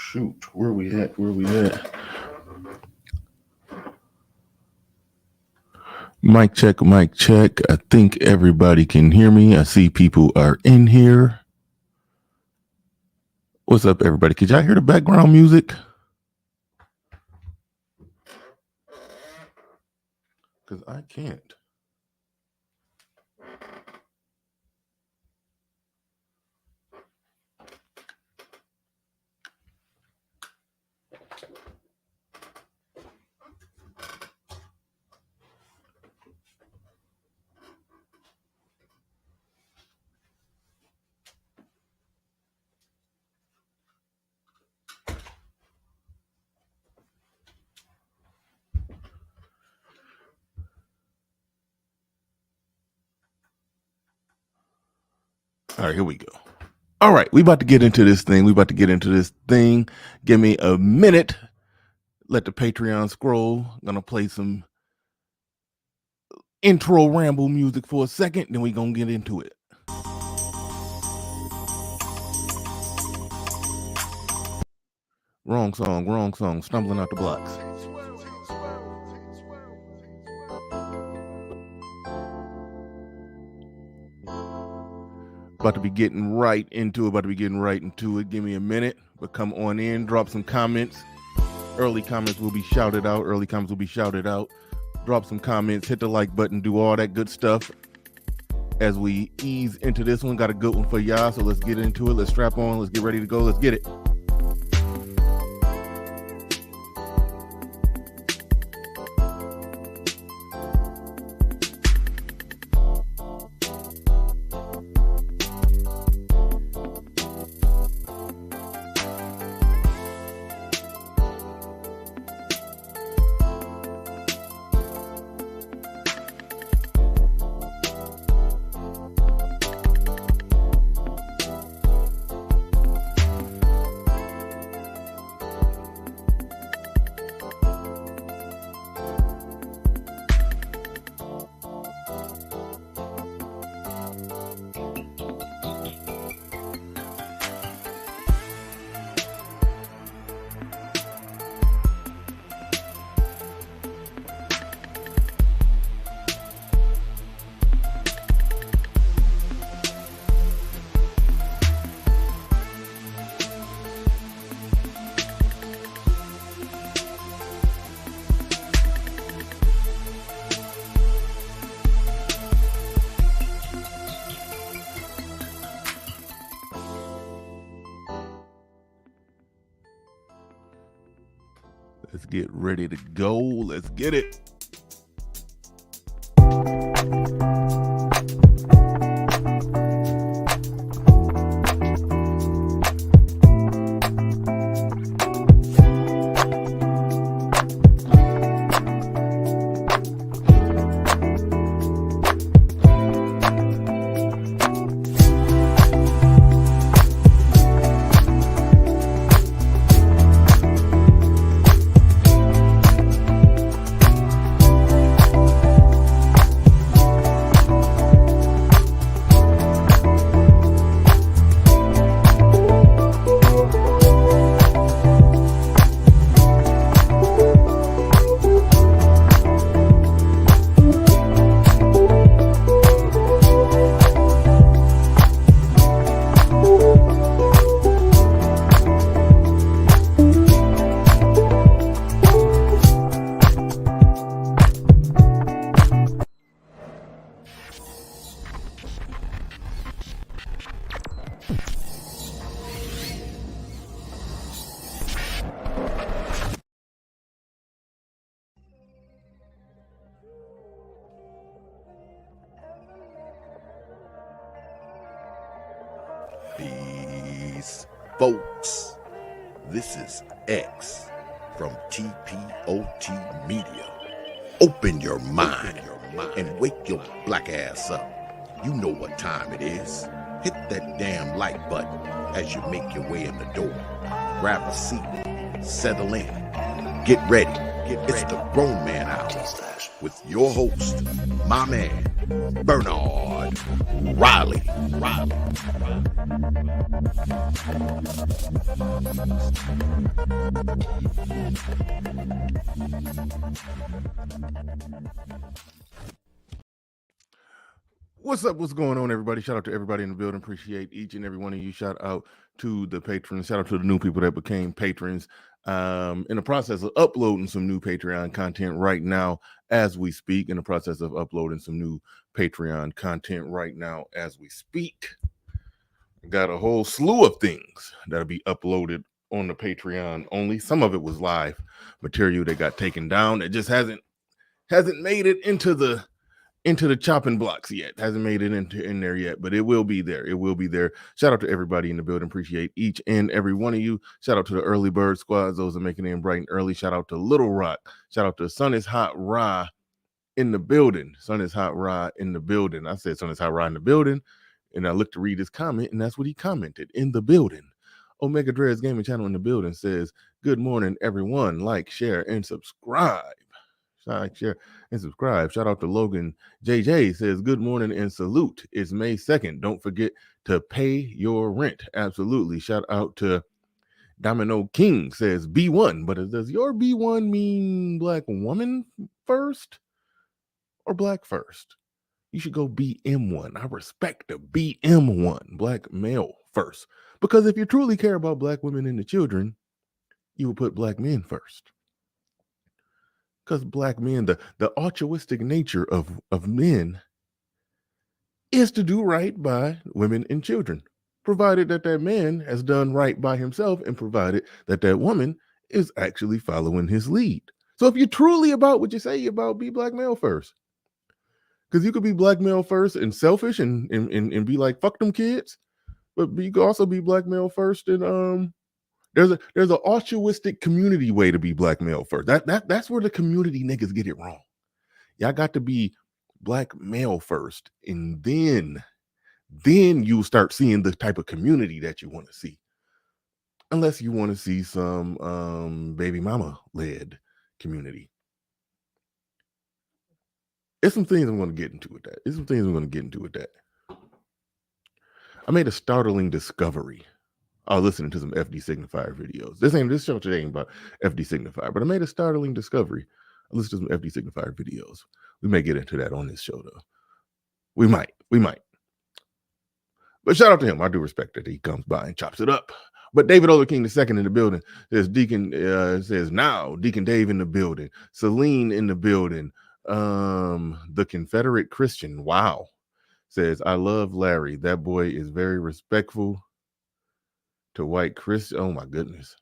shoot, where we at? Mic check. I think everybody can hear me. I see people are in here. What's up, everybody? Could y'all hear the background music? Because I can't. All right, here we go. All right, we about to get into this thing. Give me a minute. Let the Patreon scroll. I'm gonna play some intro ramble music for a second, then we gonna get into it. Wrong song. Stumbling out the blocks. About to be getting right into it. Give me a minute, but come on in, drop some comments. Early comments will be shouted out. Drop some comments, hit the like button, do all that good stuff. As we ease into this one, got a good one for y'all, so let's get into it. Let's strap on, let's get ready to go, let's get it. Let's get ready to go. Let's get it. Peace, folks. This is X from TPOT Media. Open your mind and wake your black ass up. You know what time it is. Hit that damn like button as you make your way in the door. Grab a seat, settle in, get ready. It's the Grown Man Hour with your host, my man, Bernard Riley. What's up? What's going on, everybody? Shout out to everybody in the building. Appreciate each and every one of you. Shout out to the patrons. Shout out to the new people that became patrons. In the process of uploading some new Patreon content right now as we speak. In the process of uploading some new Patreon content right now as we speak. Got a whole slew of things that'll be uploaded on the Patreon only. Some of it was live material that got taken down. It just hasn't made it into the chopping blocks yet. Hasn't made it in there yet, but it will be there. It will be there. Shout out to everybody in the building. Appreciate each and every one of you. Shout out to the early bird squads, those are making it in bright and early. Shout out to Little Rock. Shout out to Sun is Hot Ra in the building. Sun is Hot Ra in the building. I said Sun is Hot Ra in the building, and I looked to read his comment, and that's what he commented, in the building. Omega Dreads Gaming Channel in the building says, good morning, everyone. Like, share, and subscribe. Like, share, and subscribe. Shout out to Logan JJ says, good morning and salute. It's May 2nd. Don't forget to pay your rent. Absolutely. Shout out to Domino King says B1, but does your B1 mean black woman first or black first? You should go BM1. I respect the BM1, black male first. Because if you truly care about black women and the children, you will put black men first. Because black men, the altruistic nature of men is to do right by women and children, provided that man has done right by himself and provided that woman is actually following his lead. So if you're truly about what you say you're about, be black male first. Because you could be black male first and selfish and be like, fuck them kids, but you could also be black male first and there's an altruistic community way to be black male first. That's where the community niggas get it wrong. Y'all got to be black male first, and then you start seeing the type of community that you want to see. Unless you want to see some baby mama led community. There's some things I'm going to get into with that. I made a startling discovery. I was listening to some FD Signifier videos. This show today ain't about FD Signifier, but I made a startling discovery. I listened to some FD Signifier videos. We may get into that on this show, though. We might. But shout out to him. I do respect that he comes by and chops it up. But David Oler King II in the building. There's Deacon Deacon Dave in the building. Celine in the building. The Confederate Christian. Wow. Says, I love Larry. That boy is very respectful to white Christian. Oh my goodness.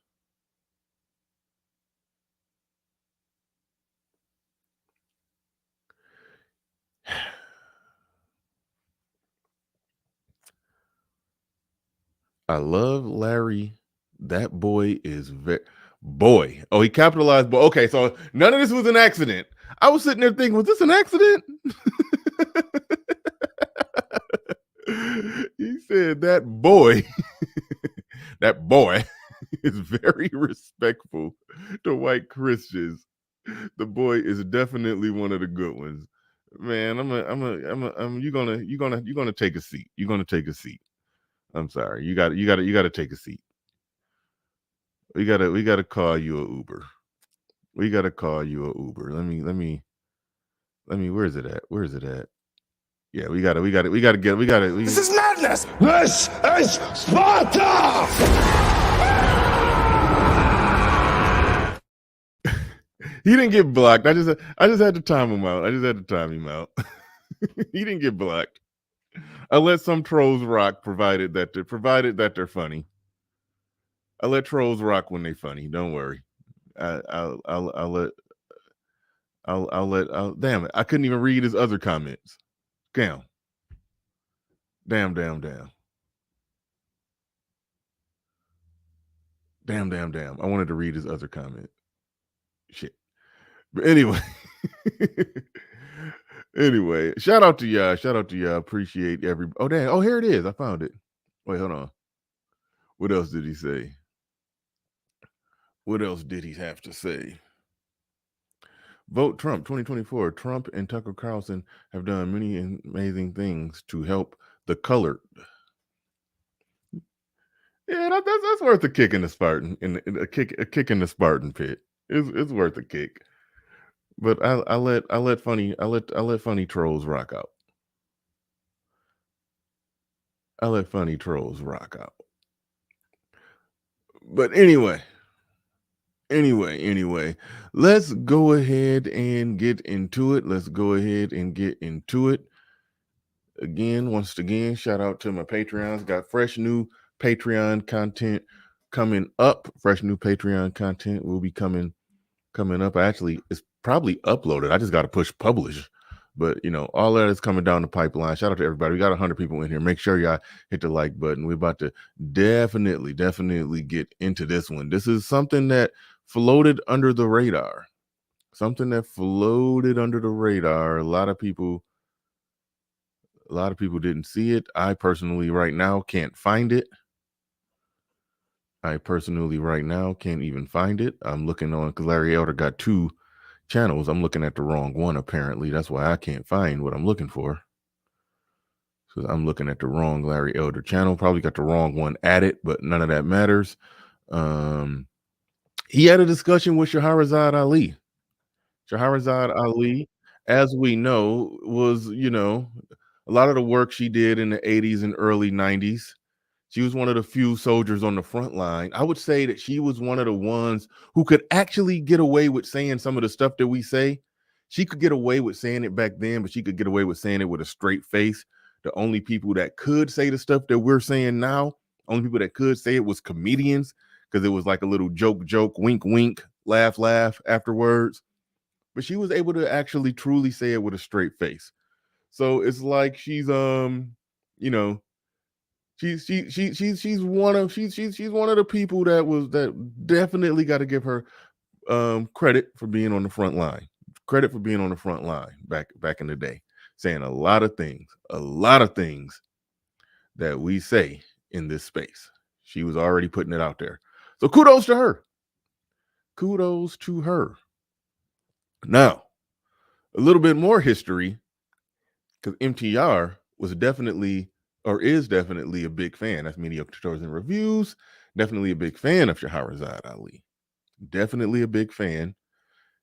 I love Larry. That boy is boy. Oh, he capitalized. But okay, so none of this was an accident. I was sitting there thinking, was this an accident? He said that boy. That boy is very respectful to white Christians. The boy is definitely one of the good ones. Man, you're gonna take a seat. You're gonna take a seat. I'm sorry. You gotta take a seat. We gotta call you an Uber. We gotta call you an Uber. Let me. Where is it at? Yeah, we gotta. This is madness. This is Sparta. He didn't get blocked. I just had to time him out. He didn't get blocked. I let some trolls rock, provided that they're funny. I let trolls rock when they're funny. Don't worry. I'll let. Damn it! I couldn't even read his other comments. Damn. Damn. I wanted to read his other comment. Shit. But anyway. Shout out to y'all. Appreciate every. Oh, damn. Oh, here it is. I found it. Wait, hold on. What else did he say? What else did he have to say? Vote Trump 2024. Trump and Tucker Carlson have done many amazing things to help the colored. Yeah, that's worth a kick in the Spartan, in a kick in the Spartan pit. It's worth a kick. But I let funny trolls rock out. I let funny trolls rock out. But anyway, let's go ahead and get into it. Once again, shout out to my Patreons. Got fresh new Patreon content coming up. Fresh new Patreon content will be coming up. Actually, it's probably uploaded. I just got to push publish. But all that is coming down the pipeline. Shout out to everybody. We got 100 people in here. Make sure y'all hit the like button. We're about to definitely get into this one. This is something that floated under the radar. A lot of people didn't see it. I personally right now can't find it. I personally right now can't even find it. I'm looking on, because Larry Elder got 2 channels. I'm looking at the wrong one, apparently. That's why I can't find what I'm looking for. So I'm looking at the wrong Larry Elder channel. Probably got the wrong one added, but none of that matters. He had a discussion with Shahrazad Ali. Shahrazad Ali, as we know, was, a lot of the work she did in the 80s and early 90s. She was one of the few soldiers on the front line. I would say that she was one of the ones who could actually get away with saying some of the stuff that we say. She could get away with saying it back then, but she could get away with saying it with a straight face. The only people that could say the stuff that we're saying now, only people that could say it was comedians, because it was like a little joke, wink, wink, laugh afterwards. But she was able to actually truly say it with a straight face. So it's like she's she's one of the people that definitely got to give her credit for being on the front line. Back in the day, saying a lot of things that we say in this space. She was already putting it out there. So kudos to her. Now, a little bit more history, because MTR was definitely, or is definitely, a big fan. That's Mediocre Stories and Reviews. Definitely a big fan of Shahrazad Ali. Definitely a big fan.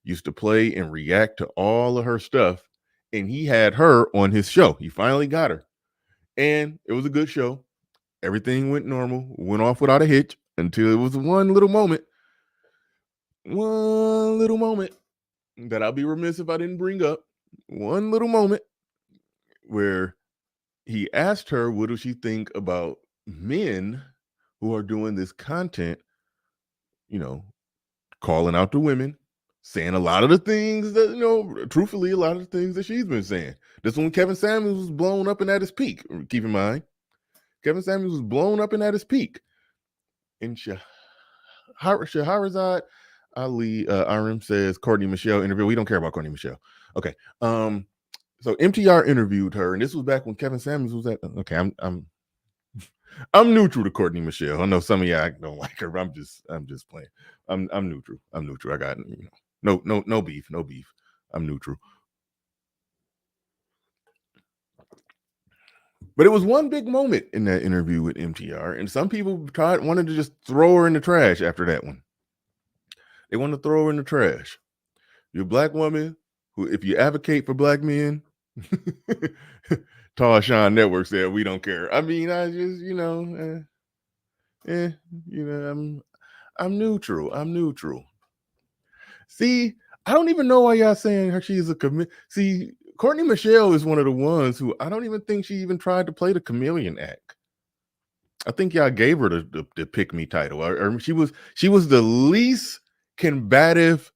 Used to play and react to all of her stuff. And he had her on his show. He finally got her. And it was a good show. Everything went normal. Went off without a hitch until it was one little moment that I'll be remiss if I didn't bring up. One little moment where he asked her, what does she think about men who are doing this content, calling out to women, saying a lot of the things that, truthfully, a lot of the things that she's been saying. This one, Kevin Samuels was blown up and at his peak. Keep in mind, Kevin Samuels was blown up and at his peak. And Shahrazad Ali, Arim says, Courtney Michelle interview. We don't care about Courtney Michelle. Okay. So MTR interviewed her, and this was back when Kevin Samuels was at. Okay, I'm neutral to Courtney Michelle. I know some of y'all don't like her, but I'm just playing. I'm neutral. I got no beef. I'm neutral. But it was one big moment in that interview with MTR, and some people wanted to just throw her in the trash after that one. They want to throw her in the trash. You're a black woman who, if you advocate for black men, Tall Sean Network said we don't care. I mean, I just, I'm neutral. See, I don't even know why y'all saying she's a chameleon. See, Courtney Michelle is one of the ones who I don't even think she even tried to play the chameleon act. I think y'all gave her the pick me title, or she was the least combative,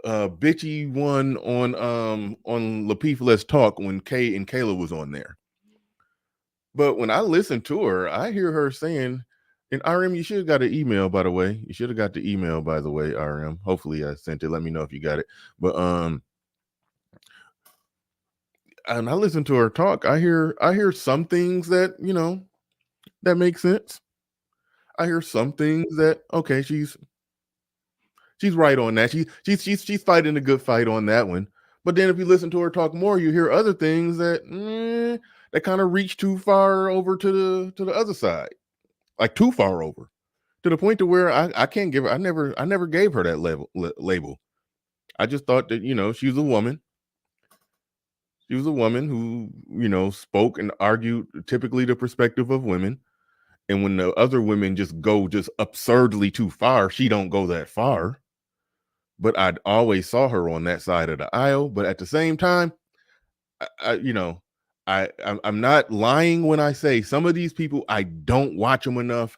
bitchy one on Lapeef Let's Talk when Kay and Kayla was on there. But when I listen to her, I hear her saying, and RM, you should have got an email, by the way. You should have got the email, by the way, RM. Hopefully I sent it. Let me know if you got it. But and I listen to her talk. I hear some things that, that make sense. I hear some things that, okay, she's She's right on that. She's fighting a good fight on that one. But then if you listen to her talk more, you hear other things that that kind of reach too far over to the other side, like too far over, to the point to where I can't give her. I never gave her that label. I just thought that she was a woman. She was a woman who spoke and argued typically the perspective of women. And when the other women just go just absurdly too far, she don't go that far. But I always saw her on that side of the aisle. But at the same time, I'm not lying when I say some of these people, I don't watch them enough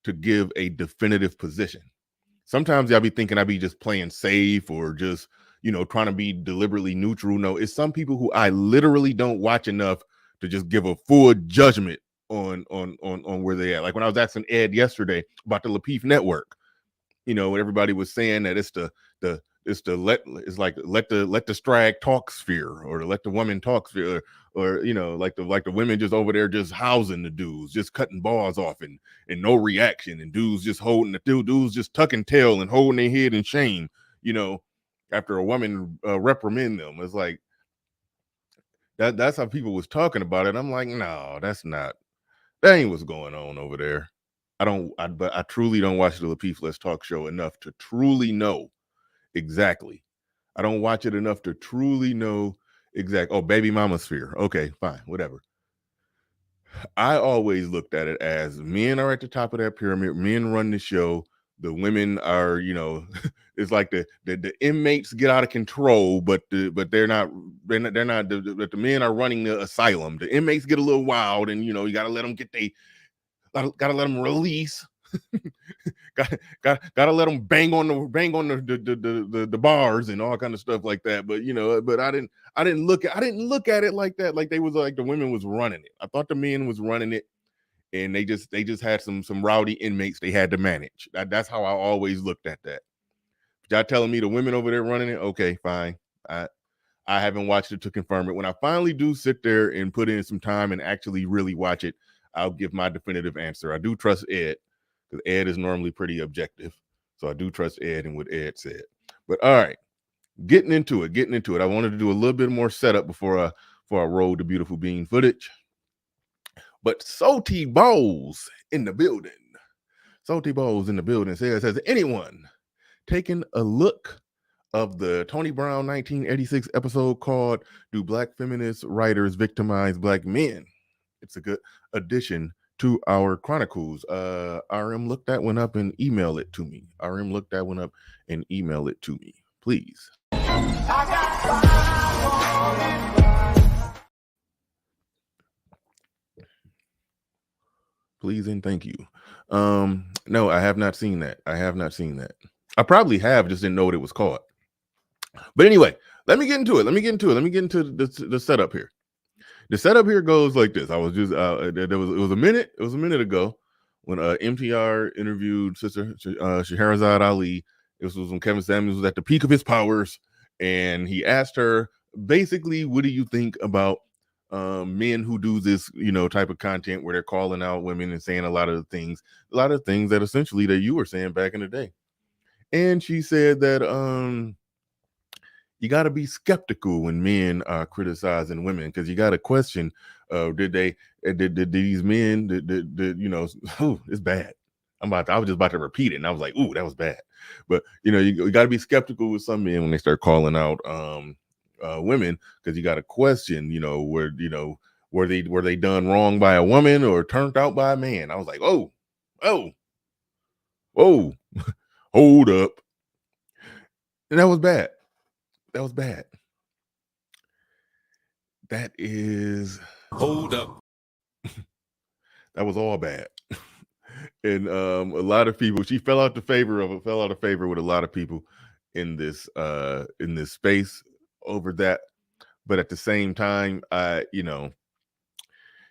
to give a definitive position. Sometimes I'll be thinking I'll be just playing safe or just, trying to be deliberately neutral. No, it's some people who I literally don't watch enough to just give a full judgment on where they at. Like when I was asking Ed yesterday about the Lapeef network, everybody was saying that it's let the strag talk sphere, or to let the woman talk sphere, or like the women just over there just housing the dudes, just cutting balls off and no reaction, and dudes just holding the dudes just tucking tail and holding their head in shame, after a woman reprimand them. It's like that's how people was talking about it. I'm like, no, that ain't what's going on over there. But I truly don't watch the Lapeef Let's Talk show enough to truly know exactly. I don't watch it enough to truly know exactly. Oh, baby mama sphere. Okay, fine, whatever. I always looked at it as men are at the top of that pyramid. Men run the show. The women are, it's like the inmates get out of control, but they're not. The men are running the asylum. The inmates get a little wild, and you got to let them gotta let them release. Gotta let them bang on the bars and all kind of stuff like that. But I didn't look at it like that. Like they was like the women was running it. I thought the men was running it, and they just had some rowdy inmates they had to manage. That's how I always looked at that. Y'all telling me the women over there running it? Okay, fine. I haven't watched it to confirm it. When I finally do sit there and put in some time and actually really watch it, I'll give my definitive answer. I do trust Ed, because Ed is normally pretty objective. So I do trust Ed and what Ed said. But all right, getting into it. I wanted to do a little bit more setup before I roll the beautiful bean footage. But Salty Balls in the building. Salty Balls in the building says, has anyone taken a look of the Tony Brown 1986 episode called "Do Black Feminist Writers Victimize Black Men?" It's a good addition to our chronicles. RM, look that one up and email it to me. Please. Please and thank you. No, I have not seen that. I probably have, just didn't know what it was called. But anyway, let me get into it. Let me get into the setup here. The setup here goes like this. I was just it was a minute ago when MTR interviewed Sister Shahrazad Ali. This was when Kevin Samuels was at the peak of his powers, and he asked her basically, what do you think about men who do this type of content where they're calling out women and saying a lot of things that essentially that you were saying back in the day. And she said that you got to be skeptical when men are criticizing women, because you got to question, did these men, it's bad. I was just about to repeat it, and I was like, ooh, that was bad. But you got to be skeptical with some men when they start calling out women, because you got to question, were they done wrong by a woman or turned out by a man? I was like, oh, hold up. And that was bad. That is, hold up. That was all bad. And a lot of people, she fell out of favor with a lot of people in this space over that. But at the same time,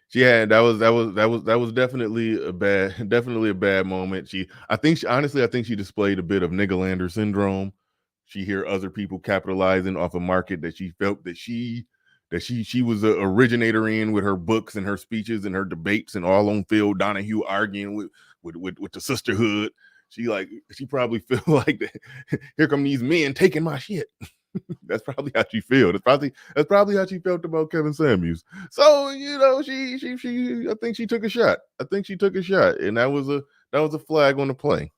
she had that was definitely a bad moment. I think she displayed a bit of Niggerlander syndrome. She hear other people capitalizing off a market that she felt that she was an originator in, with her books and her speeches and her debates and all on Phil Donahue arguing with the sisterhood. she probably feel like that. Here come these men taking my shit. That's probably how she felt. That's probably how she felt about Kevin Samuels. So she I think she took a shot. And that was a flag on the play,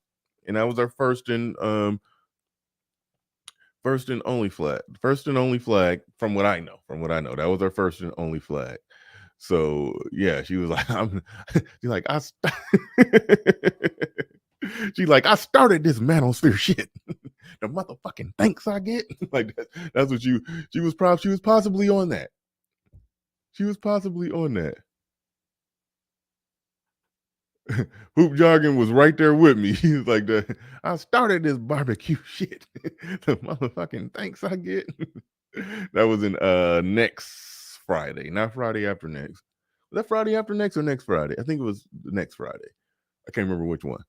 and that was our first and only flag from what I know. That was our first and only flag. So yeah, she was like, she's like, she's like, I started this manosphere shit. The motherfucking thanks I get. Like that's what she was possibly on that. Hoop Jargon was right there with me. He was like, I started this barbecue shit. The motherfucking thanks I get. That was in next Friday, not Friday after next. Was that Friday after next or next Friday? I think it was the next Friday. I can't remember which one.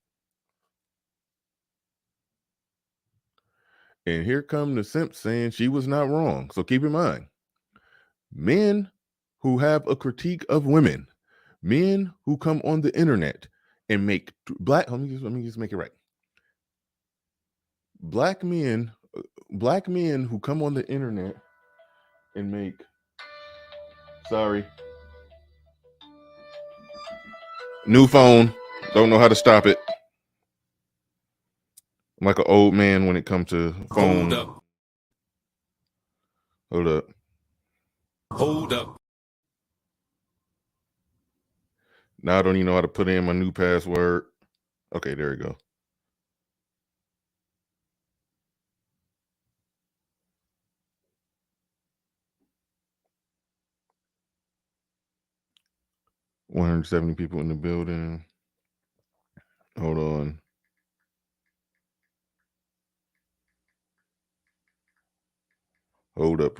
And here come the simp saying she was not wrong. So keep in mind, men who have a critique of women, men who come on the internet and make let me just make it right. Black men who come on the internet and make new phone, don't know how to stop it. I'm like an old man when it comes to phone. Hold up. Now I don't even know how to put in my new password. Okay, there we go. $170 people in the building. Hold on. Hold up.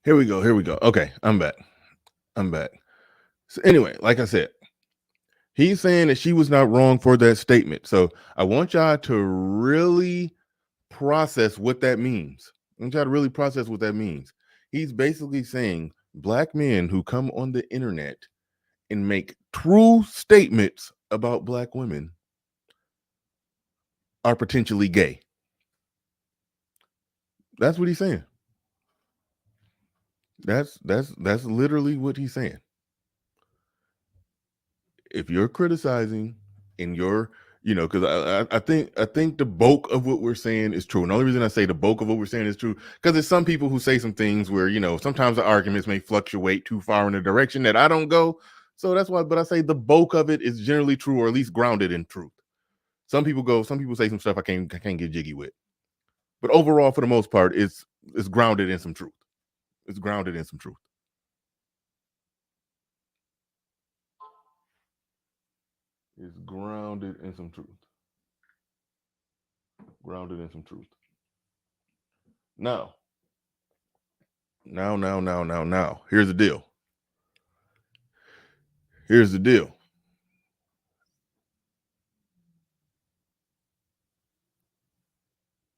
Here we go. Okay, I'm back. So anyway, like I said, he's saying that she was not wrong for that statement. So I want y'all to really process what that means. He's basically saying black men who come on the internet and make true statements about black women are potentially gay. That's what he's saying. That's literally what he's saying. If you're criticizing and you're, because I think the bulk of what we're saying is true. And the only reason I say the bulk of what we're saying is true, because there's some people who say some things where, sometimes the arguments may fluctuate too far in a direction that I don't go. So that's why, but I say the bulk of it is generally true, or at least grounded in truth. Some people say some stuff I can't get jiggy with. But overall, for the most part, it's grounded in some truth. It's grounded in some truth. It's grounded in some truth. Now. Here's the deal.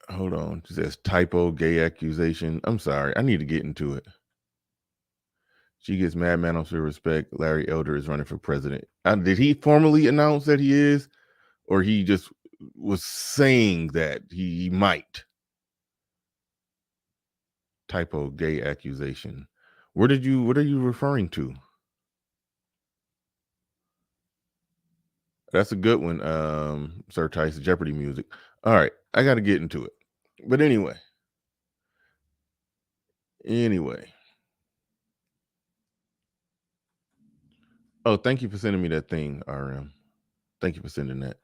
Hold on. It says typo, gay accusation. I'm sorry. I need to get into it. She gets mad, man, for respect. Larry Elder is running for president. Did he formally announce that he is, or he just was saying that he might? Typo, gay accusation. What are you referring to? That's a good one, Sir Tice. Jeopardy music. All right, I got to get into it. But anyway. Oh, thank you for sending me that thing, RM. Thank you for sending that.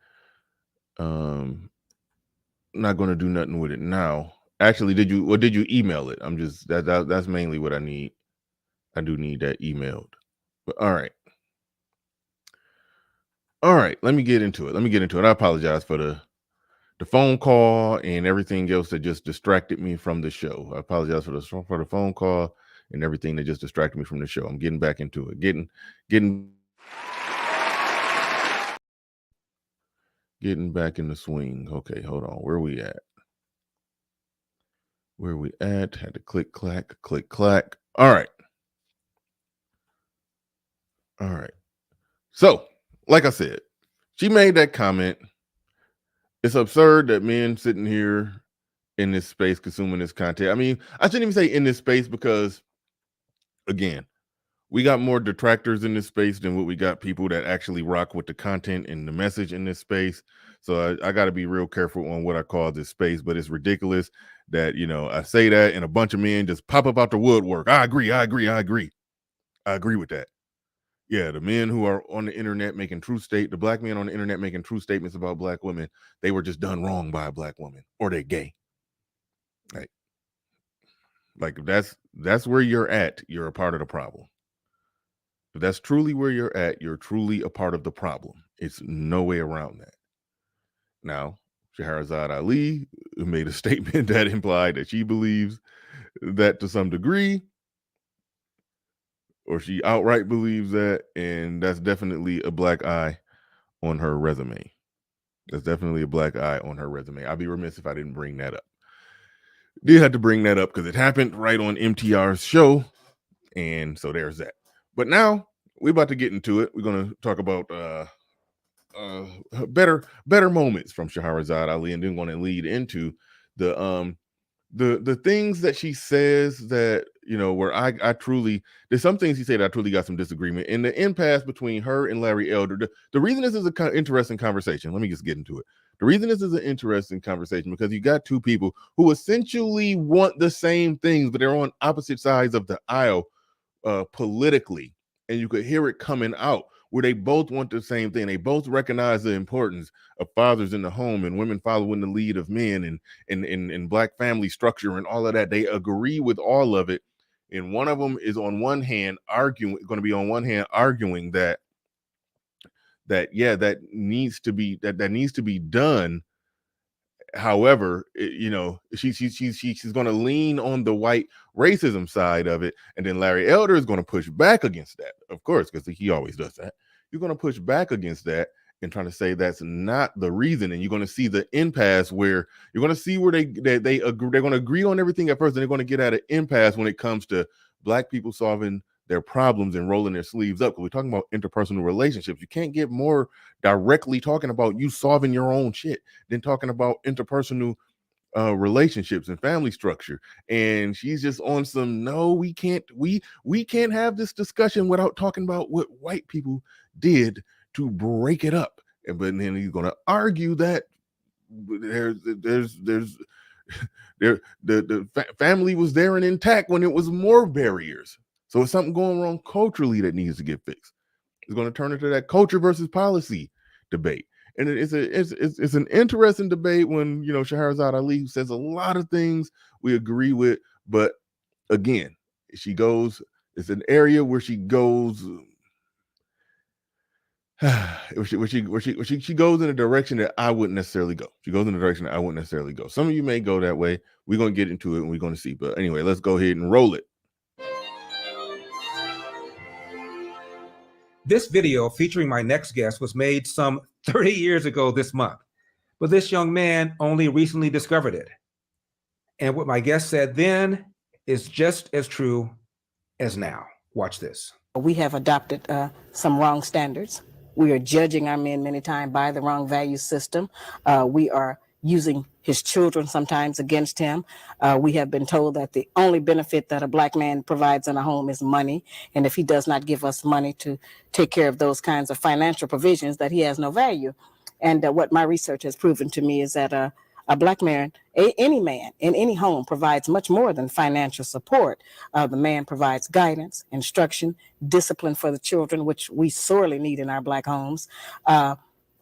Not going to do nothing with it now. Actually, did you email it? I'm just that's mainly what I need. I do need that emailed. But all right. Let me get into it. I apologize for the phone call and everything else that just distracted me from the show. I apologize for the phone call and everything that just distracted me from the show. I'm getting back into it. Getting back in the swing. Okay, hold on. Where we at? Had to click, clack. All right. So, like I said, she made that comment. It's absurd that men sitting here in this space consuming this content. I mean, I shouldn't even say in this space because, again, we got more detractors in this space than what we got people that actually rock with the content and the message in this space. So I got to be real careful on what I call this space, but it's ridiculous that, I say that and a bunch of men just pop up out the woodwork. I agree with that. Yeah, the men who are on the internet making the black men on the internet making true statements about black women, they were just done wrong by a black woman or they're gay. Like that's where you're at. You're a part of the problem. If that's truly where you're at, you're truly a part of the problem. It's no way around that. Now, Shahrazad Ali made a statement that implied that she believes that to some degree, or she outright believes that, and that's definitely a black eye on her resume. That's definitely a black eye on her resume. I'd be remiss if I didn't bring that up. Did have to bring that up because it happened right on MTR's show, and so there's that. But now we're about to get into it. We're going to talk about better moments from Shahrazad Ali, and then going to lead into the things that she says that where I truly, there's some things she said I truly got some disagreement in the impasse between her and Larry Elder. The reason this is an interesting conversation, let me just get into it. The reason this is an interesting conversation because you got two people who essentially want the same things, but they're on opposite sides of the aisle politically, and you could hear it coming out where they both want the same thing. They both recognize the importance of fathers in the home and women following the lead of men and black family structure and all of that. They agree with all of it. And one of them is on one hand arguing that that needs to be done. However, she's going to lean on the white racism side of it, and then Larry Elder is going to push back against that, of course, because he always does that. You're going to push back against that and trying to say that's not the reason, and you're going to see the impasse where you're going to see where they agree. They're going to agree on everything at first, and they're going to get at an impasse when it comes to black people solving their problems and rolling their sleeves up. Because we're talking about interpersonal relationships. You can't get more directly talking about you solving your own shit than talking about interpersonal relationships and family structure. And she's just on some, no, we can't have this discussion without talking about what white people did to break it up. But then he's going to argue that the family was there and intact when it was more barriers. So it's something going wrong culturally that needs to get fixed. It's going to turn into that culture versus policy debate. And it's an interesting debate when, Shahrazad Ali says a lot of things we agree with. But again, it's an area where she goes, she goes in a direction that I wouldn't necessarily go. Some of you may go that way. We're going to get into it and we're going to see. But anyway, let's go ahead and roll it. This video featuring my next guest was made some 30 years ago this month, but this young man only recently discovered it. And what my guest said then is just as true as now. Watch this. We have adopted some wrong standards. We are judging our men many times by the wrong value system. We are using his children sometimes against him. We have been told that the only benefit that a black man provides in a home is money. And if he does not give us money to take care of those kinds of financial provisions, that he has no value. And what my research has proven to me is that a black man, any man in any home provides much more than financial support. The man provides guidance, instruction, discipline for the children, which we sorely need in our black homes.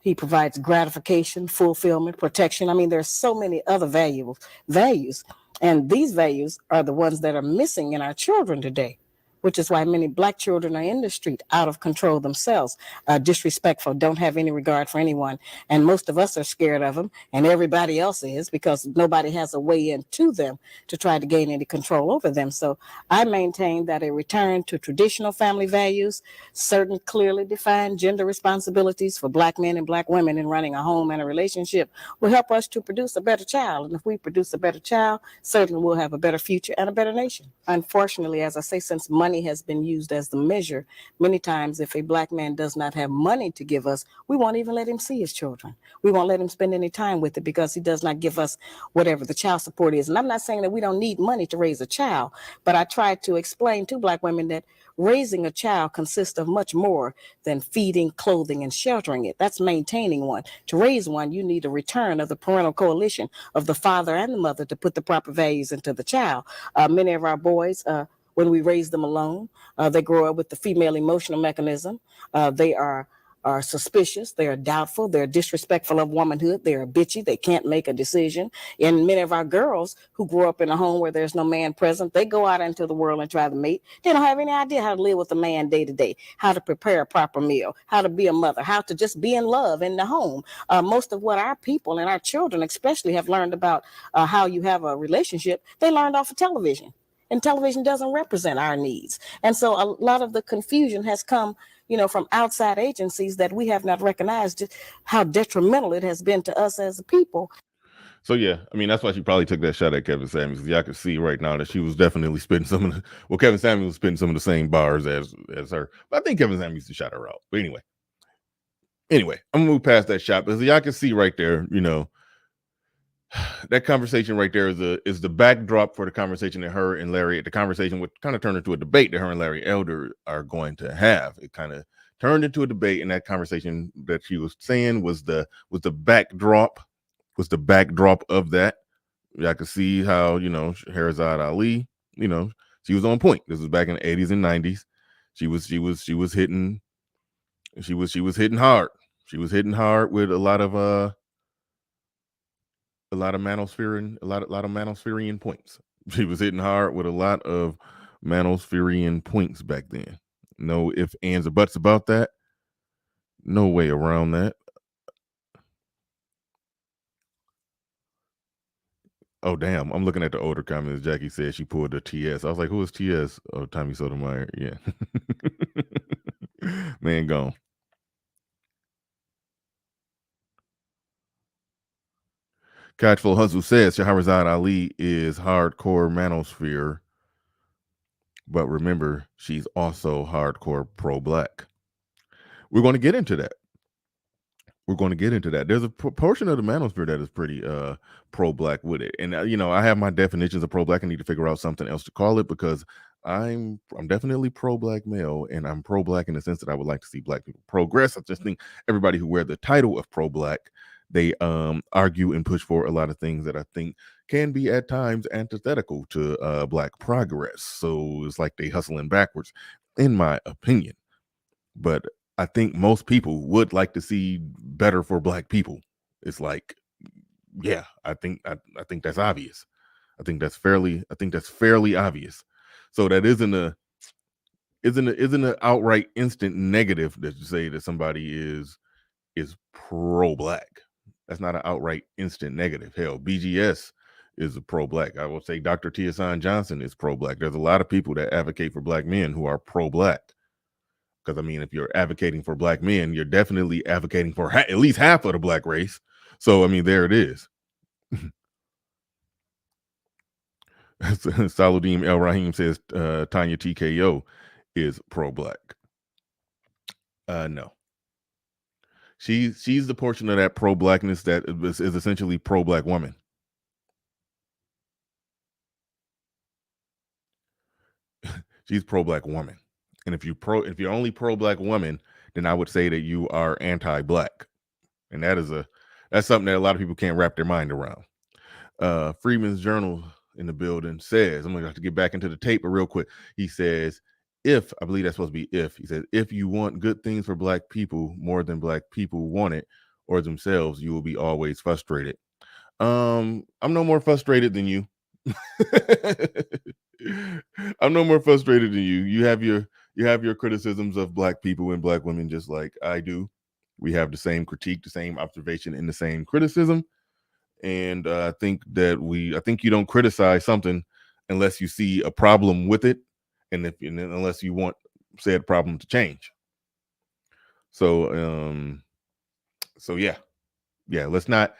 He provides gratification, fulfillment, protection. I mean, there's so many other values. And these values are the ones that are missing in our children today. which is why many black children are in the street, out of control themselves, disrespectful, don't have any regard for anyone. And most of us are scared of them, and everybody else is, because nobody has a way into them to try to gain any control over them. So I maintain that a return to traditional family values, certain clearly defined gender responsibilities for black men and black women in running a home and a relationship will help us to produce a better child. And if we produce a better child, certainly we'll have a better future and a better nation. Unfortunately, as I say, since money has been used as the measure, many times if a black man does not have money to give us, we won't even let him see his children. We won't let him spend any time with it because he does not give us whatever the child support is. And I'm not saying that we don't need money to raise a child, but I try to explain to black women that raising a child consists of much more than feeding, clothing, and sheltering it. That's maintaining one. To raise one, you need a return of the parental coalition of the father and the mother to put the proper values into the child. Many of our boys, when we raise them alone, they grow up with the female emotional mechanism. They are suspicious, they are doubtful, they're disrespectful of womanhood, they are bitchy, they can't make a decision. And many of our girls who grow up in a home where there's no man present, they go out into the world and try to mate. They don't have any idea how to live with a man day to day, how to prepare a proper meal, how to be a mother, how to just be in love in the home. Most of what our people and our children especially have learned about how you have a relationship, they learned off of television. And television doesn't represent our needs. And so a lot of the confusion has come, from outside agencies that we have not recognized how detrimental it has been to us as a people. So yeah, I mean, that's why she probably took that shot at Kevin Samuels, because y'all could see right now that she was definitely spitting some of the, Kevin Samuels was spitting some of the same bars as her. But I think Kevin Samuels shot her out. But anyway, I'm gonna move past that shot, because y'all can see right there, that conversation right there is the backdrop for the conversation that her and Larry, the conversation would kind of turn into a debate that her and Larry Elder are going to have. It kind of turned into a debate, and that conversation that she was saying was the backdrop of that. Y'all could see how, Shahrazad Ali, she was on point. This was back in the 80s and 90s. She was hitting hard. She was hitting hard with a lot of manospherian points. She was hitting hard with a lot of manospherian points back then. No ifs, ands, or buts about that. No way around that. Oh, damn. I'm looking at the older comments. Jackie said she pulled a TS. I was like, who is TS? Oh, Tommy Sotomayor. Yeah. Man gone. Catchful Hustle says Shahrazad Ali is hardcore manosphere, but remember, she's also hardcore pro-black. We're going to get into that. There's a portion of the manosphere that is pretty pro-black with it. And, I have my definitions of pro-black. I need to figure out something else to call it, because I'm definitely pro-black male, and I'm pro-black in the sense that I would like to see black people progress. I just think everybody who wear the title of pro-black, they argue and push for a lot of things that I think can be at times antithetical to black progress. So it's like they hustling backwards, in my opinion. But I think most people would like to see better for black people. It's like, yeah, I think that's obvious. I think that's fairly obvious. So that isn't an outright instant negative that you say that somebody is pro-black. That's not an outright instant negative. Hell, BGS is a pro-black. I will say Dr. Tiasan Johnson is pro-black. There's a lot of people that advocate for black men who are pro-black. Because, I mean, if you're advocating for black men, you're definitely advocating for at least half of the black race. So, I mean, there it is. Saladim El Rahim says Tanya TKO is pro-black. No. She's the portion of that pro-blackness that is essentially pro-black woman. She's pro-black woman. And if you're only pro-black woman, then I would say that you are anti-black. And that's something that a lot of people can't wrap their mind around. Freeman's Journal in the building says, I'm going to have to get back into the tape, but real quick, he says, I believe that's supposed to be he says, if you want good things for black people more than black people want it or themselves, you will be always frustrated. I'm no more frustrated than you. I'm no more frustrated than you. You have your criticisms of black people and black women just like I do. We have the same critique, the same observation, and the same criticism. And I think you don't criticize something unless you see a problem with it, and unless you want said problem to change. So yeah. Let's not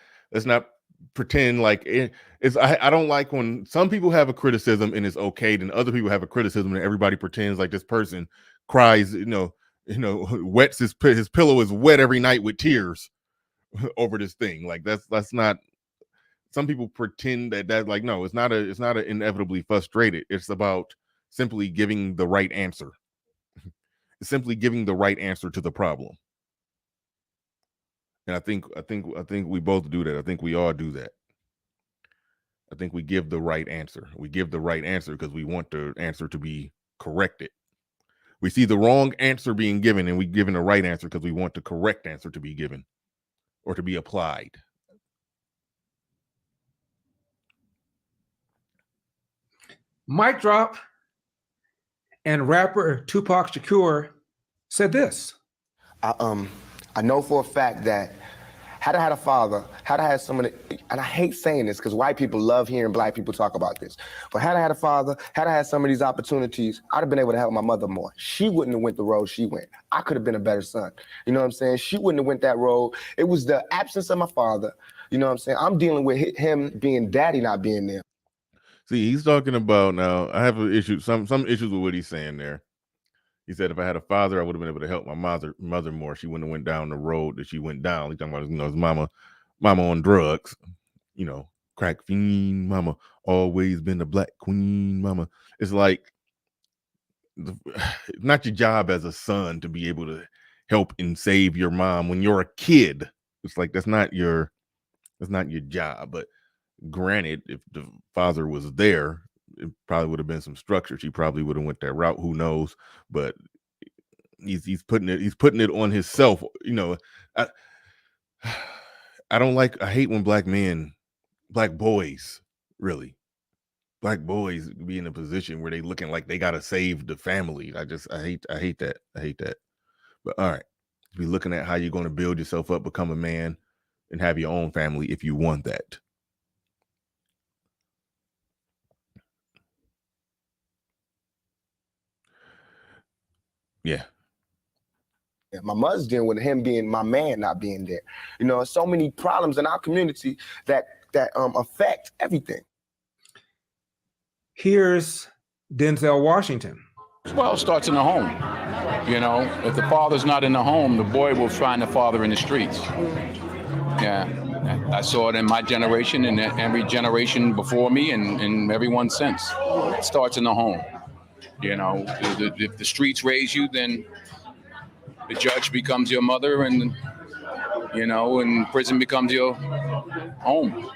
pretend like it's. I don't like when some people have a criticism and it's okay, then other people have a criticism and everybody pretends like this person cries. Wets his pillow is wet every night with tears over this thing. Like that's not. Some people pretend that like no, it's not a inevitably frustrated. It's about simply giving the right answer. It's simply giving the right answer to the problem. And I think we both do that. I think we all do that. I think we give the right answer. We give the right answer because we want the answer to be corrected. We see the wrong answer being given and we give the right answer because we want the correct answer to be given or to be applied. Mic drop. And rapper Tupac Shakur said this. I know for a fact that had I had a father, had I had someone, and I hate saying this because white people love hearing black people talk about this, but had I had a father, had I had some of these opportunities, I'd have been able to help my mother more. She wouldn't have went the road she went. I could have been a better son. You know what I'm saying? She wouldn't have went that road. It was the absence of my father. You know what I'm saying? I'm dealing with him being daddy not being there. See, he's talking about now. I have an issue, some issues with what he's saying there. He said, if I had a father, I would have been able to help my mother more. She wouldn't have went down the road that she went down. He's talking about, his mama on drugs, crack fiend mama, always been the black queen mama. It's like, it's not your job as a son to be able to help and save your mom when you're a kid. It's like, that's not your job. But granted, if the father was there, it probably would have been some structure. She probably would have went that route. Who knows? But he's putting it on himself. I hate when black boys be in a position where they looking like they gotta save the family. I hate that. But all right, be looking at how you're going to build yourself up, become a man, and have your own family if you want that. Yeah. My mother's dealing with him being my man, not being there. So many problems in our community that affect everything. Here's Denzel Washington. Well, it starts in the home. If the father's not in the home, the boy will find the father in the streets. Yeah, I saw it in my generation and every generation before me and everyone since. It starts in the home. If the streets raise you, then the judge becomes your mother and prison becomes your home.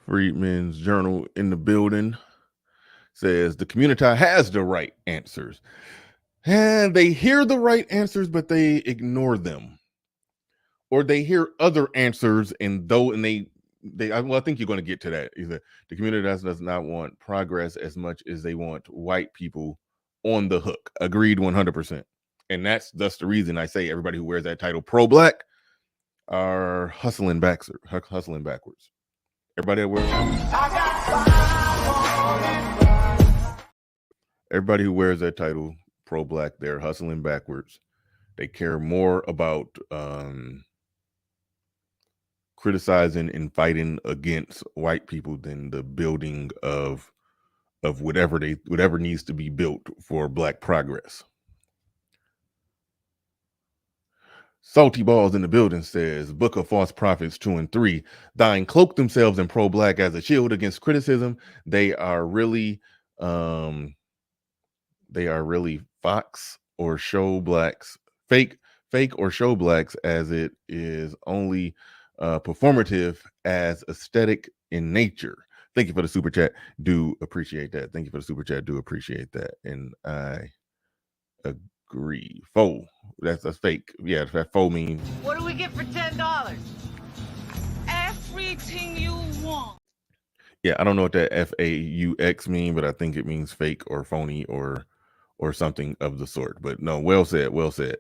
Freedmen's Journal in the building says the community has the right answers. And they hear the right answers, but they ignore them. Or they hear other answers I think you're going to get to that. Either the community does not want progress as much as they want white people on the hook. Agreed 100%. And that's the reason I say everybody who wears that title pro-black are hustling backwards. Everybody who wears that title pro-black, they're hustling backwards. They care more about criticizing and fighting against white people than the building of whatever needs to be built for black progress. Salty Balls in the building says Book of False Prophets 2 and 3 thine cloak themselves in pro-black as a shield against criticism. They are really fox or show blacks, fake or show blacks, as it is only performative as aesthetic in nature. Thank you for the super chat. Do appreciate that. Thank you for the super chat. Do appreciate that. And I agree. Faux. That's fake. Yeah, that faux means. What do we get for $10? Every anything you want. Yeah, I don't know what that FAUX mean, but I think it means fake or phony or something of the sort. But no, well said, well said.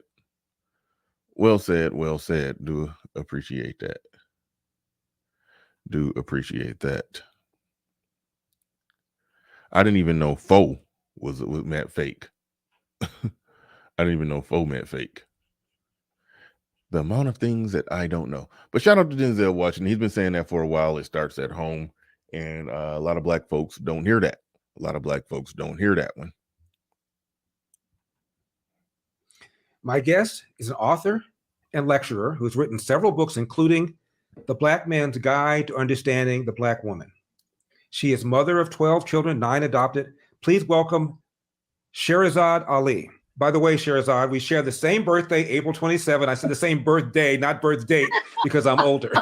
Well said, well said. Do appreciate that. Do appreciate that. I didn't even know faux was meant fake. I didn't even know faux meant fake. The amount of things that I don't know. But shout out to Denzel Washington. He's been saying that for a while. It starts at home. And a lot of black folks don't hear that. A lot of black folks don't hear that one. My guest is an author and lecturer who's written several books, including The Black Man's Guide to Understanding the Black Woman. She is mother of 12 children, 9 adopted. Please welcome Shahrazad Ali. By the way, Shahrazad, we share the same birthday, April 27. I said the same birthday, not birth date, because I'm older.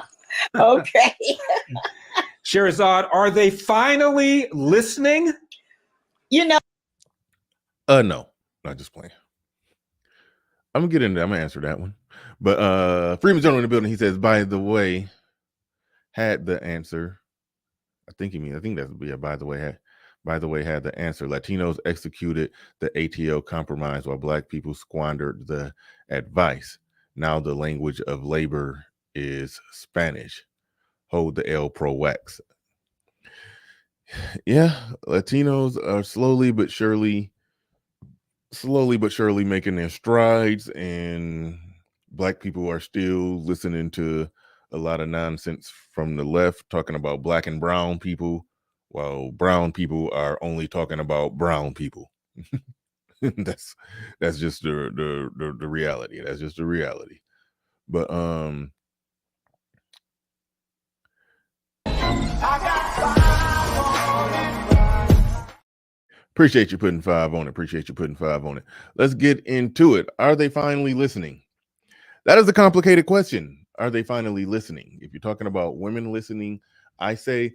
Okay. Shahrazad, are they finally listening? You know. No, not just playing. I'm gonna get into that. I'm gonna answer that one. But Freeman General in the building, he says, by the way, had the answer. I think that's by the way, had the answer. Latinos executed the ATO compromise while black people squandered the advice. Now the language of labor is Spanish. Hold the L pro wax. Yeah, Latinos are slowly but surely making their strides, and black people are still listening to a lot of nonsense from the left talking about black and brown people, while brown people are only talking about brown people. that's just the reality. That's just the reality. But appreciate you putting 5 on it. Appreciate you putting 5 on it. Let's get into it. Are they finally listening? That is a complicated question. Are they finally listening? If you're talking about women listening, I say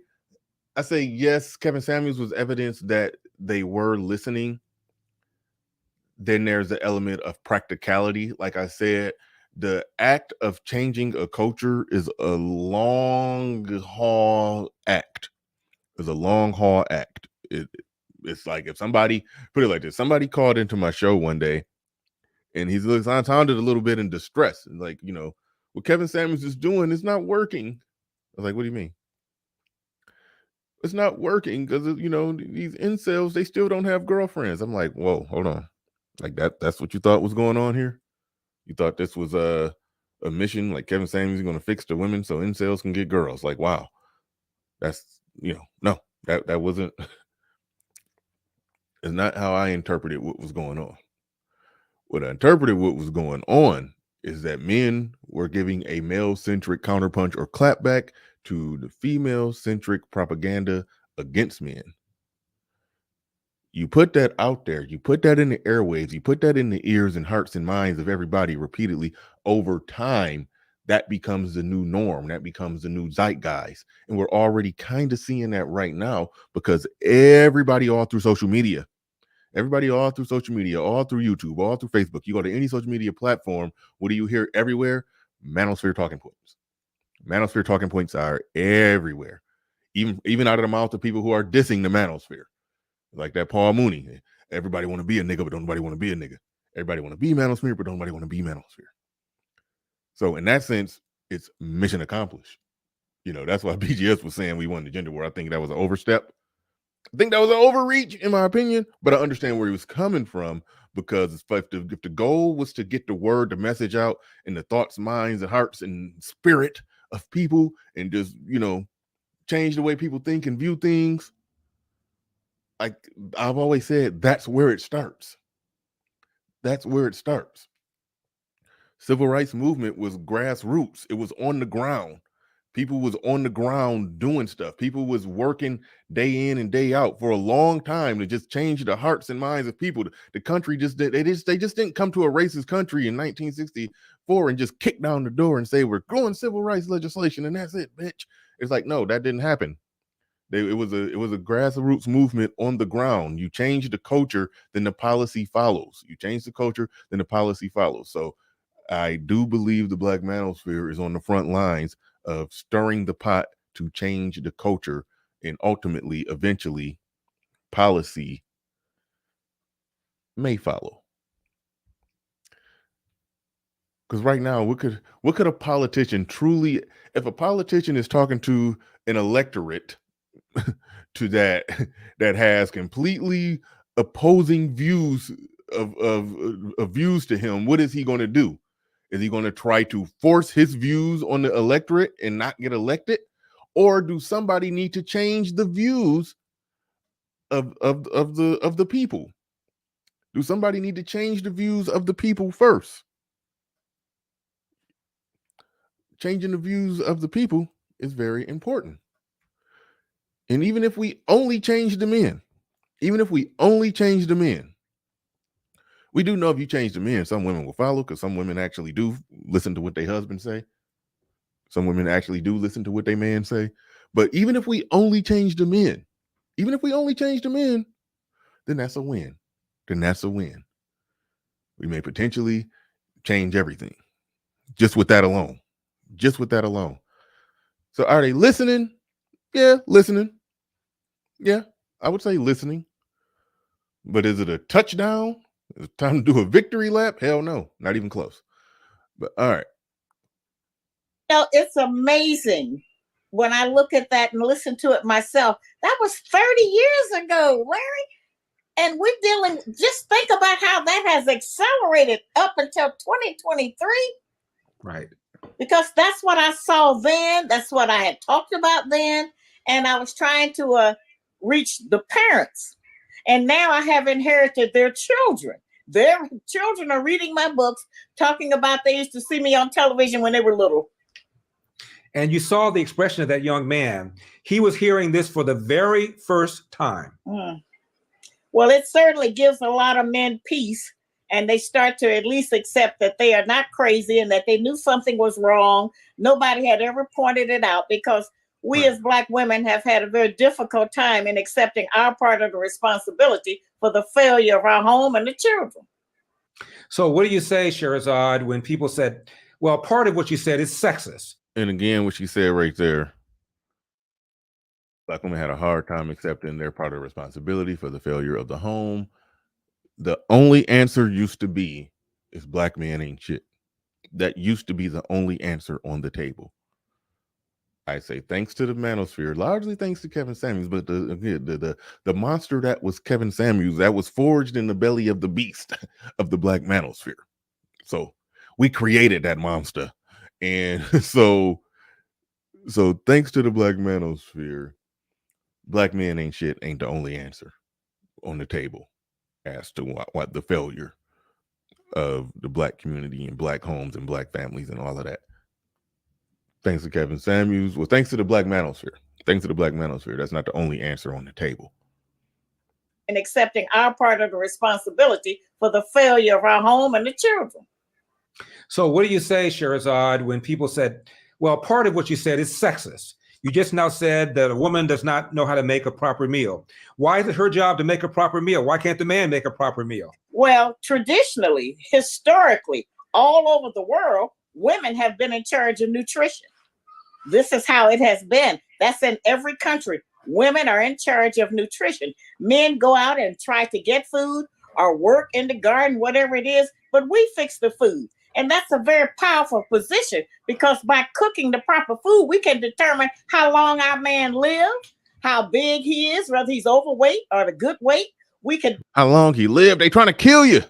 yes. Kevin Samuels was evidence that they were listening. Then there's the element of practicality. Like I said, the act of changing a culture is a long haul act. It's a long haul act. It's like if somebody, put it like this, somebody called into my show one day and he sounded a little bit in distress. Like, what Kevin Samuels is doing is not working. I was like, what do you mean? It's not working because, these incels, they still don't have girlfriends. I'm like, whoa, hold on. Like that's what you thought was going on here? You thought this was a mission, like Kevin Samuels is going to fix the women so incels can get girls. Like, wow. That's, no, that wasn't, it's not how I interpreted what was going on. What I interpreted what was going on is that men were giving a male-centric counterpunch or clapback to the female-centric propaganda against men. You put that out there, you put that in the airwaves, you put that in the ears and hearts and minds of everybody repeatedly over time, that becomes the new norm. That becomes the new zeitgeist. And we're already kind of seeing that right now because everybody all through social media, all through YouTube, all through Facebook, you go to any social media platform, what do you hear everywhere? Manosphere talking points. Manosphere talking points are everywhere. Even out of the mouth of people who are dissing the manosphere. Like that Paul Mooney. Everybody want to be a nigga, but nobody want to be a nigga. Everybody want to be manosphere, but nobody want to be manosphere. So in that sense, it's mission accomplished. That's why BGS was saying we won the gender war. I think that was an overstep. I think that was an overreach, in my opinion, but I understand where he was coming from because if the goal was to get the word, the message out in the thoughts, minds, and hearts and spirit of people and just, change the way people think and view things, like I've always said, that's where it starts. That's where it starts. Civil rights movement was grassroots. It was on the ground. People was on the ground doing stuff. People was working day in and day out for a long time to just change the hearts and minds of people. The country they just didn't come to a racist country in 1964 and just kick down the door and say we're going civil rights legislation and that's it, bitch. It's like, no, that didn't happen. It was a grassroots movement on the ground. You change the culture, then the policy follows. You change the culture, then the policy follows. So I do believe the Black manosphere is on the front lines of stirring the pot to change the culture, and ultimately, eventually, policy may follow. Because right now, what could a politician truly, if a politician is talking to an electorate to that has completely opposing views of views to him, what is he going to do? Is he going to try to force his views on the electorate and not get elected? Or do somebody need to change the views of the people? Do somebody need to change the views of the people first? Changing the views of the people is very important. And even if we only change the men, we do know if you change the men, some women will follow, because some women actually do listen to what their husbands say. Some women actually do listen to what their man say. But even if we only change the men, then that's a win. We may potentially change everything just with that alone. So are they listening? Yeah, listening. Yeah, I would say listening. But is it a touchdown? Is it time to do a victory lap? Hell no, not even close. But all right. It's amazing when I look at that and listen to it myself. That was 30 years ago, Larry. And we're dealing, just think about how that has accelerated up until 2023. Right. Because that's what I saw then. That's what I had talked about then. And I was trying to reach the parents. And now I have inherited their children. Their children are reading my books, talking about they used to see me on television when they were little. And you saw the expression of that young man. He was hearing this for the very first time. Well, it certainly gives a lot of men peace, and they start to at least accept that they are not crazy and that they knew something was wrong. Nobody had ever pointed it out, because we as Black women have had a very difficult time in accepting our part of the responsibility for the failure of our home and the children. So what do you say, Shahrazad, when people said, well, part of what you said is sexist? And again, what she said right there, Black women had a hard time accepting their part of responsibility for the failure of the home. The only answer used to be, is Black men ain't shit. That used to be the only answer on the table. I say thanks to the manosphere, largely thanks to Kevin Samuels, but the monster that was Kevin Samuels, that was forged in the belly of the beast of the Black manosphere. So we created that monster. And so thanks to the Black manosphere, Black men ain't shit ain't the only answer on the table as to what the failure of the Black community and Black homes and Black families and all of that. Thanks to Kevin Samuels. Well, thanks to the Black manosphere. That's not the only answer on the table. And accepting our part of the responsibility for the failure of our home and the children. So what do you say, Shahrazad, when people said, well, part of what you said is sexist? You just now said that a woman does not know how to make a proper meal. Why is it her job to make a proper meal? Why can't the man make a proper meal? Well, traditionally, historically, all over the world, women have been in charge of nutrition. This is how it has been. That's in every country. Women are in charge of nutrition. Men go out and try to get food or work in the garden, whatever it is, but we fix the food. And that's a very powerful position, because by cooking the proper food, we can determine how long our man lived, how big he is, whether he's overweight or the good weight. We can how long he lived. They trying to kill you.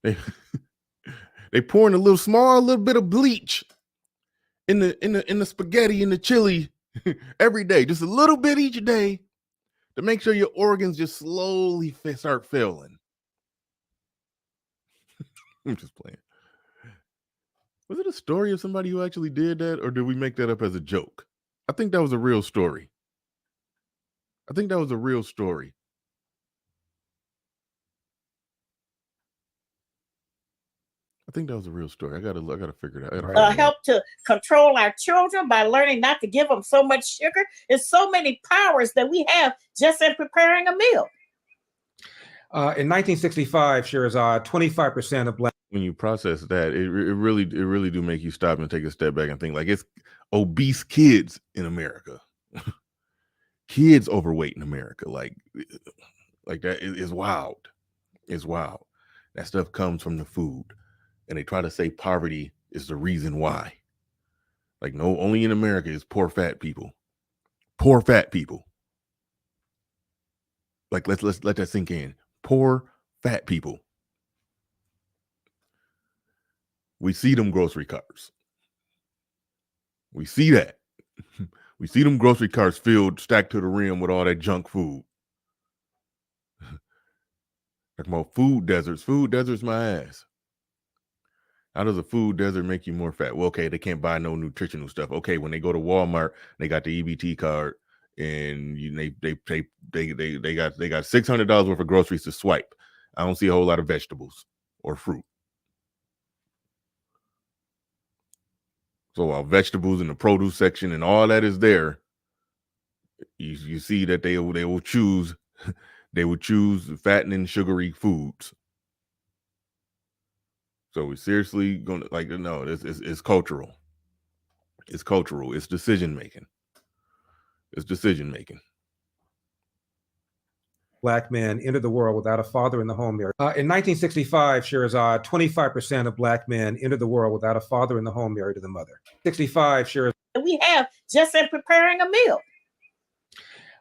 they pouring a little bit of bleach in the spaghetti, in the chili every day, just a little bit each day, to make sure your organs just slowly start failing. I'm just playing. Was it a story of somebody who actually did that, or did we make that up as a joke? I think that was a real story. I think that was a real story. I gotta figure it out. Help to control our children by learning not to give them so much sugar. There's so many powers that we have just in preparing a meal. In 1965, Shahrazad, 25% of black. When you process that, it really do make you stop and take a step back and think, like, it's obese kids in America. Kids overweight in America, like that is wild. It's wild. That stuff comes from the food, and they try to say poverty is the reason why. Like, no, only in America is poor fat people. Poor fat people. Like, let's let that sink in. Poor fat people. We see them grocery carts. We see that. We see them grocery carts filled, stacked to the rim with all that junk food. Talking about food deserts. Food deserts, my ass. How does a food desert make you more fat? Well, okay, they can't buy no nutritional stuff. Okay, when they go to Walmart, they got the EBT card, and they got $600 worth of groceries to swipe. I don't see a whole lot of vegetables or fruit. So while vegetables in the produce section and all that is there, you see that they will choose fattening, sugary foods. So we seriously gonna, like, no, it's cultural. It's cultural. It's decision making. It's decision making. Black men entered the world without a father in the home. In 1965, Shahrazad, 25% of black men entered the world without a father in the home married to the mother. 65, Shahrazad. We have just in preparing a meal.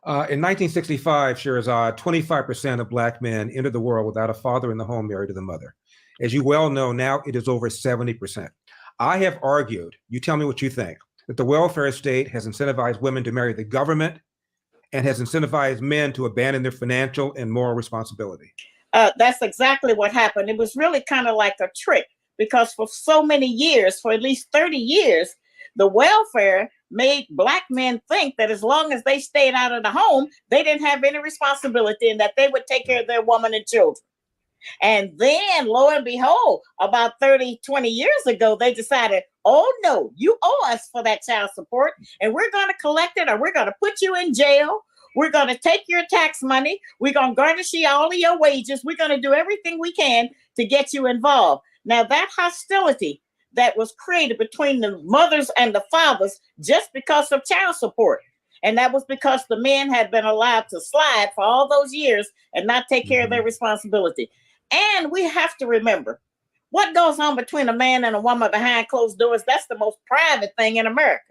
In 1965, Shahrazad, 25% of black men entered the world without a father in the home married to the mother. As you well know, now it is over 70%. I have argued, you tell me what you think, that the welfare state has incentivized women to marry the government and has incentivized men to abandon their financial and moral responsibility. That's exactly what happened. It was really kind of like a trick, because for so many years, for at least 30 years, the welfare made black men think that as long as they stayed out of the home, they didn't have any responsibility and that they would take care of their woman and children. And then, lo and behold, about 30, 20 years ago, they decided, oh, no, you owe us for that child support, and we're going to collect it, or we're going to put you in jail. We're going to take your tax money. We're going to garnish all of your wages. We're going to do everything we can to get you involved. Now, that hostility that was created between the mothers and the fathers just because of child support, and that was because the men had been allowed to slide for all those years and not take care of their responsibility. And we have to remember, what goes on between a man and a woman behind closed doors, that's the most private thing in America.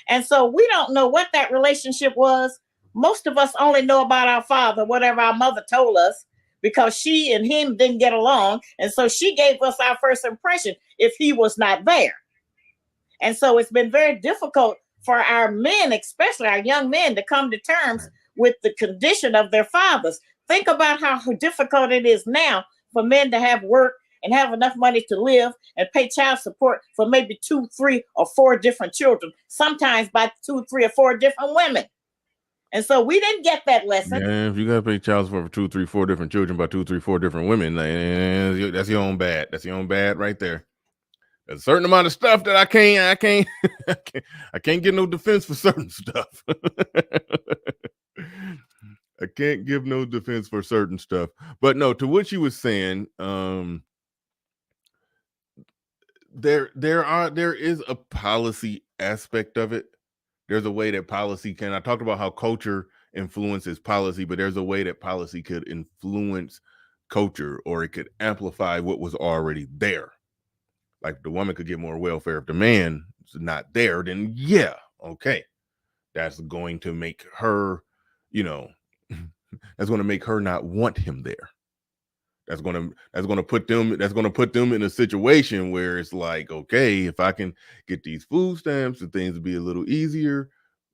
And so we don't know what that relationship was. Most of us only know about our father, whatever our mother told us, because she and him didn't get along. And so she gave us our first impression if he was not there. And so it's been very difficult for our men, especially our young men, to come to terms with the condition of their fathers. Think about how difficult it is now for men to have work and have enough money to live and pay child support for maybe 2, 3, or 4 different children, sometimes by 2, 3, or 4 different women. And so we didn't get that lesson. Yeah, if you got to pay child support for 2, 3, 4 different children by 2, 3, 4 different women, that's your own bad. That's your own bad right there. There's a certain amount of stuff that I can't get no defense for certain stuff. I can't give no defense for certain stuff. But no, to what you were saying, there is a policy aspect of it. There's a way that policy can. I talked about how culture influences policy, but there's a way that policy could influence culture, or it could amplify what was already there. Like, the woman could get more welfare if the man is not there, then yeah, okay, that's going to make her, that's going to make her not want him there. That's going to put them in a situation where it's like, okay, if I can get these food stamps, and things will be a little easier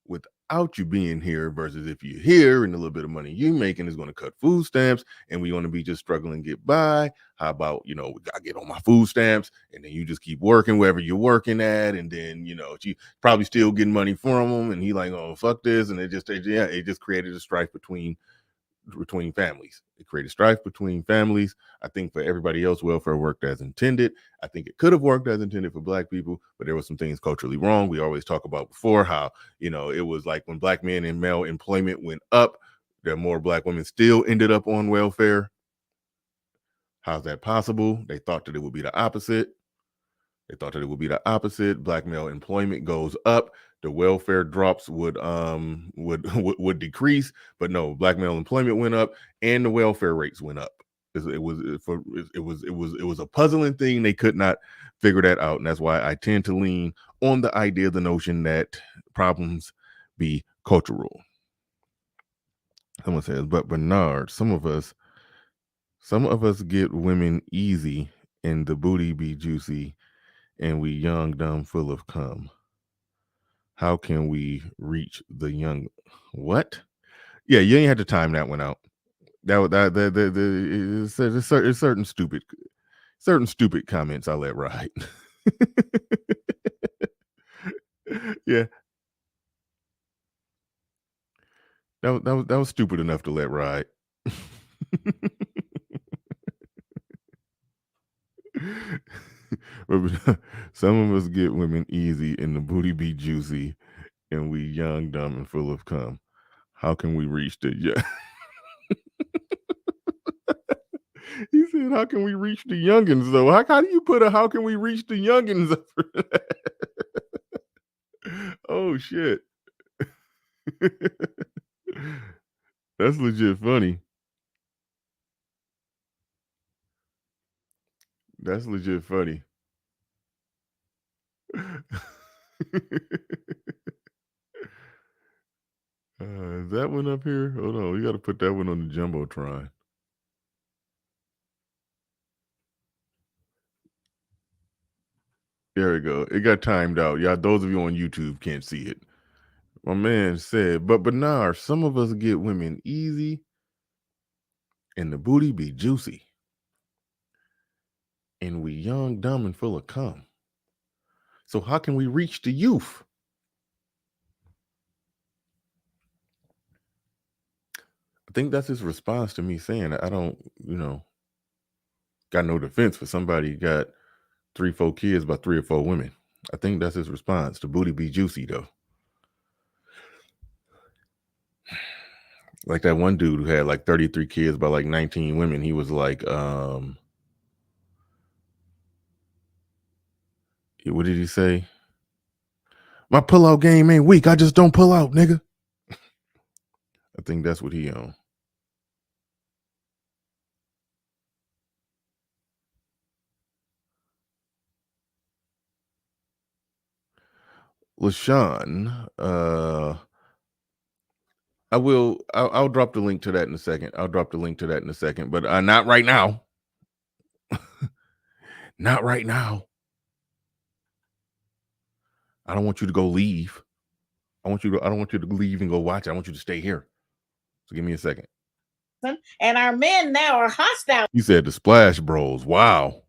without you being here, versus if you're here and a little bit of money you making is going to cut food stamps, and we're going to be just struggling to get by. How about, we got to get on my food stamps, and then you just keep working wherever you're working at, and then, she probably still getting money from them, and he like, oh, fuck this. And it just created a strife between families. It created strife between families. I think for everybody else, welfare worked as intended. I think it could have worked as intended for black people, but there were some things culturally wrong. We always talk about before how, it was like when black men and male employment went up, there are more black women still ended up on welfare. How's that possible? They thought that it would be the opposite. Black male employment goes up, the welfare drops would decrease, but no, black male employment went up and the welfare rates went up. It was a puzzling thing. They could not figure that out, and that's why I tend to lean on the idea, the notion that problems be cultural. Someone says, but Bernard, some of us get women easy and the booty be juicy and we young, dumb, full of cum. How can we reach the young? What? Yeah, you ain't had to time that one out. It's certain stupid comments I let ride. Yeah, that was stupid enough to let ride. Some of us get women easy and the booty be juicy and we young, dumb, and full of cum. How can we reach the He said, how can we reach the youngins though? How do you put a how can we reach the youngins? Oh shit. That's legit funny. That's legit funny. Is that one up here? Hold on, we got to put that one on the Jumbotron. There we go. It got timed out. Yeah, those of you on YouTube can't see it. My man said, but Bernard, some of us get women easy and the booty be juicy. And we young, dumb, and full of cum. So how can we reach the youth? I think that's his response to me saying, I don't, got no defense for somebody who got 3-4 kids by 3 or 4 women. I think that's his response. The booty be juicy though. Like that one dude who had like 33 kids by like 19 women. He was like, what did he say? My pullout game ain't weak. I just don't pull out, nigga. I think that's what he on. LaShawn, I'll drop the link to that in a second. But not right now. Not right now. I don't want you to go leave. I don't want you to leave and go watch it. I want you to stay here. So give me a second. And our men now are hostile. You said the Splash Bros. Wow.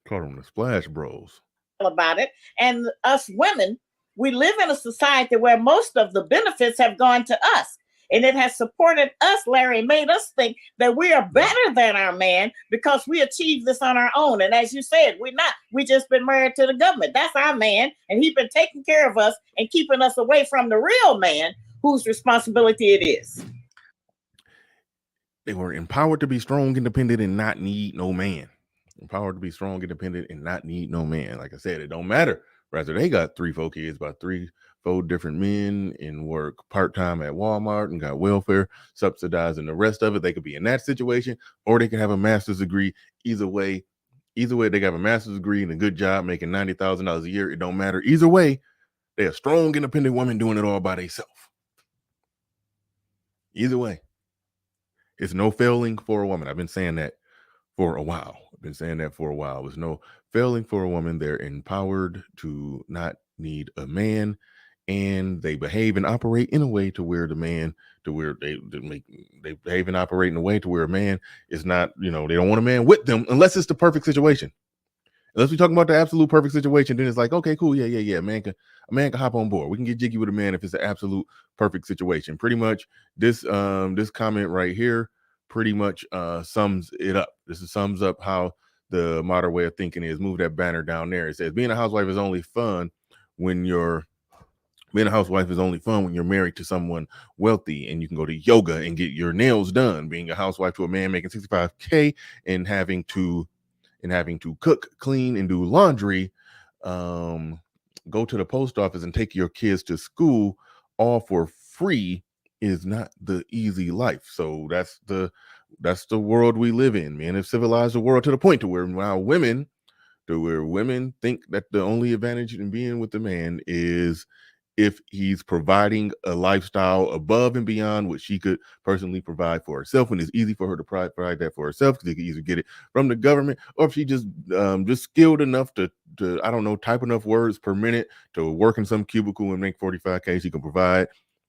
Call them the Splash Bros. About it. And us women, we live in a society where most of the benefits have gone to us. And it has supported us, Larry, made us think that we are better than our man because we achieved this on our own. And as you said, we're not. We just been married to the government. That's our man. And he's been taking care of us and keeping us away from the real man whose responsibility it is. They were empowered to be strong, independent, and not need no man. Empowered to be strong, independent, and not need no man. Like I said, it don't matter. Rather, they got 3-4 kids by 3-4 different men and work part-time at Walmart and got welfare subsidizing the rest of it. They could be in that situation, or they can have a master's degree. Either way, they have a master's degree and a good job making $90,000 a year. It don't matter. Either way, they're a strong, independent woman doing it all by themselves. Either way, it's no failing for a woman. I've been saying that for a while. There's no failing for a woman. They're empowered to not need a man, and they behave and operate in a way to where they behave and operate in a way to where a man is not, they don't want a man with them unless it's the perfect situation. Unless we're talking about the absolute perfect situation, then it's like, okay, cool, yeah. A man can hop on board. We can get jiggy with a man if it's the absolute perfect situation. Pretty much this comment right here pretty much sums it up. Sums up how the modern way of thinking is. Move that banner down there. It says being a housewife is only fun when you're Being a housewife is only fun when you're married to someone wealthy and you can go to yoga and get your nails done. Being a housewife to a man making $65K and having to cook, clean, and do laundry, go to the post office and take your kids to school all for free is not the easy life. So that's the world we live in, man. It's civilized the world to the point to where now women think that the only advantage in being with the man is if he's providing a lifestyle above and beyond what she could personally provide for herself, and it's easy for her to provide that for herself because they can either get it from the government, or if she just skilled enough to I don't know, type enough words per minute to work in some cubicle and make 45K, she can provide.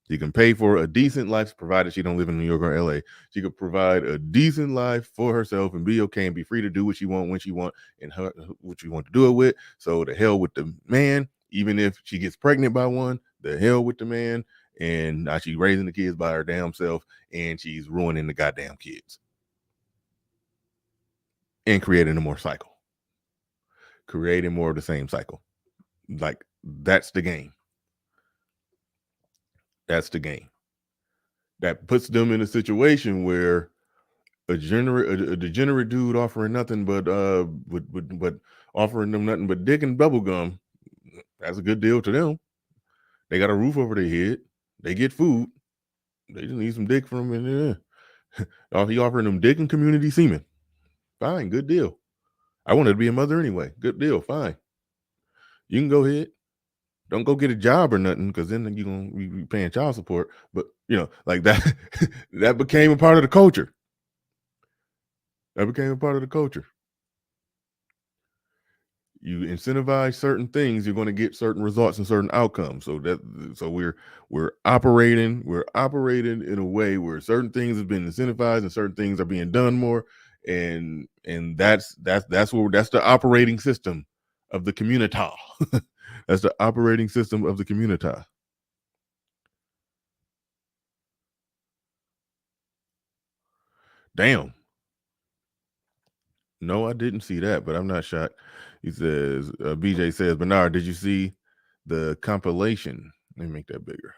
She can pay for a decent life, provided she don't live in New York or LA. She could provide a decent life for herself and be okay and be free to do what she want when she want and what she want to do it with. So the hell with the man. Even if she gets pregnant by one, the hell with the man. And now she's raising the kids by her damn self, and she's ruining the goddamn kids and creating a more cycle, creating more of the same cycle. Like, that's the game. That's the game. That puts them in a situation where a degenerate dude offering nothing but offering them nothing but dick and bubble gum, that's a good deal to them. They got a roof over their head. They get food. They just need some dick from him. He offering them dick and community semen. Fine, good deal. I wanted to be a mother anyway. Good deal, fine. You can go ahead. Don't go get a job or nothing, because then you're going to be paying child support. But, like that, that became a part of the culture. That became a part of the culture. You incentivize certain things, you're going to get certain results and certain outcomes. So we're operating in a way where certain things have been incentivized and certain things are being done more, and that's the operating system of the community. That's the operating system of the community. Damn. No, I didn't see that, but I'm not shocked. He says, BJ says, Bernard, did you see the compilation? Let me make that bigger.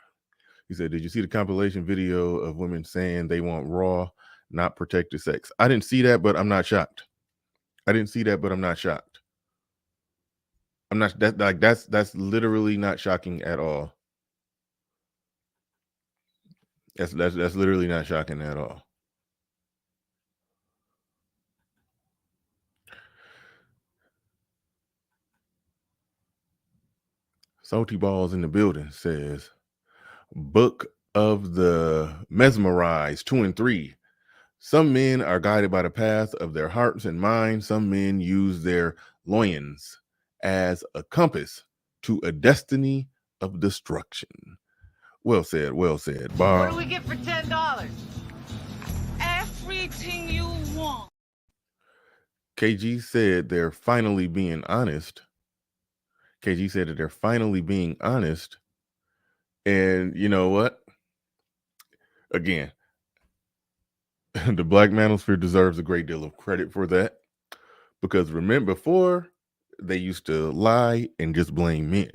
He said, did you see the compilation video of women saying they want raw, not protected sex? I didn't see that, but I'm not shocked. I'm not that's literally not shocking at all. That's literally not shocking at all. Salty Balls in the building says, Book of the Mesmerized 2 and 3. Some men are guided by the path of their hearts and minds. Some men use their loins as a compass to a destiny of destruction. Well said, well said. What do we get for $10? Everything you want. KG said they're finally being honest. KG said that they're finally being honest. And you know what? Again, the Black manosphere deserves a great deal of credit for that. Because remember, before, they used to lie and just blame men.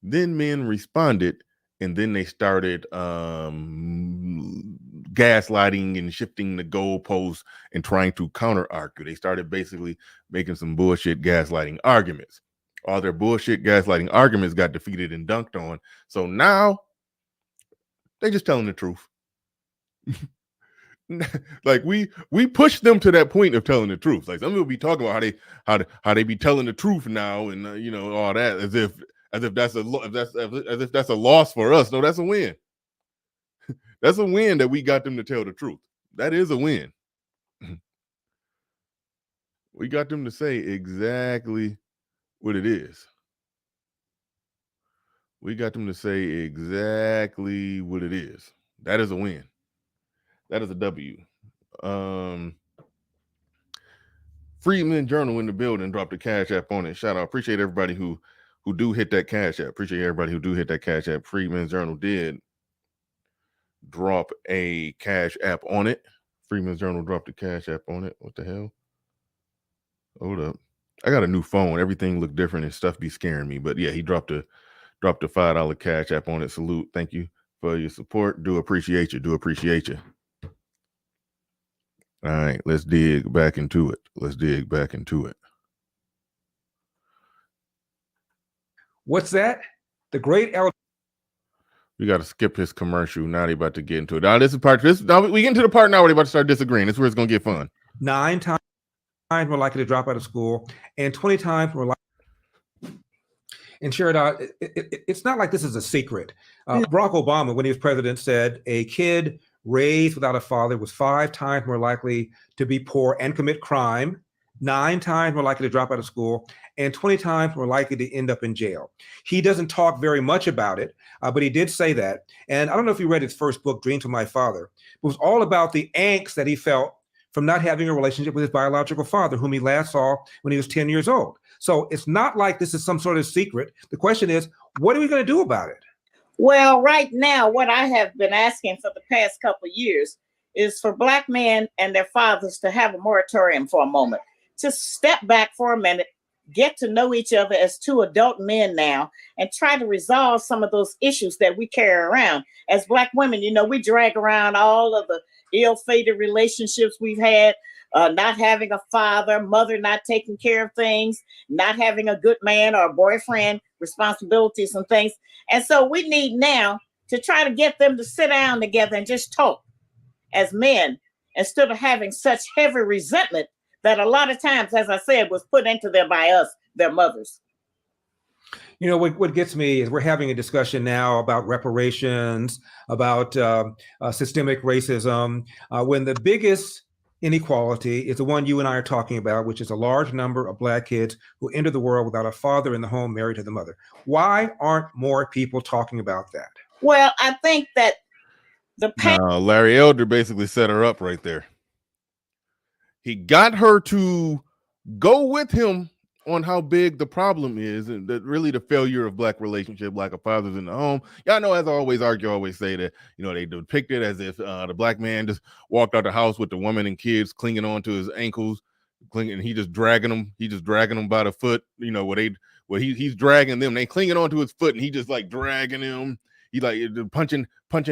Then men responded, and then they started gaslighting and shifting the goalposts and trying to counter-argue. They started basically making some bullshit gaslighting arguments. All their bullshit gaslighting arguments got defeated and dunked on. So now they just telling the truth. Like we pushed them to that point of telling the truth. Like some people be talking about how they be telling the truth now, and all that as if that's a loss for us. No, that's a win. That's a win that we got them to tell the truth. That is a win. We got them to say exactly what it is. We got them to say exactly what it is. That is a win. That is a W. Freeman Journal in the building, dropped a Cash App on it. Shout out. Appreciate everybody who do hit that Cash App. Appreciate everybody who do hit that Cash App. Freeman Journal did drop a Cash App on it. Freeman Journal dropped a Cash App on it. What the hell? Hold up. I got a new phone. Everything looked different and stuff be scaring me. But yeah, he dropped a Dropped a $5 cash app on it. Salute. Thank you for your support. Do appreciate you. Do appreciate you. All right, let's dig back into it. Let's dig back into it. What's that? The great elder. We got to skip his commercial. Now they're about to get into it. Now this is part. Now we get into the part now where they're about to start disagreeing. This is where it's gonna get fun. 9 times more likely to drop out of school, and 20 times more likely. And Shahrazad, it's not like this is a secret. Barack Obama, when he was president, said a kid raised without a father was 5 times more likely to be poor and commit crime, 9 times more likely to drop out of school, and 20 times more likely to end up in jail. He doesn't talk very much about it, but he did say that. And I don't know if you read his first book, Dreams of My Father. It was all about the angst that he felt from not having a relationship with his biological father, whom he last saw when he was 10 years old. So it's not like this is some sort of secret. The question is, what are we going to do about it? Well, right now, what I have been asking for the past couple of years is for Black men and their fathers to have a moratorium for a moment, to step back for a minute, get to know each other as 2 adult men now, and try to resolve some of those issues that we carry around. As Black women, you know, we drag around all of the ill-fated relationships we've had, not having a father, mother not taking care of things, not having a good man or a boyfriend, responsibilities and things. And so we need now to try to get them to sit down together and just talk as men, instead of having such heavy resentment that a lot of times, as I said, was put into them by us, their mothers. You know, what gets me is we're having a discussion now about reparations, about systemic racism, when the biggest inequality is the one you and I are talking about, which is a large number of Black kids who enter the world without a father in the home married to the mother. Why aren't more people talking about that? Well, I think that Larry Elder basically set her up right there. He got her to go with him on how big the problem is, and that really the failure of Black relationship, like a father's in the home. Y'all know, as I always argue, always say that, you know, they depict it as if the Black man just walked out the house with the woman and kids clinging onto his ankles, and he just dragging them by the foot. You know, he's dragging them, they clinging onto his foot, and he just like dragging them. He like punching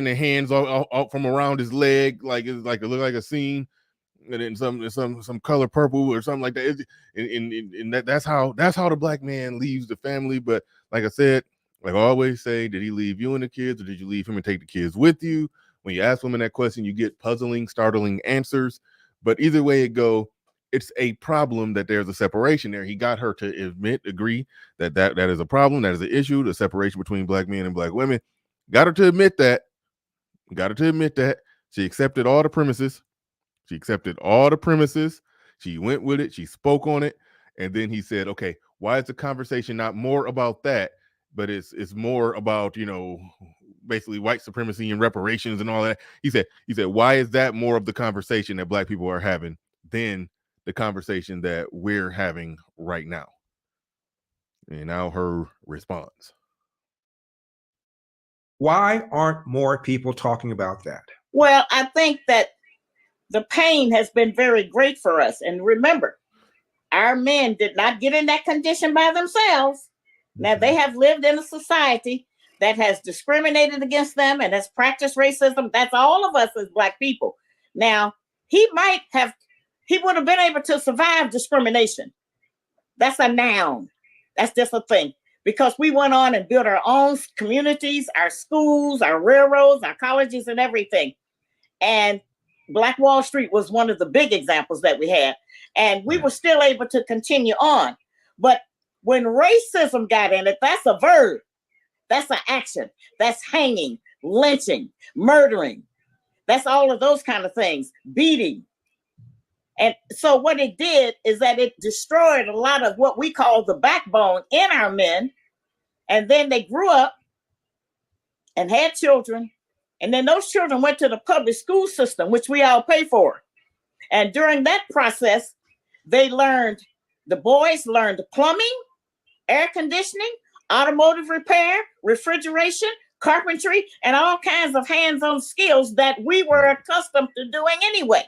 their hands out from around his leg, like it looked like a scene. And then some color purple or something like that. And that's how the Black man leaves the family. But like I said, like I always say, did he leave you and the kids, or did you leave him and take the kids with you? When you ask women that question, you get puzzling, startling answers. But either way it go, it's a problem that there's a separation there. He got her to agree that is a problem, that is an issue, the separation between Black men and Black women. Got her to admit that. She accepted all the premises. She went with it. She spoke on it. And then he said, okay, why is the conversation not more about that, but it's more about, you know, basically white supremacy and reparations and all that. He said, why is that more of the conversation that Black people are having than the conversation that we're having right now? And now her response. Why aren't more people talking about that? Well, I think that the pain has been very great for us. And remember, our men did not get in that condition by themselves. Now, they have lived in a society that has discriminated against them and has practiced racism. That's all of us as Black people. Now, he would have been able to survive discrimination. That's a noun. That's just a thing. Because we went on and built our own communities, our schools, our railroads, our colleges, and everything. And Black Wall Street was one of the big examples that we had. And we were still able to continue on. But when racism got in it, that's a verb. That's an action. That's hanging, lynching, murdering. That's all of those kind of things. Beating. And so what it did is that it destroyed a lot of what we call the backbone in our men. And then they grew up and had children. And then those children went to the public school system, which we all pay for. And during that process, the boys learned plumbing, air conditioning, automotive repair, refrigeration, carpentry, and all kinds of hands-on skills that we were accustomed to doing anyway.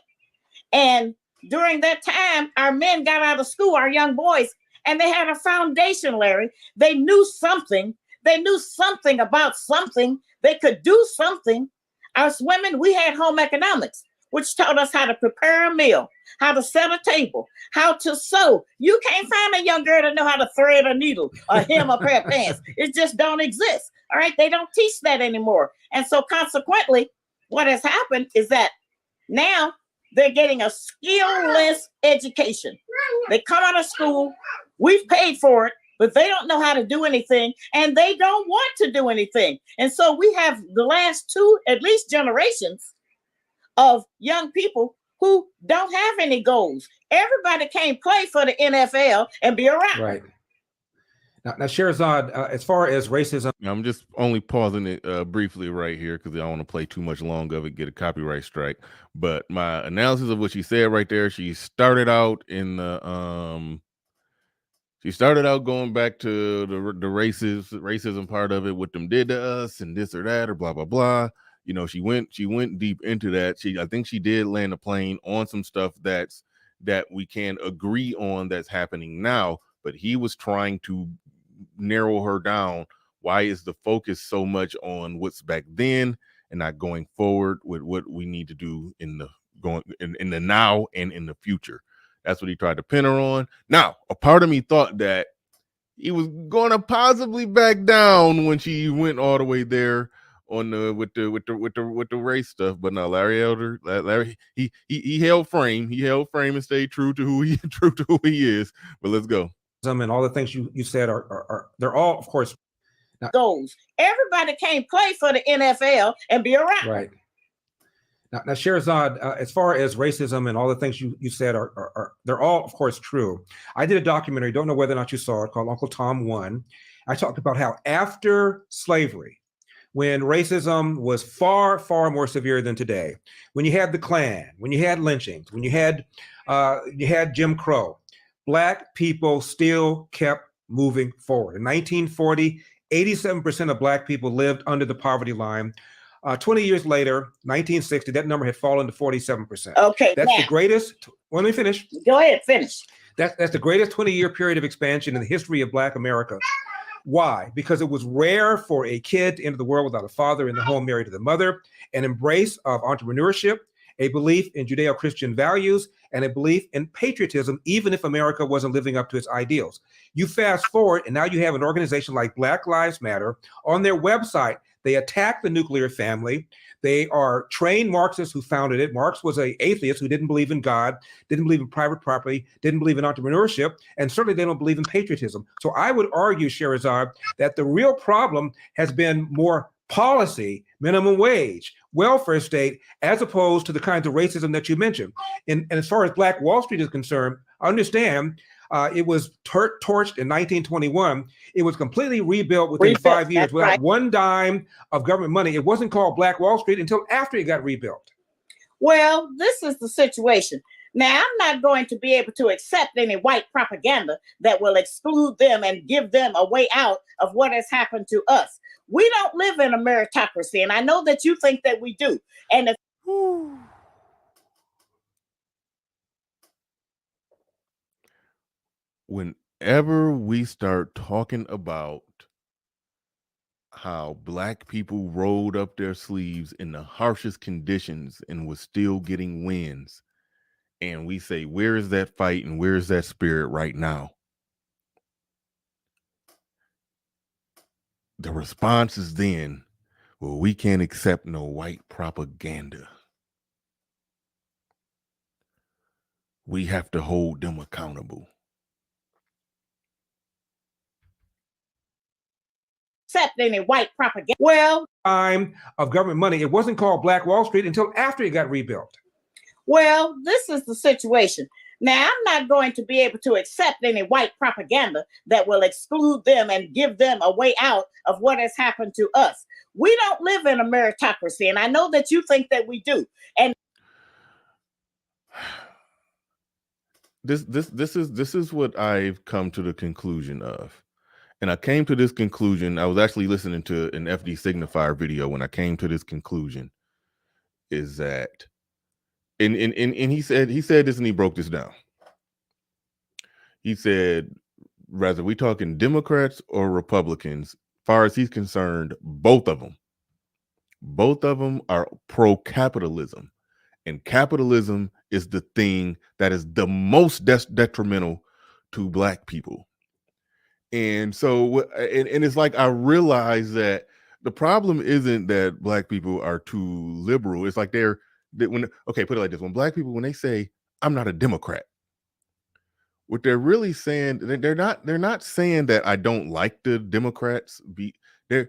And during that time, our men got out of school, our young boys, and they had a foundation, Larry. They knew something They knew something about something. They could do something. Us women, we had home economics, which taught us how to prepare a meal, how to set a table, how to sew. You can't find a young girl to know how to thread a needle or hem a pair of pants. It just don't exist. All right. They don't teach that anymore. And so consequently, what has happened is that now they're getting a skillless education. They come out of school, we've paid for it, but they don't know how to do anything, and they don't want to do anything. And so we have the last two, at least generations of young people who don't have any goals. Everybody can't play for the NFL and be around. Right. Now Shahrazad, as far as racism, I'm just only pausing it briefly right here because I don't want to play too much long of it, get a copyright strike. But my analysis of what she said right there, she started out in the she started out going back to the racism part of it, what them did to us and this or that or blah blah blah. You know, she went deep into that. I think she did land a plane on some stuff that we can agree on that's happening now, but he was trying to narrow her down. Why is the focus so much on what's back then and not going forward with what we need to do in the now and in the future? That's what he tried to pin her on. Now, a part of me thought that he was going to possibly back down when she went all the way there on with the race stuff, but no, Larry he held frame and stayed true to who he is. But let's go. and all the things you said are they're all, of course, goals. Everybody can't play for the NFL and be around. Right. Now Shahrazad, as far as racism and all the things you said are they're all, of course, true. I did a documentary, don't know whether or not you saw it, called Uncle Tom 1. I talked about how after slavery, when racism was far, far more severe than today, when you had the Klan, when you had lynchings, when you had Jim Crow, Black people still kept moving forward. In 1940, 87% of Black people lived under the poverty line. 20 years later, 1960, that number had fallen to 47%. Okay, that's the greatest. Well, let me finish. Go ahead, finish. That's the greatest 20-year period of expansion in the history of Black America. Why? Because it was rare for a kid to enter the world without a father in the home married to the mother, an embrace of entrepreneurship, a belief in Judeo-Christian values, and a belief in patriotism, even if America wasn't living up to its ideals. You fast forward, and now you have an organization like Black Lives Matter. On their website, they attack the nuclear family. They are trained Marxists who founded it. Marx was an atheist who didn't believe in God, didn't believe in private property, didn't believe in entrepreneurship, and certainly they don't believe in patriotism. So I would argue, Shahrazad, that the real problem has been more policy, minimum wage, welfare state, as opposed to the kinds of racism that you mentioned. And as far as Black Wall Street is concerned, I understand it was torched in 1921. It was completely rebuilt within 5 years without one dime of government money. It wasn't called Black Wall Street until after it got rebuilt. Well, this is the situation. Now, I'm not going to be able to accept any white propaganda that will exclude them and give them a way out of what has happened to us. We don't live in a meritocracy, and I know that you think that we do. And whenever we start talking about how Black people rolled up their sleeves in the harshest conditions and was still getting wins, and we say, where is that fight and where is that spirit right now? The response is then, well, we can't accept no white propaganda. We have to hold them accountable. Accept any white propaganda. Well, time of government money. It wasn't called Black Wall Street until after it got rebuilt. Well, this is the situation. Now, I'm not going to be able to accept any white propaganda that will exclude them and give them a way out of what has happened to us. We don't live in a meritocracy, and I know that you think that we do. And this is what I've come to the conclusion of. And I came to this conclusion. I was actually listening to an FD Signifier video when I came to this conclusion. Is that and he said this and he broke this down. He said, rather we talking Democrats or Republicans, far as he's concerned, both of them are pro-capitalism, and capitalism is the thing that is the most detrimental to Black people. And so, and it's like I realize that the problem isn't that Black people are too liberal. It's like put it like this: when Black people, when they say I'm not a Democrat, what they're really saying, they're not saying that I don't like the Democrats. They're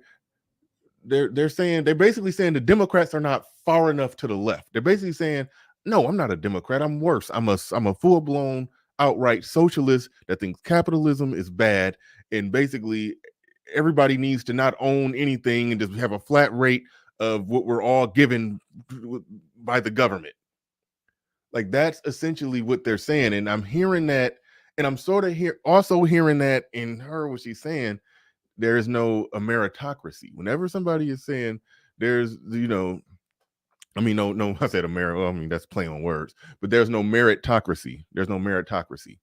saying, they're basically saying the Democrats are not far enough to the left. They're basically saying, no, I'm not a Democrat. I'm worse. I'm a full-blown outright socialist that thinks capitalism is bad, and basically everybody needs to not own anything and just have a flat rate of what we're all given by the government. Like, that's essentially what they're saying. And I'm hearing that, and I'm sort of also hearing that in her, what she's saying, there is no meritocracy. Whenever somebody is saying there's, no, I said well, I mean, that's playing on words, but there's no meritocracy. There's no meritocracy.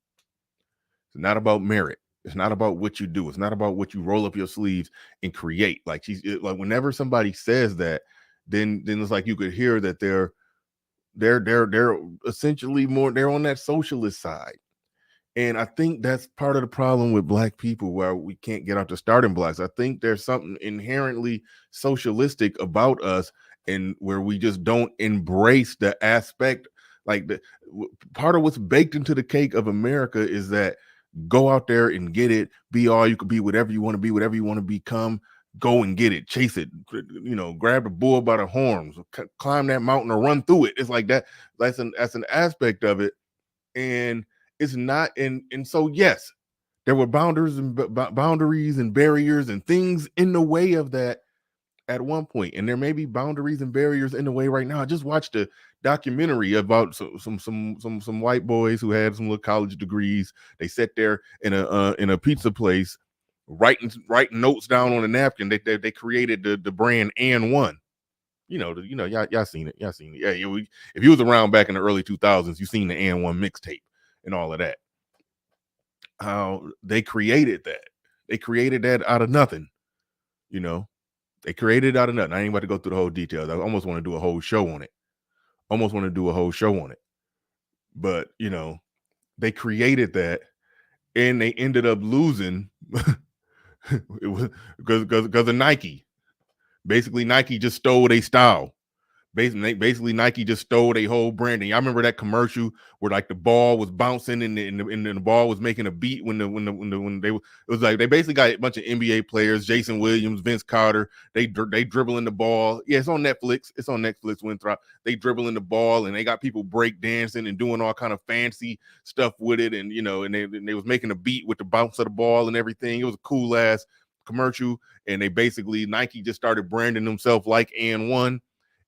It's not about merit. It's not about what you do. It's not about what you roll up your sleeves and create. Like, whenever somebody says that, then it's like you could hear that they're essentially they're on that socialist side. And I think that's part of the problem with Black people, where we can't get out the starting blocks. I think there's something inherently socialistic about us, and where we just don't embrace the aspect, like part of what's baked into the cake of America is that go out there and get it, be all you could be, whatever you want to be, whatever you want to become, go and get it, chase it, grab the bull by the horns, climb that mountain or run through it. It's like that. That's an aspect of it. And it's not, and so yes, there were boundaries and barriers and things in the way of that at one point, and there may be boundaries and barriers in the way right now. I just watched a documentary about some white boys who had some little college degrees. They sat there in a pizza place, writing notes down on a napkin. They created the brand And1. Y'all seen it. Yeah, if you was around back in the early 2000s, you seen the And1 mixtape and all of that. How they created that. They created that out of nothing. They created it out of nothing. I ain't about to go through the whole details. I almost want to do a whole show on it. But, they created that, and they ended up losing it was because of Nike. Basically, Nike just stole their style. Basically, Nike just stole their whole branding. I remember that commercial where like the ball was bouncing and the ball was making a beat when it was like they basically got a bunch of NBA players, Jason Williams, Vince Carter. They dribbling the ball. Yeah, it's on Netflix. Winthrop. They dribbling the ball, and they got people break dancing and doing all kind of fancy stuff with it, and and they was making a beat with the bounce of the ball and everything. It was a cool ass commercial, and they basically Nike just started branding themselves like And1.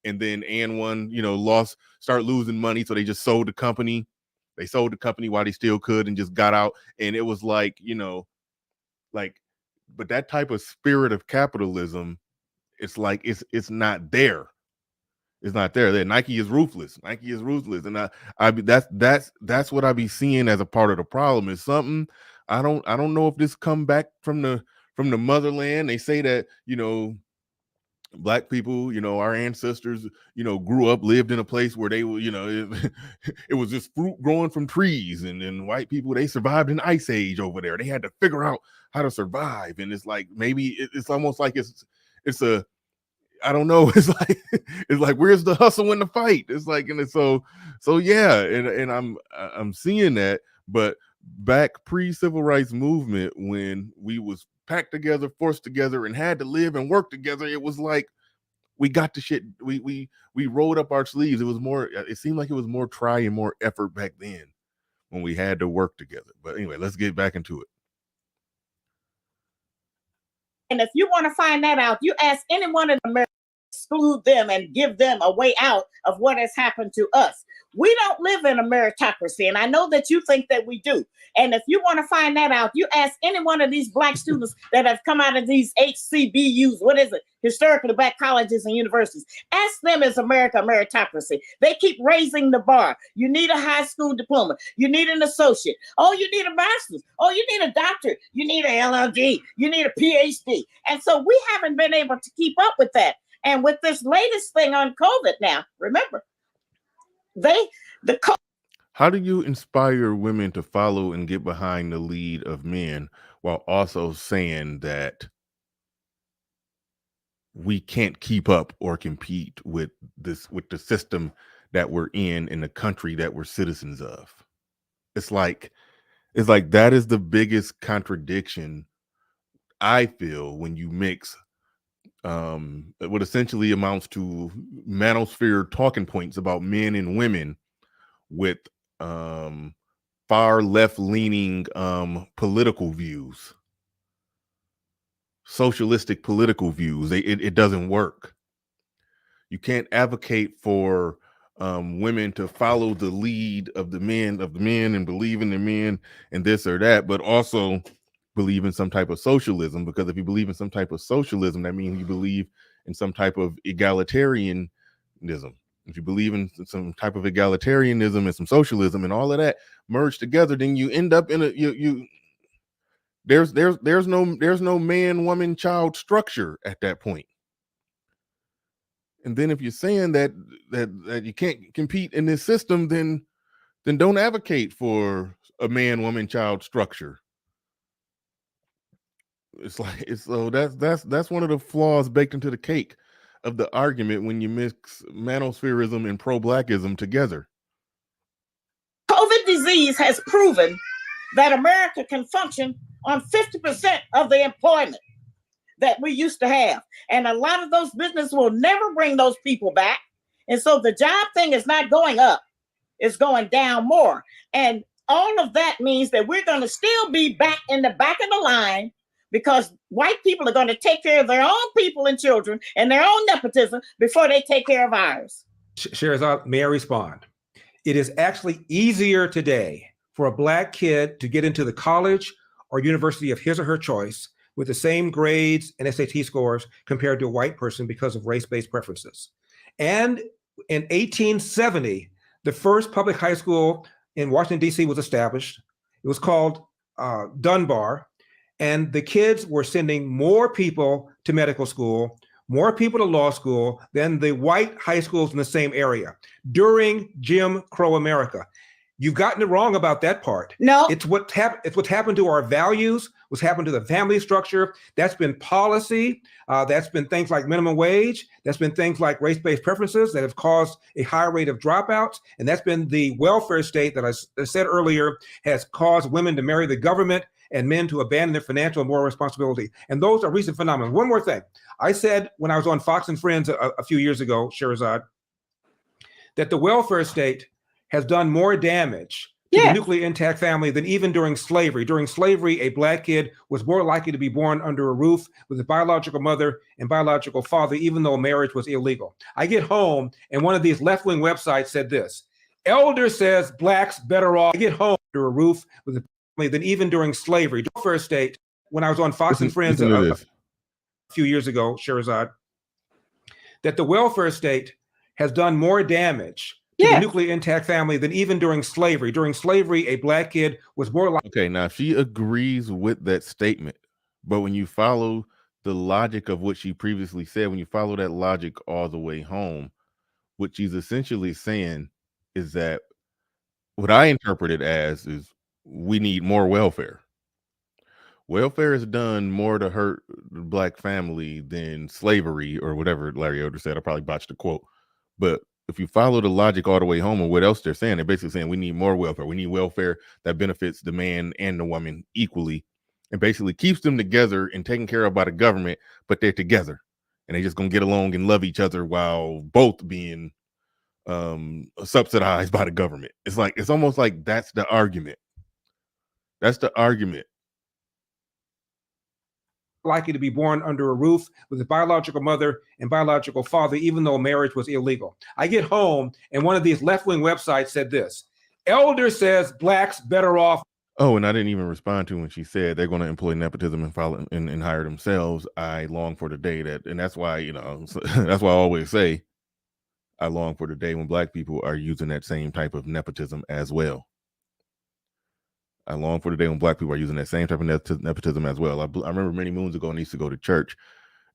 And then And1, start losing money. So they just sold the company. They sold the company while they still could and just got out. And it was like, but that type of spirit of capitalism, it's like, it's not there. It's not there. Nike is ruthless. And that's what I be seeing as a part of the problem. Is something I don't know if this come back from the motherland. They say that, Black people, our ancestors, grew up, lived in a place where they were, it was just fruit growing from trees, and white people, they survived an ice age over there. They had to figure out how to survive, and it's like maybe it's almost like it's a, I don't know. It's like where's the hustle in the fight? It's like, and it's so yeah, and I'm seeing that, but back pre-civil rights movement, when we was packed together, forced together, and had to live and work together, it was like we got the shit. We rolled up our sleeves. It seemed like it was more try and more effort back then when we had to work together. But anyway, let's get back into it. And if you want to find that out, you ask anyone in America exclude them and give them a way out of what has happened to us. We don't live in a meritocracy, and I know that you think that we do. And if you want to find that out, you ask any one of these Black students that have come out of these HCBUs, what is it? Historically Black colleges and universities. Ask them, is America a meritocracy? They keep raising the bar. You need a high school diploma. You need an associate. Oh, you need a master's. Oh, you need a doctorate. You need an LLD. You need a PhD. And so we haven't been able to keep up with that. And with this latest thing on COVID now, remember, how do you inspire women to follow and get behind the lead of men while also saying that we can't keep up or compete with the system that we're in the country that we're citizens of? It's like that is the biggest contradiction I feel when you mix what essentially amounts to manosphere talking points about men and women with far left-leaning political views, socialistic political views. It doesn't work. You can't advocate for women to follow the lead of the men and believe in the men and this or that, but also believe in some type of socialism, because if you believe in some type of socialism, that means you believe in some type of egalitarianism. If you believe in some type of egalitarianism and some socialism and all of that merged together, then you end up in there's no man, woman, child structure at that point. And then if you're saying that you can't compete in this system, then don't advocate for a man, woman, child structure. That's one of the flaws baked into the cake of the argument when you mix manospherism and pro-blackism together. COVID disease has proven that America can function on 50% of the employment that we used to have. And a lot of those businesses will never bring those people back. And so the job thing is not going up, it's going down more. And all of that means that we're going to still be back in the back of the line, because white people are going to take care of their own people and children and their own nepotism before they take care of ours. Shahrazad, may I respond? It is actually easier today for a Black kid to get into the college or university of his or her choice with the same grades and SAT scores compared to a white person because of race-based preferences. And in 1870, the first public high school in Washington, D.C. was established. It was called Dunbar. And the kids were sending more people to medical school, more people to law school than the white high schools in the same area during Jim Crow America. You've gotten it wrong about that part. No, it's what's happened to our values, what's happened to the family structure. That's been policy. That's been things like minimum wage. That's been things like race-based preferences that have caused a higher rate of dropouts. And that's been the welfare state that I said earlier has caused women to marry the government and men to abandon their financial and moral responsibility. And those are recent phenomena. One more thing. I said when I was on Fox and Friends a few years ago, Shahrazad, that the welfare state has done more damage to the nuclear intact family than even during slavery. During slavery, a Black kid was more likely to be born under a roof with a biological mother and biological father, even though marriage was illegal. I get home and one of these left-wing websites said this: Elder says Blacks better off. I get home under a roof with a than even during slavery. The welfare state, when I was on Fox and Friends a few years ago, Shahrazad, that the welfare state has done more damage to the nuclear intact family than even during slavery. During slavery, a Black kid was more like... Okay, now she agrees with that statement, but when you follow the logic of what she previously said, when you follow that logic all the way home, what she's essentially saying is that what I interpret it as is we need more welfare. Welfare has done more to hurt the Black family than slavery or whatever Larry Elder said. I probably botched the quote. But if you follow the logic all the way home and what else they're saying, they're basically saying we need more welfare. We need welfare that benefits the man and the woman equally and basically keeps them together and taken care of by the government, but they're together and they're just going to get along and love each other while both being subsidized by the government. It's almost like that's the argument. That's the argument. likely to be born under a roof with a biological mother and biological father, even though marriage was illegal. I get home and one of these left-wing websites said this: elder says blacks better off. Oh, and I didn't even respond to when she said they're going to employ nepotism and follow and hire themselves. I long for the day that, and that's why, that's why I always say I long for the day when black people are using that same type of nepotism as well. I long for the day when black people are using that same type of nepotism as well. I remember many moons ago, I used to go to church.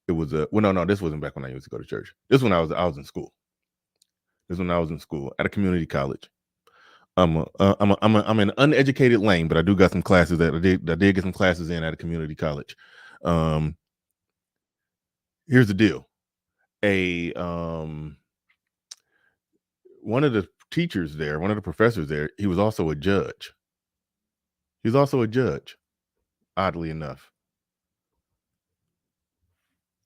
It was no, this wasn't back when I used to go to church. This when I was in school. This when I was in school at a community college. I'm an uneducated lame, but I do got some classes that I did get some classes in at a community college. Here's the deal. One of the teachers there, one of the professors there, he was also a judge. He's also a judge, oddly enough.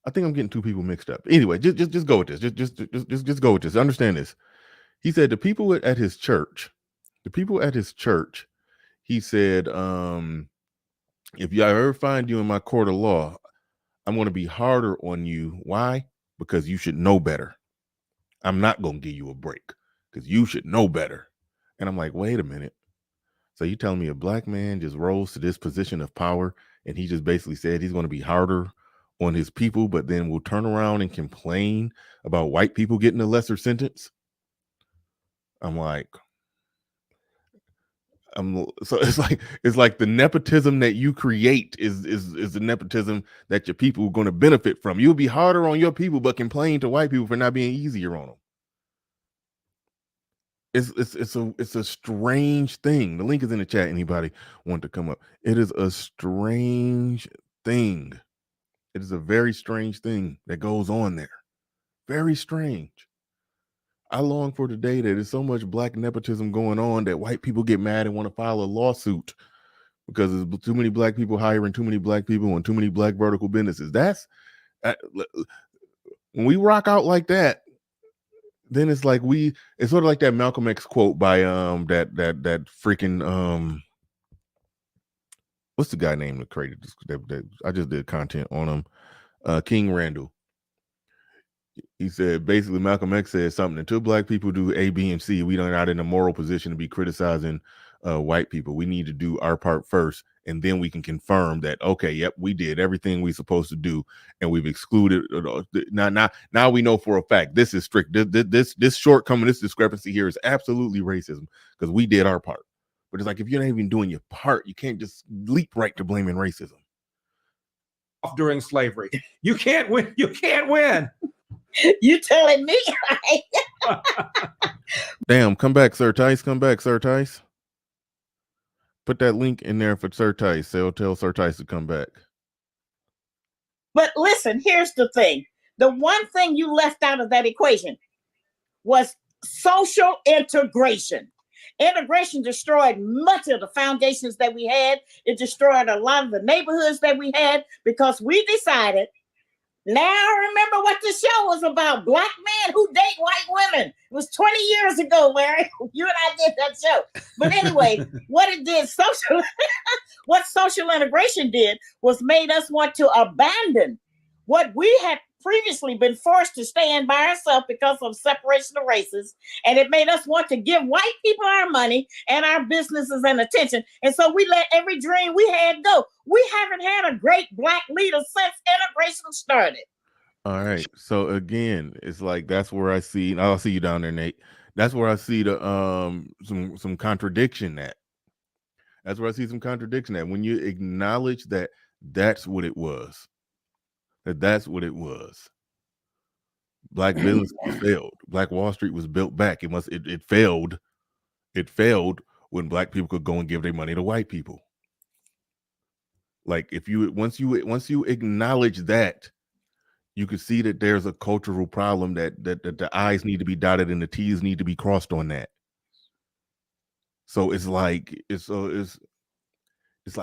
I think I'm getting two people mixed up. Anyway, just go with this. Just go with this. Understand this. He said the people at his church, he said, if I ever find you in my court of law, I'm going to be harder on you. Why? Because you should know better. I'm not going to give you a break because you should know better. And I'm like, wait a minute. So you telling me a black man just rose to this position of power and he just basically said he's going to be harder on his people, but then will turn around and complain about white people getting a lesser sentence? I'm like, so it's like the nepotism that you create is the nepotism that your people are going to benefit from. You'll be harder on your people, but complain to white people for not being easier on them. It's a strange thing. The link is in the chat. Anybody want to come up? It is a strange thing. It is a very strange thing that goes on there. Very strange. I long for the day that there's so much black nepotism going on that white people get mad and want to file a lawsuit because there's too many black people hiring too many black people and too many black vertical businesses. When we rock out like that, then it's like it's sort of like that Malcolm X quote by that freaking what's the guy named that created this, that I just did content on him, King Randall. He said basically Malcolm X said something: until black people do A, B, and C, we are not in a moral position to be criticizing white people. We need to do our part first, and then we can confirm that, okay, yep, we did everything we supposed to do, and we've excluded. Now we know for a fact this is strict. This shortcoming, this discrepancy here is absolutely racism because we did our part. But it's like, if you're not even doing your part, you can't just leap right to blaming racism. During slavery, you can't win. You can't win. You telling me? Damn, come back, Sir Tice. Come back, Sir Tice. Put that link in there for Sir Tice. Tell Sir Tice to come back. But listen, here's the thing. The one thing you left out of that equation was social integration. Integration destroyed much of the foundations that we had. It destroyed a lot of the neighborhoods that we had because we decided. Now I remember what the show was about. Black men who date white women. It was 20 years ago, Larry. You and I did that show. But anyway, what it did, what social integration did was made us want to abandon what we had previously been forced to stand by ourselves because of separation of races. And it made us want to give white people our money and our businesses and attention. And so we let every dream we had go. We haven't had a great black leader since integration started. All right. So again, it's like, that's where I see, and I'll see you down there, Nate. That's where I see the some contradiction at. That's where I see some contradiction at. When you acknowledge that that's what it was. That's what it was. Black business failed. Black Wall Street was built back. It failed. It failed when black people could go and give their money to white people. Like, once you acknowledge that, you can see that there's a cultural problem that the I's need to be dotted and the T's need to be crossed on that. So it's like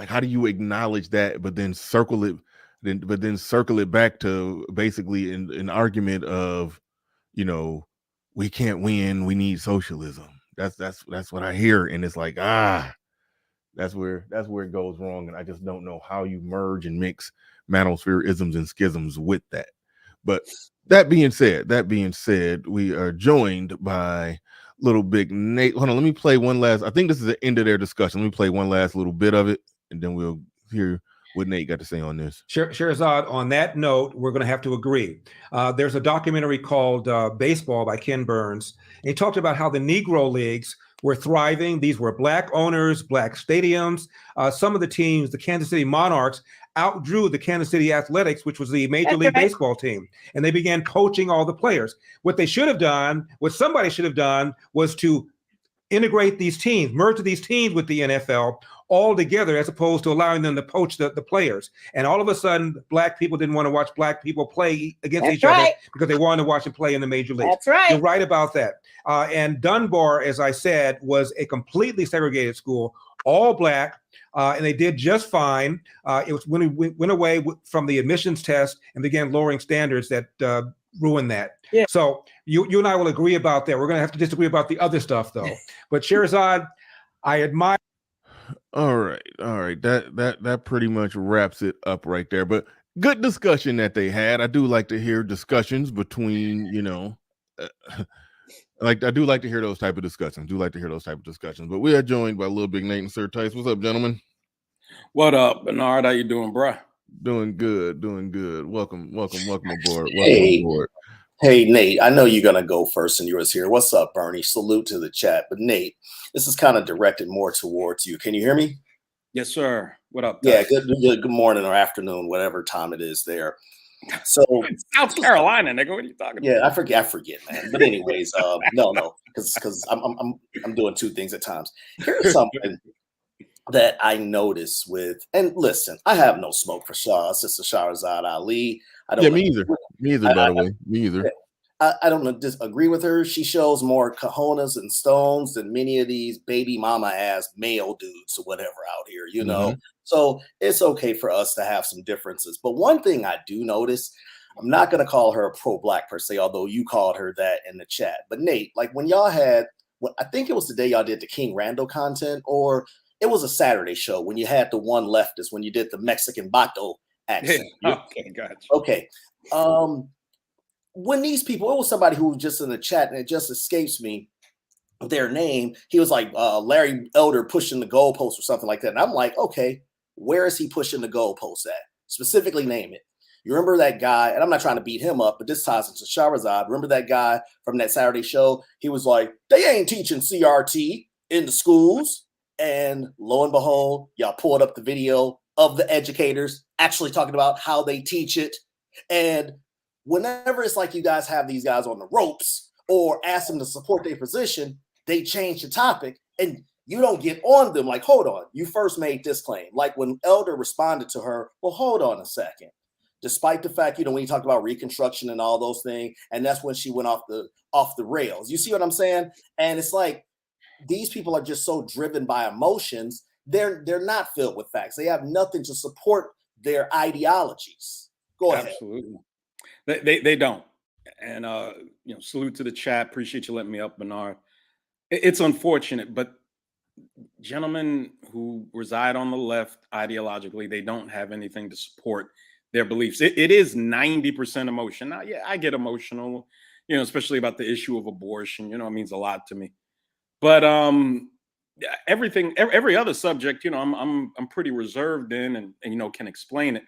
how do you acknowledge that, but then circle it back to basically an argument of, we can't win, we need socialism. That's what I hear. And it's like, That's where it goes wrong, and I just don't know how you merge and mix manosphere isms and schisms with that. But that being said, we are joined by little big Nate. Hold on, let me play one last. I think this is the end of their discussion. Let me play one last little bit of it, and then we'll hear what Nate got to say on this. Shahrazad, on that note, we're going to have to agree. There's a documentary called Baseball by Ken Burns. And he talked about how the Negro Leagues were thriving. These were black owners, black stadiums. Some of the teams, the Kansas City Monarchs, outdrew the Kansas City Athletics, which was the Major League Baseball team. And they began poaching all the players. What they should have done, what somebody should have done, was to integrate these teams, merge these teams with the NFL all together, as opposed to allowing them to poach the players. And all of a sudden, black people didn't want to watch black people play against each other because they wanted to watch them play in the major leagues. That's right. You're right about that. And Dunbar, as I said, was a completely segregated school, all black, and they did just fine. It was when we went away from the admissions test and began lowering standards that ruined that. Yeah. So you and I will agree about that. We're going to have to disagree about the other stuff, though. But Shahrazad, I admire. All right. That pretty much wraps it up right there. But good discussion that they had. I do like to hear discussions between, like I do like to hear those type of discussions. But we are joined by Little Big Nate and Sir Tice. What's up, gentlemen? What up, Bernard? How you doing, bruh? Doing good. Welcome aboard. Hey, Nate, I know you're going to go first and yours here. What's up, Bernie? Salute to the chat. But Nate, this is kind of directed more towards you. Can you hear me? Yes, sir. What up? Yeah, good morning or afternoon, whatever time it is there. So South Carolina, nigga. What are you talking about? Yeah, I forget, man. But anyways, no, because I'm doing two things at times. Here's something that I noticed with, and listen, I have no smoke for Sister Shahrazad Ali. Me either, by the way. Me either. I don't disagree with her. She shows more cojones and stones than many of these baby mama ass male dudes or whatever out here, So it's okay for us to have some differences. But one thing I do notice, I'm not going to call her a pro-black per se, although you called her that in the chat. But Nate, like when y'all had, I think it was the day y'all did the King Randall content, or it was a Saturday show when you had the one leftist, when you did the Mexican Bato accent. Okay, gotcha. Okay. When these people, it was somebody who was just in the chat and it just escapes me their name. He was like Larry Elder pushing the goalpost or something like that. And I'm like, okay, where is he pushing the goalpost at? Specifically name it. You remember that guy, and I'm not trying to beat him up, but this ties into Shahrazad. Remember that guy from that Saturday show? He was like, they ain't teaching CRT in the schools. And lo and behold, y'all pulled up the video of the educators actually talking about how they teach it. And whenever it's like you guys have these guys on the ropes or ask them to support their position, they change the topic and you don't get on them like, hold on, you first made this claim. Like when Elder responded to her, well, hold on a second. Despite the fact, when you talked about Reconstruction and all those things, and that's when she went off the rails. You see what I'm saying? And it's like these people are just so driven by emotions. They're not filled with facts. They have nothing to support their ideologies. Go ahead. Absolutely. They don't. And salute to the chat. Appreciate you letting me up, Bernard. It's unfortunate, but gentlemen who reside on the left ideologically, they don't have anything to support their beliefs. It is 90% emotion. Now, yeah, I get emotional, especially about the issue of abortion. It means a lot to me. But every other subject, I'm pretty reserved in and can explain it.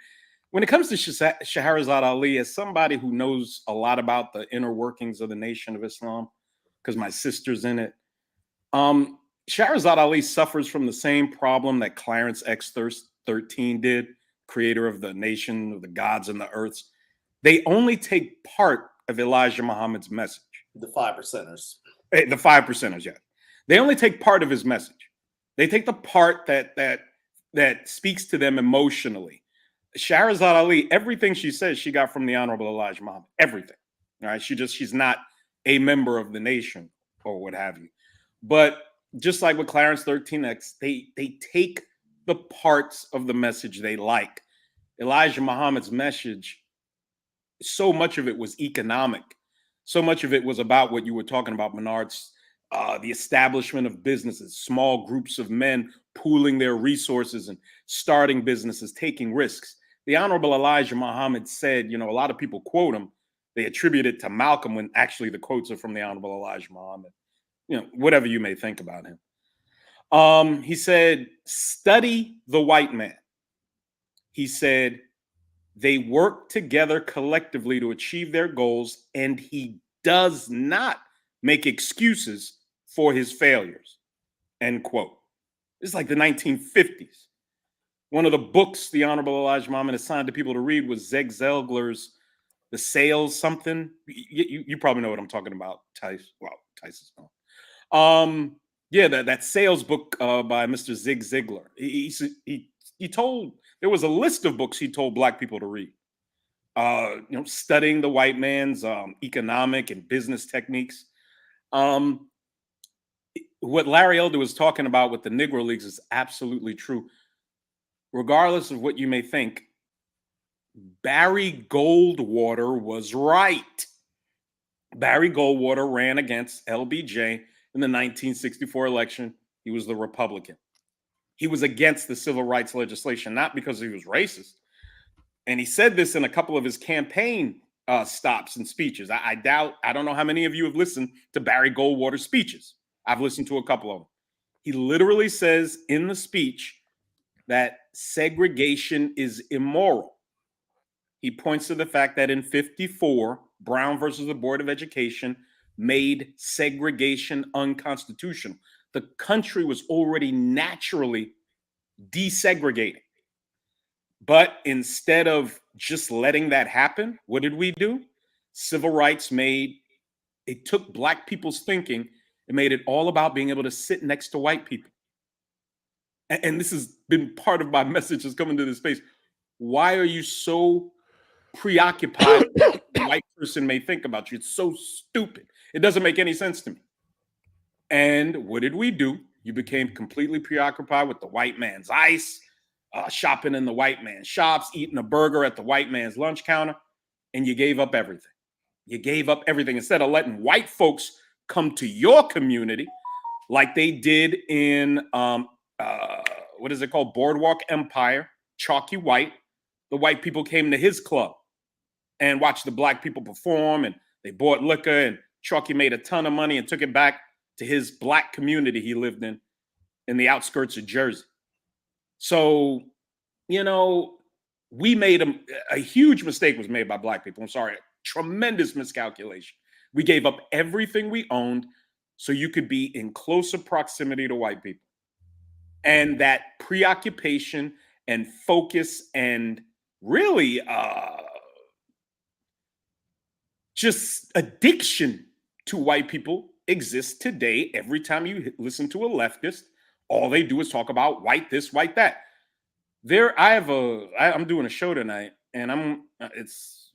When it comes to Shahrazad Ali, as somebody who knows a lot about the inner workings of the Nation of Islam, because my sister's in it, Shahrazad Ali suffers from the same problem that Clarence X13 did, creator of the nation of the gods and the earths. They only take part of Elijah Muhammad's message. The 5%ers. The 5%ers, yeah. They only take part of his message. They take the part that speaks to them emotionally. Shahrazad Ali, everything she says, she got from the Honorable Elijah Muhammad. Everything. All right. She's not a member of the nation or what have you. But just like with Clarence 13X, they take the parts of the message they like. Elijah Muhammad's message, so much of it was economic. So much of it was about what you were talking about, Menard's the establishment of businesses, small groups of men pooling their resources and starting businesses, taking risks. The Honorable Elijah Muhammad said, a lot of people quote him. They attribute it to Malcolm when actually the quotes are from the Honorable Elijah Muhammad. Whatever you may think about him. He said, study the white man. He said, they work together collectively to achieve their goals, and he does not make excuses for his failures, end quote. It's like the 1950s. One of the books the Honorable Elijah Muhammad assigned to people to read was Zig Ziglar's The Sales something. You probably know what I'm talking about, Tice. Well, Tice is gone. That sales book by Mr. Zig Ziglar. He told, there was a list of books he told Black people to read. Studying the white man's economic and business techniques. What Larry Elder was talking about with the Negro Leagues is absolutely true. Regardless of what you may think, Barry Goldwater was right. Barry Goldwater ran against LBJ in the 1964 election. He was the Republican. He was against the civil rights legislation, not because he was racist. And he said this in a couple of his campaign stops and speeches. I don't know how many of you have listened to Barry Goldwater's speeches. I've listened to a couple of them. He literally says in the speech that segregation is immoral. He points to the fact that in 1954, Brown versus the Board of Education made segregation unconstitutional. The country was already naturally desegregating. But instead of just letting that happen, what did we do? Civil rights it took Black people's thinking and made it all about being able to sit next to white people. And this has been part of my message that's coming to this space. Why are you so preoccupied with what a white person may think about you? It's so stupid. It doesn't make any sense to me. And what did we do? You became completely preoccupied with the white man's ice, shopping in the white man's shops, eating a burger at the white man's lunch counter, and you gave up everything. You gave up everything. Instead of letting white folks come to your community like they did in what is it called? Boardwalk Empire, Chalky White. The white people came to his club and watched the Black people perform, and they bought liquor, and Chalky made a ton of money and took it back to his Black community he lived in the outskirts of Jersey. So, we made a huge mistake was made by Black people. I'm sorry, a tremendous miscalculation. We gave up everything we owned so you could be in closer proximity to white people. And that preoccupation and focus and really just addiction to white people exists today. Every time you listen to a leftist, all they do is talk about white this, white that. I'm doing a show tonight, and it's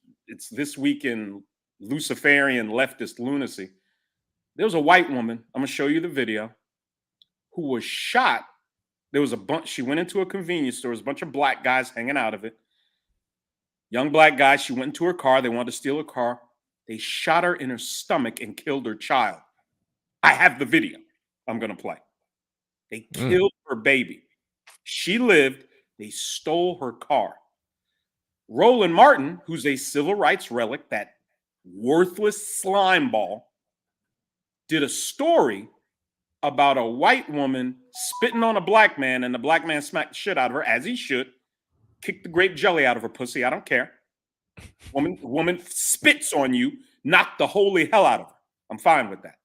this week in Luciferian leftist lunacy. There was a white woman, I'm gonna show you the video, who was shot. There was she went into a convenience store, there was a bunch of Black guys hanging out of it. Young Black guys, she went into her car, they wanted to steal her car. They shot her in her stomach and killed her child. I have the video I'm gonna play. They killed her baby. She lived, they stole her car. Roland Martin, who's a civil rights relic, that worthless slime ball, did a story about a white woman spitting on a Black man, and the Black man smacked the shit out of her, as he should, kicked the grape jelly out of her pussy. I don't care. Woman spits on you, knock the holy hell out of her. I'm fine with that.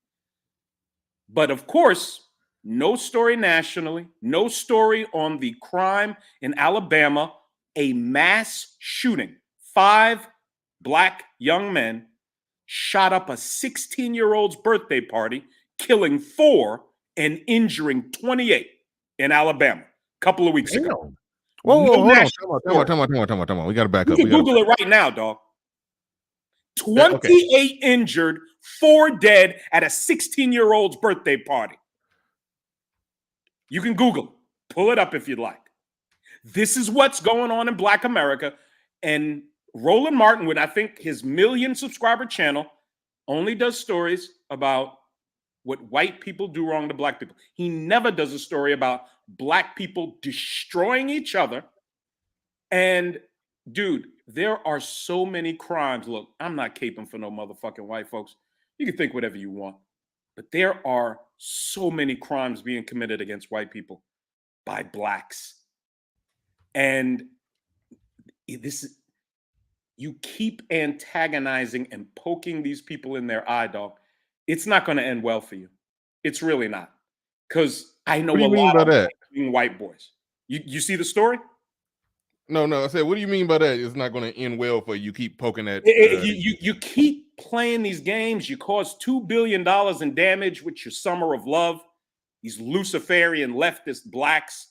But of course, no story nationally, no story on the crime in Alabama, a mass shooting. 5 Black young men shot up a 16-year-old's birthday party, killing 4 and injuring 28 in Alabama a couple of weeks ago. Whoa, hold on. Come on. We got to back up. You can Google it right now, dog. 28 injured, 4 dead at a 16-year-old's birthday party. You can Google it. Pull it up if you'd like. This is what's going on in Black America. And Roland Martin, with I think his 1 million subscriber channel, only does stories about what white people do wrong to black people. He never does a story about black people destroying each other. And dude, there are so many crimes. Look, I'm not caping for no motherfucking white folks. You can think whatever you want. But there are so many crimes being committed against white people by blacks. And this is, you keep antagonizing and poking these people in their eye, dog. It's not going to end well for you. It's really not. Because I know What do you mean by that? White boys. You see the story? No. I said, what do you mean by that? It's not going to end well for you. Keep poking at. You keep playing these games. You cause $2 billion in damage with your summer of love. These Luciferian leftist blacks.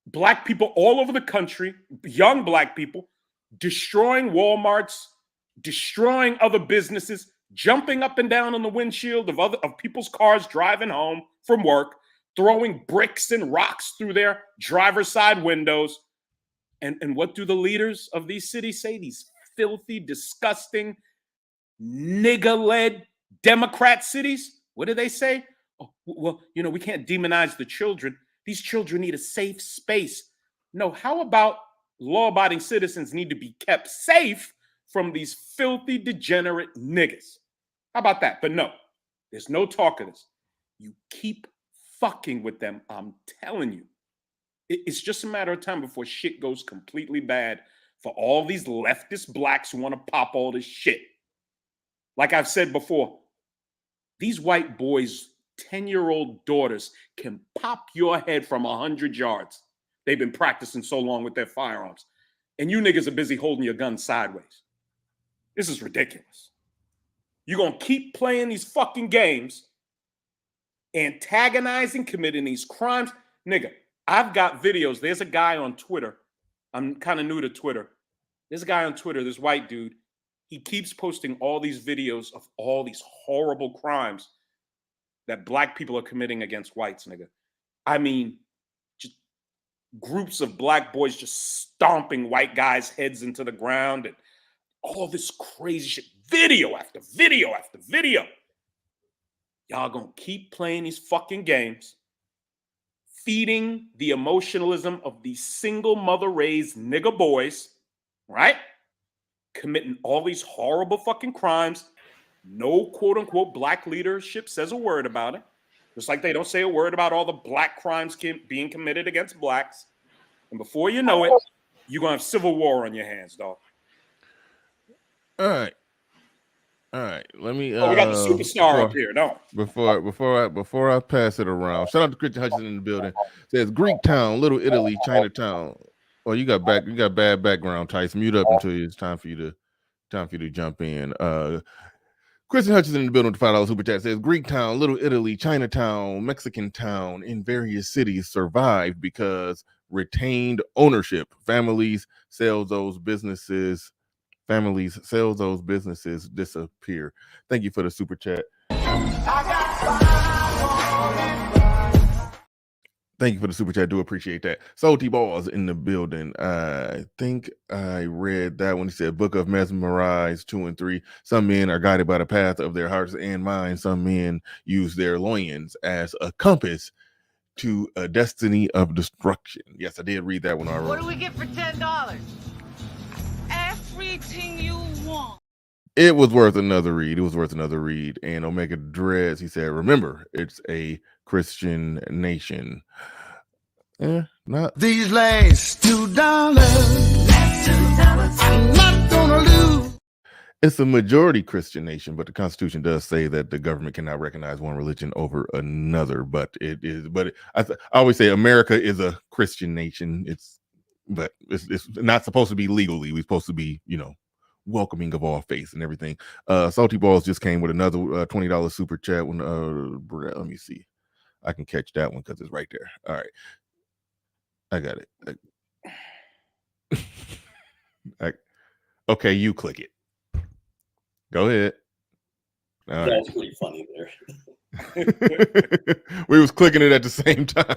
Black people all over the country, young black people, destroying Walmarts, destroying other businesses, jumping up and down on the windshield of people's cars driving home from work, throwing bricks and rocks through their driver's side windows. And what do the leaders of these cities say? These filthy, disgusting, nigger-led Democrat cities? What do they say? Oh, well, we can't demonize the children. These children need a safe space. No, how about law-abiding citizens need to be kept safe from these filthy, degenerate niggas? How about that? But no, there's no talk of this. You keep fucking with them, I'm telling you. It's just a matter of time before shit goes completely bad for all these leftist blacks who want to pop all this shit. Like I've said before, these white boys' 10-year-old daughters can pop your head from 100 yards. They've been practicing so long with their firearms. And you niggas are busy holding your gun sideways. This is ridiculous. You're going to keep playing these fucking games, antagonizing, committing these crimes. Nigga, I've got videos. There's a guy on Twitter. I'm kind of new to Twitter. There's a guy on Twitter, this white dude. He keeps posting all these videos of all these horrible crimes that black people are committing against whites, nigga. I mean, just groups of black boys just stomping white guys' heads into the ground and all this crazy shit. Video after video after video. Y'all gonna keep playing these fucking games, feeding the emotionalism of these single mother-raised nigga boys, right? Committing all these horrible fucking crimes. No quote-unquote black leadership says a word about it. Just like they don't say a word about all the black crimes being committed against blacks. And before you know it, you're going to have civil war on your hands, dog. All right. Let me. We got the superstar up here, don't we? Before I pass it around, shout out to Christian Hutchinson in the building. Says Greek Town, Little Italy, Chinatown. Oh, you got bad background, Tyson. Mute up until it's time for you to jump in. Christian Hutchinson in the building with the $5 super chat says Greek Town, Little Italy, Chinatown, Mexican Town in various cities survived because retained ownership. Families sell those businesses disappear. Thank you for the super chat. Thank you for the super chat. Do appreciate that. Salty Balls in the building. I think I read that when he said Book of Mesmerize 2 and 3. Some men are guided by the path of their hearts and minds. Some men use their loins as a compass to a destiny of destruction. Yes, I did read that one already. What do we get for $10? Everything you want. It was worth another read. And Omega Dreads, he said, remember, it's a Christian nation. Not these last $2. I'm not gonna lose. It's a majority Christian nation, but the Constitution does say that the government cannot recognize one religion over another. But I always say America is a Christian nation. It's not supposed to be legally. We're supposed to be, welcoming of all faiths and everything. Salty Balls just came with another $20 super chat. When let me see, I can catch that one because it's right there. All right, I got it. Okay, you click it. Go ahead. All right. That's pretty funny there. We was clicking it at the same time.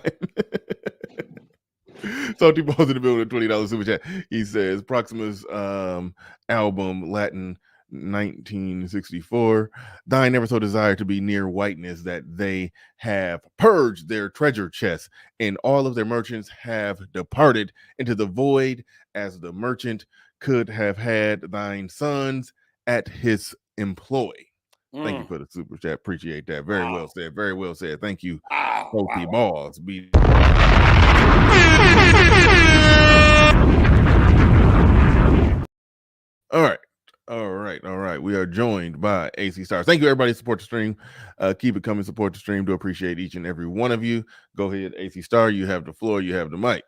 Salty Balls in the building, $20 super chat. He says Proxima's album Latin 1964. Thine never so desire to be near whiteness that they have purged their treasure chests, and all of their merchants have departed into the void, as the merchant could have had thine sons at his employ. Thank you for the super chat. Appreciate that. Very well said. Very well said. Thank you. Kofi Balls. All right. We are joined by AC Stars. Thank you, everybody. Support the stream. Keep it coming. Support the stream. Do appreciate each and every one of you. Go ahead, AC Star. You have the floor. You have the mic.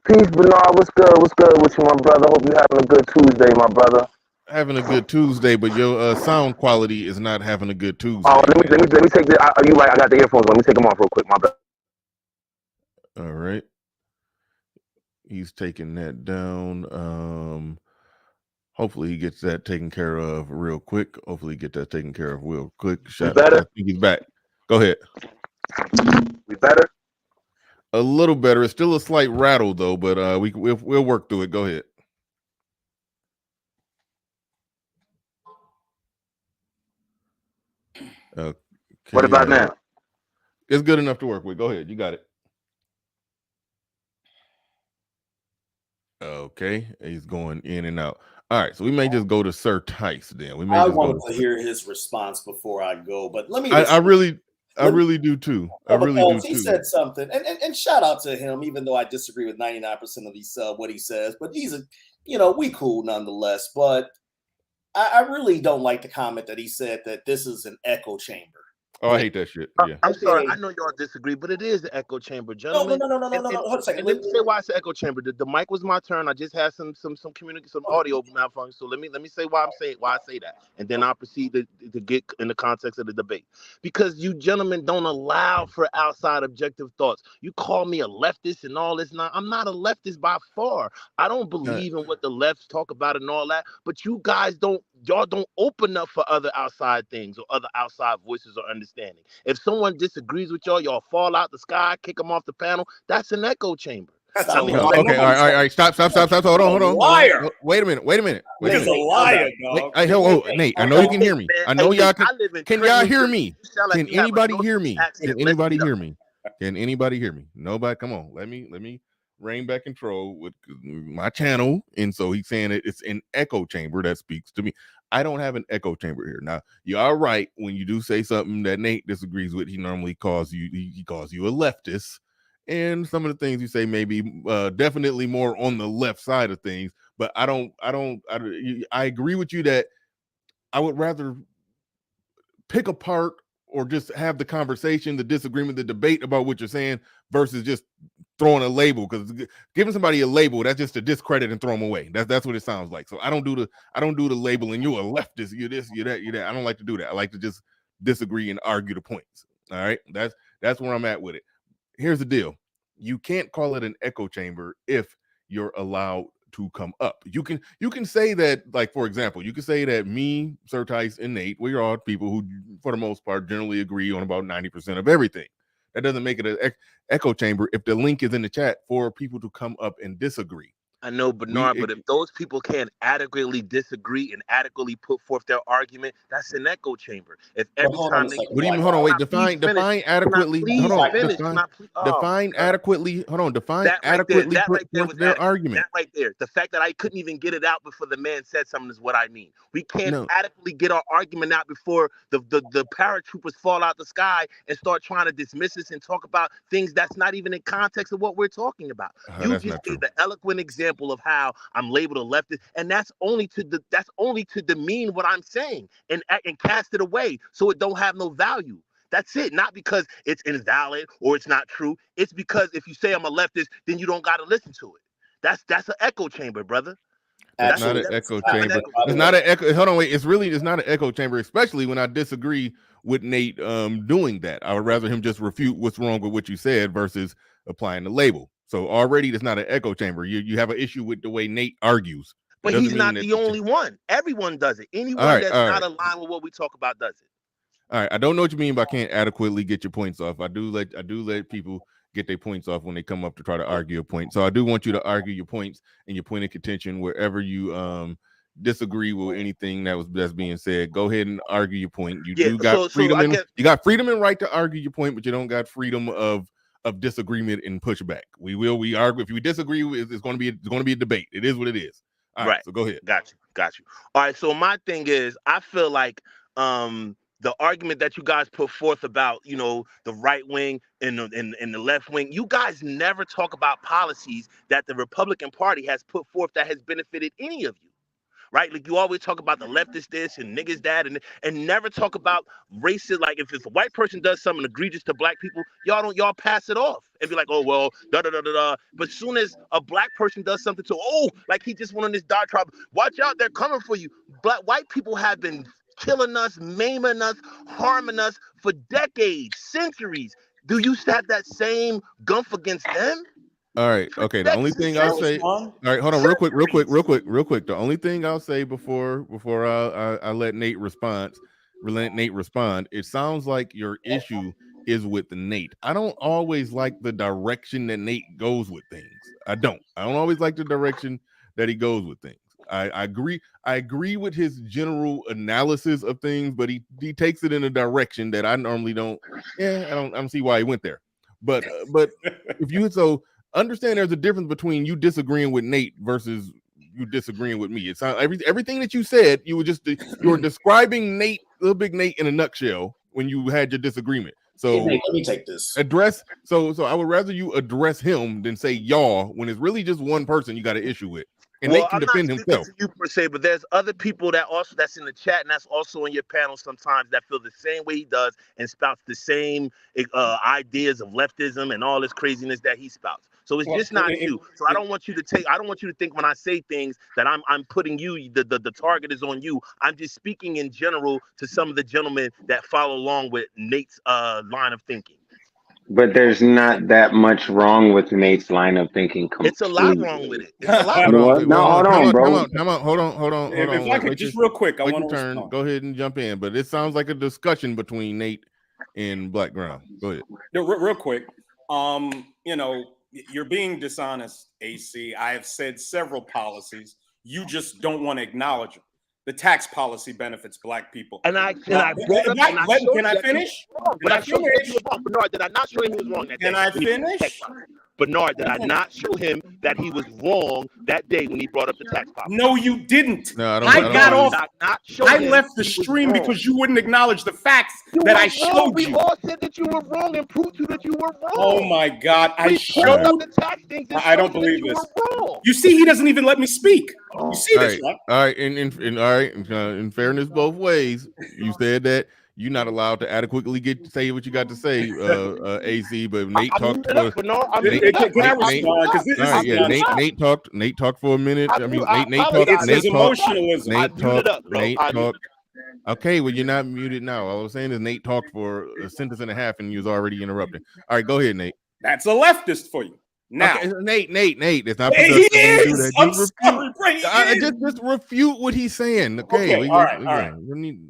Peace, Bernard. What's good? What's good with you, my brother? Hope you're having a good Tuesday, my brother. Having a good Tuesday, but your sound quality is not having a good Tuesday. Oh, let me take the. Are you right? I got the earphones. Let me take them off real quick, my brother. All right. He's taking that down. Hopefully he gets that taken care of real quick. I think he's back. Go ahead. We better? A little better. It's still a slight rattle though, but we'll work through it. Go ahead. Okay. What about now? It's good enough to work with. Go ahead. You got it. Okay. He's going in and out. All right. So we may just go to Sir Tice then. I wanted to hear his response before I go, but let me. I really do too. He said something, and shout out to him, even though I disagree with 99% of what he says. But he's we cool nonetheless. But I really don't like the comment that he said that this is an echo chamber. Oh, I hate that shit. Yeah. I'm sorry. I know y'all disagree, but it is the echo chamber, gentlemen. No. Hold a second. Let me say why it's an echo chamber. The mic was my turn. I just had some audio malfunction. So let me say why I say that, and then I'll proceed to get in the context of the debate. Because you gentlemen don't allow for outside objective thoughts. You call me a leftist and all this. I'm not a leftist by far. I don't believe in what the lefts talk about and all that. But you guys don't open up for other outside things or other outside voices or understanding. If someone disagrees with y'all fall out the sky, kick them off the panel. That's an echo chamber. Okay, all right. Stop. Hold on. Liar. Wait a minute. He's a liar, dog. Nate, I know you can hear me. I know y'all can. Can y'all hear me? Can anybody hear me? Can anybody hear me? Can anybody hear me? Nobody. Come on. Let me rein back control with my channel. And so he's saying it's an echo chamber that speaks to me. I don't have an echo chamber here. Now, you are right when you do say something that Nate disagrees with. He normally calls you a leftist. And some of the things you say may be definitely more on the left side of things. But I agree with you that I would rather pick apart or just have the conversation, the disagreement, the debate about what you're saying versus just throwing a label, because giving somebody a label, that's just to discredit and throw them away. That's what it sounds like. So I don't do the labeling. You're a leftist. You're this. You're that. You're that. I don't like to do that. I like to just disagree and argue the points. All right, that's where I'm at with it. Here's the deal: you can't call it an echo chamber if you're allowed to come up. You can say that, like, for example, you can say that me, Sir Tice, and Nate, we're all people who, for the most part, generally agree on about 90% of everything. That doesn't make it an echo chamber if the link is in the chat for people to come up and disagree. I know, Bernard, but if those people can't adequately disagree and adequately put forth their argument, that's an echo chamber. If every time they hold on, wait, define adequately. Hold on, define adequately. Hold on, define adequately put forth their argument. That right there, the fact that I couldn't even get it out before the man said something is what I mean. We can't adequately get our argument out before the paratroopers fall out the sky and start trying to dismiss us and talk about things that's not even in context of what we're talking about. You just gave the eloquent example of how I'm labeled a leftist, and that's only to demean what I'm saying and cast it away so it don't have no value. That's it. Not because it's invalid or it's not true. It's because if you say I'm a leftist, then you don't got to listen to it. That's an echo chamber, brother. That's not an echo chamber. It's not an echo. Hold on, wait. It's not an echo chamber, especially when I disagree with Nate doing that. I would rather him just refute what's wrong with what you said versus applying the label. So already it's not an echo chamber. You have an issue with the way Nate argues. But he's not the only one. Everyone does it. Anyone that's not aligned with what we talk about does it. All right. I don't know what you mean by can't adequately get your points off. I do let people get their points off when they come up to try to argue a point. So I do want you to argue your points and your point of contention wherever you disagree with anything that's being said, go ahead and argue your point. You Yeah, do got freedom, I guess, you got freedom and right to argue your point, but you don't got freedom of disagreement and pushback. We argue. If we disagree, it's going to be a debate. It is what it is. All right, so go ahead. Got you. All right, so my thing is, I feel like the argument that you guys put forth about, you know, the right wing and the left wing, you guys never talk about policies that the Republican Party has put forth that has benefited any of you. Right? Like you always talk about the leftist this and niggas that and never talk about racism. Like if a white person does something egregious to black people, y'all pass it off and be like, oh well, da da da da da. But soon as a black person does something to like he just went on this diatribe, watch out, they're coming for you. White people have been killing us, maiming us, harming us for decades, centuries. Do you have that same gumph against them? All right. Okay. The only thing I'll say. All right. Hold on. Real quick. The only thing I'll say before I let Nate respond. It sounds like your issue is with Nate. I don't always like the direction that Nate goes with things. I don't always like the direction that he goes with things. I agree with his general analysis of things, but he takes it in a direction that I normally don't. I don't see why he went there. But if you understand there's a difference between you disagreeing with Nate versus you disagreeing with me. It's everything that you said, you were describing Nate, Little Big Nate in a nutshell when you had your disagreement. So hey, Nate, let me take this. So I would rather you address him than say y'all when it's really just one person you got an issue with. And Nate can defend himself. To you per se, but there's other people that's in the chat and that's also in your panel sometimes that feel the same way he does and spouts the same ideas of leftism and all this craziness that he spouts. So it's just not you. So I don't want you to think when I say things that I'm putting you, the target is on you. I'm just speaking in general to some of the gentlemen that follow along with Nate's line of thinking. But there's not that much wrong with Nate's line of thinking. It's a lot wrong with it. It's a lot. Hold on, bro. Hold on. If I could just real quick, I want to turn. Go ahead and jump in. But it sounds like a discussion between Nate and Black Ground. Go ahead. Real quick. You know, you're being dishonest, AC. I have said several policies. You just don't want to acknowledge them. The tax policy benefits black people. Can I finish? Bernard, did I not show him he was wrong that day? Can I finish? Bernard, did I not show him that he was wrong that day when he brought up the tax policy? No, you didn't. No, I got off. I left the stream because you wouldn't acknowledge the facts that I showed you. We all said that you were wrong and proved to you that you were wrong. Oh my God! I showed the tax things. I don't believe this. You see, he doesn't even let me speak. You see this, right? All right. In fairness, both ways, you said that you're not allowed to adequately say what you got to say, AC. But Nate talked. Nate talked for a minute. Nate talked. Okay, well, you're not muted now. All I was saying is Nate talked for a sentence and a half, and you was already interrupting. All right, go ahead, Nate. That's a leftist for you. Now, okay, Nate. It's not. He is. Just refute what he's saying. Okay. All right.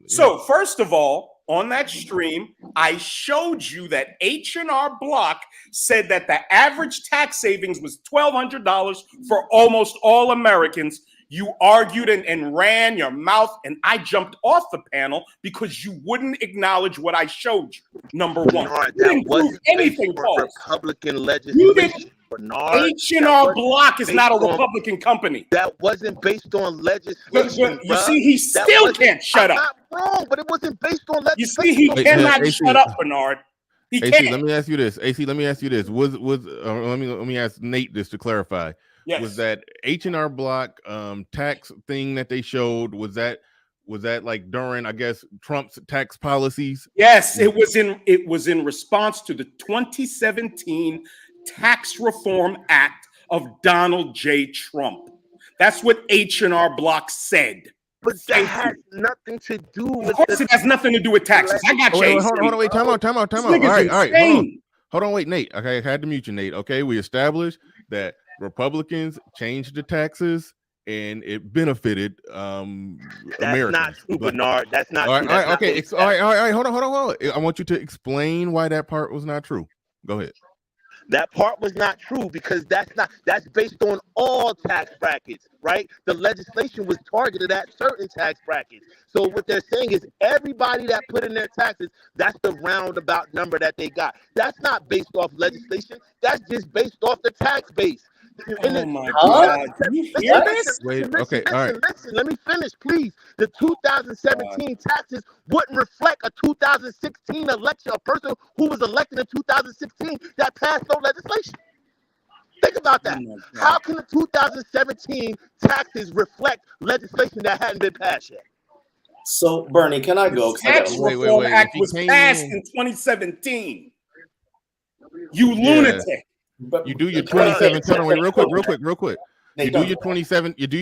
So first of all, on that stream, I showed you that H&R Block said that the average tax savings was $1,200 for almost all Americans. You argued and ran your mouth, and I jumped off the panel because you wouldn't acknowledge what I showed you. Number one, you didn't prove anything false. Republican legislation. H&R Block is not a Republican company. That wasn't based on legislation. You see, he still can't shut up. I'm not wrong, but it wasn't based on legislation. You see, he cannot shut up, Bernard. He can't. Let me ask you this. AC, let me ask you this. Let me ask Nate this to clarify. Yes. Was that H&R Block tax thing that they showed? Was that like during, I guess, Trump's tax policies? Yes, it was in response to the 2017 Tax Reform Act of Donald J. Trump. That's what H&R Block said. But that has nothing to do with. Of course, it has nothing to do with taxes. I got you. Hold on, wait, time out. All right. Hold on, wait, Nate. Okay, I had to mute you, Nate. Okay, we established that Republicans changed the taxes and it benefited Americans. That's not true, Bernard. That's not all true. All right, okay. All right. Hold on. I want you to explain why that part was not true. Go ahead. That part was not true because that's based on all tax brackets, right? The legislation was targeted at certain tax brackets. So what they're saying is everybody that put in their taxes, that's the roundabout number that they got. That's not based off legislation. That's just based off the tax base. Oh my God! You hear this? Okay, all right. Listen, let me finish, please. The 2017 taxes wouldn't reflect a 2016 election, a person who was elected in 2016 that passed no legislation. Think about that. How can the 2017 taxes reflect legislation that hadn't been passed yet? So, Bernie, can I go? The Tax Reform Act was passed in 2017. You lunatic. You do your 2017. Hold on, wait, real quick. You do your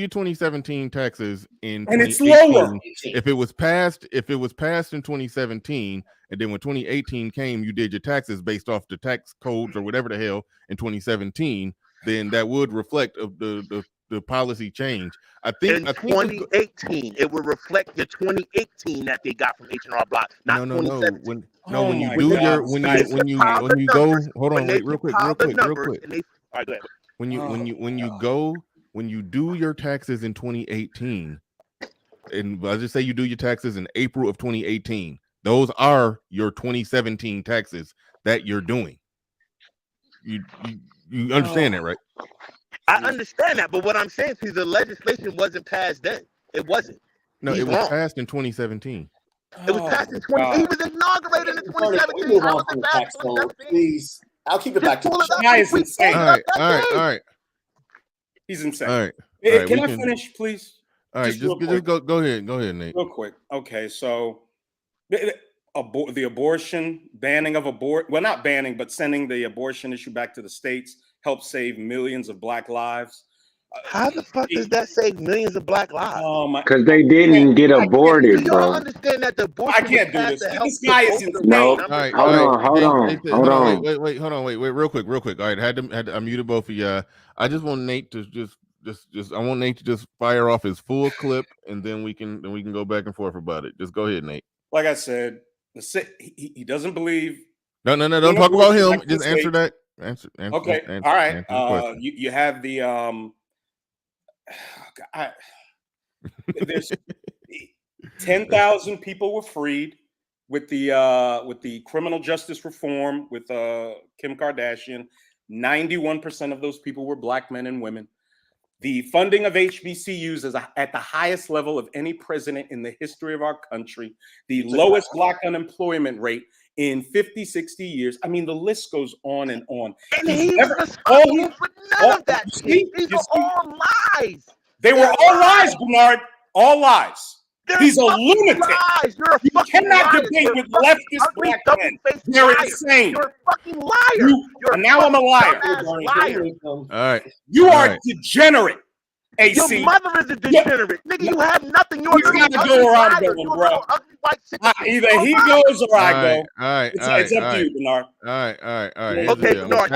2017 taxes in, and it's lower. If it was passed in 2017, and then when 2018 came, you did your taxes based off the tax codes or whatever the hell in 2017. Then that would reflect of the policy change. I think 2018 it would reflect the 2018 that they got from H&R Block, not 2017. When you go, hold on, wait, real quick. When you do your taxes in 2018, and I'll just say you do your taxes in April of 2018, those are your 2017 taxes that you're doing. You understand that, right? I understand that, but what I'm saying is the legislation wasn't passed then. It wasn't. No, it was passed in 2017. It was passed in 20. He was inaugurated in 2017. Move on from the tax code, please. I'll keep it back to the guy is insane. All right. He's insane. All right. Can I finish, please? All right, just go ahead, Nate. Real quick. Okay, so the abortion, banning of abort, well, not banning, but sending the abortion issue back to the states helped save millions of Black lives. How the fuck does that save millions of Black lives? Because they didn't get aborted, bro. You understand that the abortion I can't do this. This guy is insane. No. All right, Hold on. Wait, hold on, real quick. All right, I muted both of you. I just want Nate to I want Nate to just fire off his full clip, and then we can go back and forth about it. Just go ahead, Nate. Like I said, he doesn't believe. No, don't talk about him. Just answer that. Answer. Okay. All right. You have the there's 10,000 people were freed with the criminal justice reform with Kim Kardashian. 91% of those people were Black men and women. The funding of HBCUs is at the highest level of any president in the history of our country. The lowest Black unemployment rate in 50, 60 years. I mean, the list goes on and on. And he's responsible for none of that shit. These are all lies. They were all lies, Bernard. All lies. He's a lunatic. Lies. You're a you fucking cannot liar. debate with leftist Black men. They're insane. You're a fucking liar. And now I'm a liar. Liar. All right. You are degenerate. AC. Your mother is a degenerate. Nigga, you have nothing. You're got to go where I'm going, bro. Either he goes or I go. All right. It's up to you, Bernard. All right. Okay, Bernard.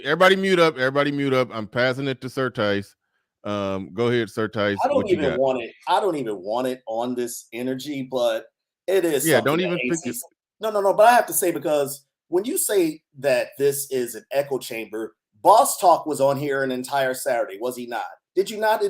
Everybody mute up. Everybody mute up. I'm passing it to Sir Tice. Go ahead, Sir Tice. I don't even want it. I don't even want it on this energy, but it is. Yeah, don't even think it. No. But I have to say, because when you say that this is an echo chamber, Boss Talk was on here an entire Saturday, was he not? Did you not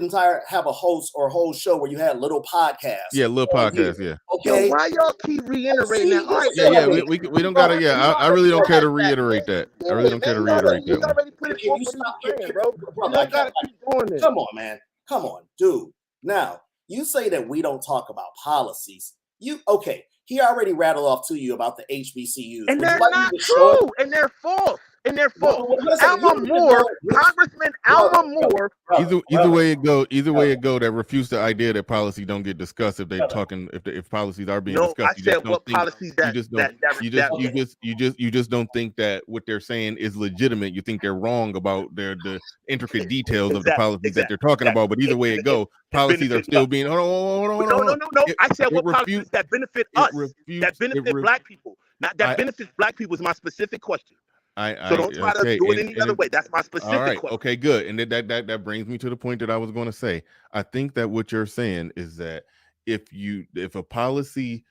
have a host or a whole show where you had little podcasts? Yeah, little podcast. Yeah. Okay. Yo, why y'all keep reiterating that? All right, yeah. We don't gotta. Yeah, I really don't care to reiterate that. I really don't care to reiterate that. You already put it forward, bro. You don't gotta keep doing this. Come on, man. Come on, dude. Now you say that we don't talk about policies. He already rattled off to you about the HBCUs, and they're not true, and they're false. And they're false. Congressman Alma Moore. Either way it go, that refutes the idea that policy don't get discussed if they're talking. If policies are being discussed, you just don't think that what they're saying is legitimate. You think they're wrong about the intricate details of the policies that they're talking about. But either way it go, policies are still being. Hold on. No. I said what policies that benefit us, that benefit Black people. Not that benefits Black people is my specific question. So don't try to do it any other way. That's my specific question. Okay, good. And that brings me to the point that I was going to say. I think that what you're saying is that if a policy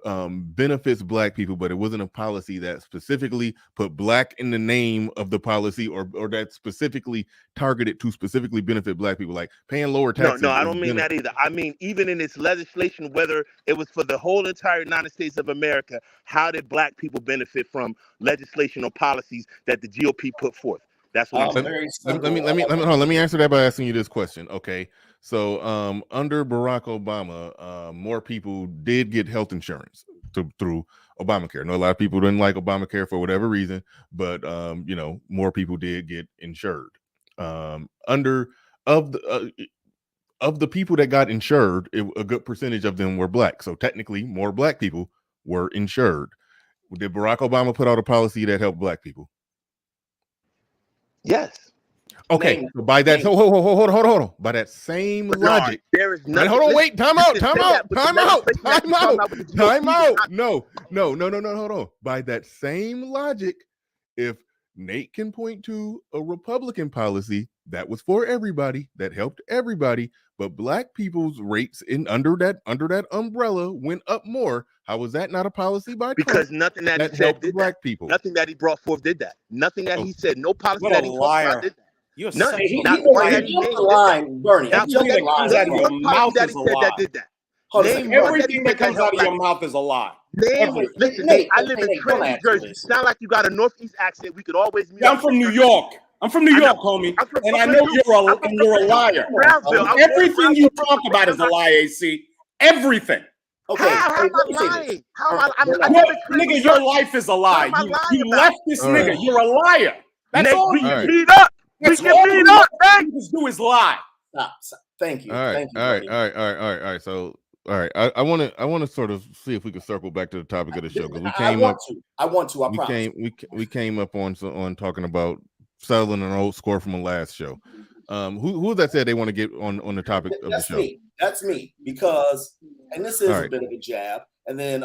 benefits black people, but it wasn't a policy that specifically put black in the name of the policy, or that specifically targeted to specifically benefit black people, like paying lower taxes. No, I don't mean that either. I mean, even in its legislation, whether it was for the whole entire United States of America, how did black people benefit from legislation or policies that the GOP put forth? That's what let me answer that by asking you this question. Okay, so under Barack Obama, more people did get health insurance through Obamacare. I know a lot of people didn't like Obamacare for whatever reason, but more people did get insured. Of the people that got insured, a good percentage of them were black. So technically, more black people were insured. Did Barack Obama put out a policy that helped black people? Yes. Okay. So by that, hold on. By that same logic, there is nothing. Hold on, wait. Time out. No. Hold on. By that same logic, if Nate can point to a Republican policy that was for everybody, that helped everybody, but black people's rates under that umbrella went up more, how was that not a policy by Trump? Because nothing that he said did black that. people. Nothing that he brought forth did that. Nothing that he said. No policy What that a he liar. talked about did that. You're None. he Not jumped one that he named the line, Bernie. Not Everything that comes out of your mouth that is he a said lie. that did that. Hold on a second. Name one Everything that comes out of your mouth is a lie. Listen, Nate, I live in Nate, Trenton, don't New answer Jersey. this. Sound like you got a Northeast accent. We could always meet. I'm from New York. homie. And I know you're a liar. Everything you talk about is a lie, AC. Everything. Okay. How am I lying? How am I? Nigga, your life is a lie. You left this nigga. You're a liar. That's Nate, all. we can meet up. We can meet up. You do is lie. Stop. Thank you. All right. Thank you, All right. So, all right. I want to sort of see if we can circle back to the topic of the show, because we came up. I want to. I promise. We came up on talking about settling an old score from a last show. Who that said they want to get on the topic of the show? That's me, because, and this is a bit of a jab, and then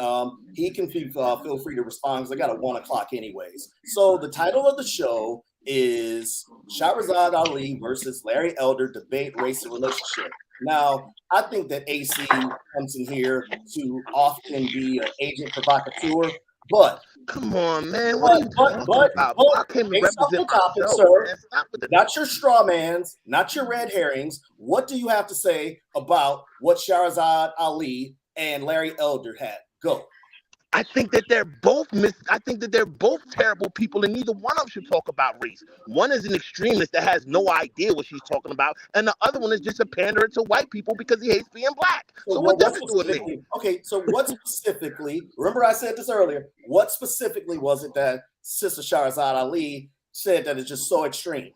he can feel free to respond, because I got a 1 o'clock anyways. So the title of the show is Shahrazad Ali versus Larry Elder Debate Race and Relationship. Now, I think that AC comes in here to often be an agent provocateur, but come on, man. What are you talking about? I came to represent myself, sir. man. Stop with the Not your straw mans, not your red herrings. What do you have to say about what Shahrazad Ali and Larry Elder had? Go. I think that they're both terrible people, and neither one of them should talk about race. One is an extremist that has no idea what she's talking about, and the other one is just a panderer to white people because he hates being black. So what does it do with me? Okay, so what specifically, remember I said this earlier, what specifically was it that Sister Shahrazad Ali said that is just so extreme?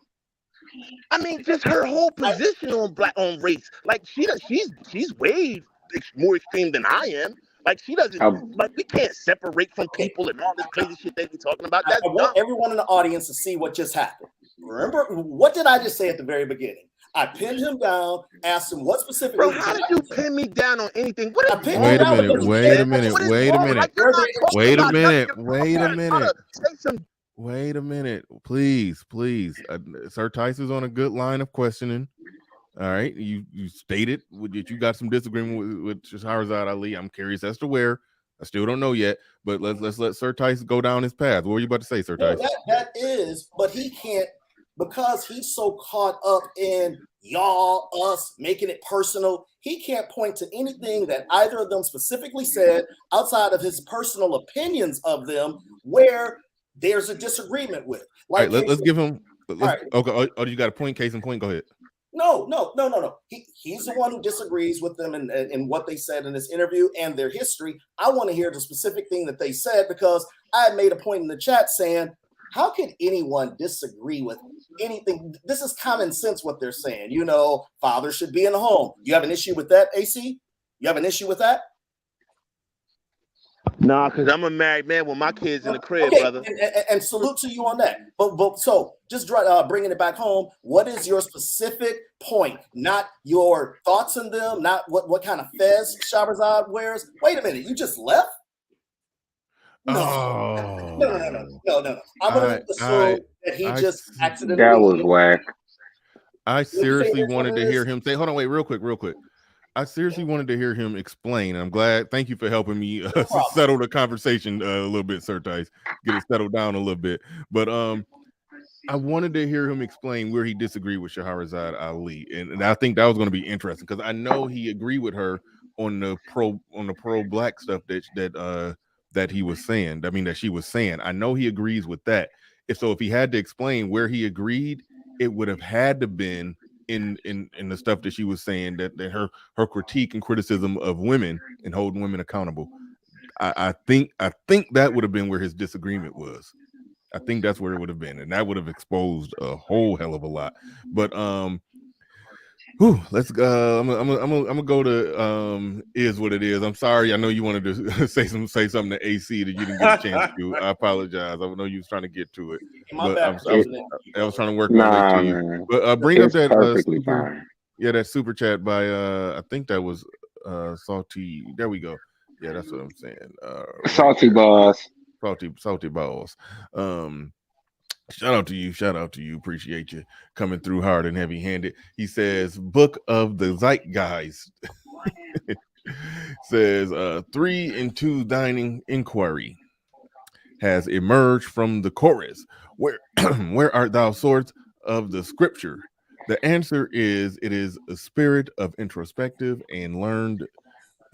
I mean, just her whole position on race. Like she's way more extreme than I am. Like she doesn't. Like we can't separate from people and all this crazy shit they be talking about. That's I want everyone in the audience to see what just happened. Remember, what did I just say at the very beginning? I pinned him down, asked him what specifically. Bro, how did you pin me down on anything? Wait a minute. Please. Sir Tice is on a good line of questioning. All right, you stated that you got some disagreement with Shahrazad Ali. I'm curious as to where. I still don't know yet, but let's let Sir Tice go down his path. What were you about to say, Sir Tice? That is, but he can't, because he's so caught up in y'all, us, making it personal. He can't point to anything that either of them specifically said outside of his personal opinions of them where there's a disagreement with. Like, all right, let's give him. Okay, oh, you got a point, case in point. Go ahead. No. He's the one who disagrees with them in what they said in this interview and their history. I want to hear the specific thing that they said, because I made a point in the chat saying, how can anyone disagree with anything? This is common sense what they're saying. You know, fathers should be in the home. You have an issue with that, AC? You have an issue with that? Nah, because I'm a married man with my kids in the crib, brother. And salute to you on that. But so just bringing it back home, what is your specific point? Not your thoughts on them, not what kind of fez Shahrazad wears. Wait a minute, you just left? No. I'm going to assume that he just accidentally. That was whack. I seriously wanted to hear him say, hold on, wait, real quick. I seriously wanted to hear him explain. I'm glad. Thank you for helping me settle the conversation a little bit, Sir Tice. Get it settled down a little bit. But I wanted to hear him explain where he disagreed with Shahrazad Ali, and I think that was going to be interesting because I know he agreed with her on the pro black stuff that he was saying. I mean, that she was saying. I know he agrees with that. If he had to explain where he agreed, it would have had to been in the stuff that she was saying, that her critique and criticism of women and holding women accountable. I think that would have been where his disagreement was. I think that's where it would have been, and that would have exposed a whole hell of a lot. But let's go. I'm gonna go to is what it is. I'm sorry. I know you wanted to say something to AC that you didn't get a chance to. I apologize. I know you was trying to get to it, but I was trying to work my way to you. Man. But bring It's up that perfectly fine. that super chat by I think that was Salty. There we go. Yeah, that's what I'm saying. Salty balls. Salty balls. Shout out to you. Appreciate you coming through hard and heavy handed. He says, Book of the Zeitgeist says 3 and 2 dining inquiry has emerged from the chorus. Where art thou, source of the scripture? The answer is, it is a spirit of introspective and learned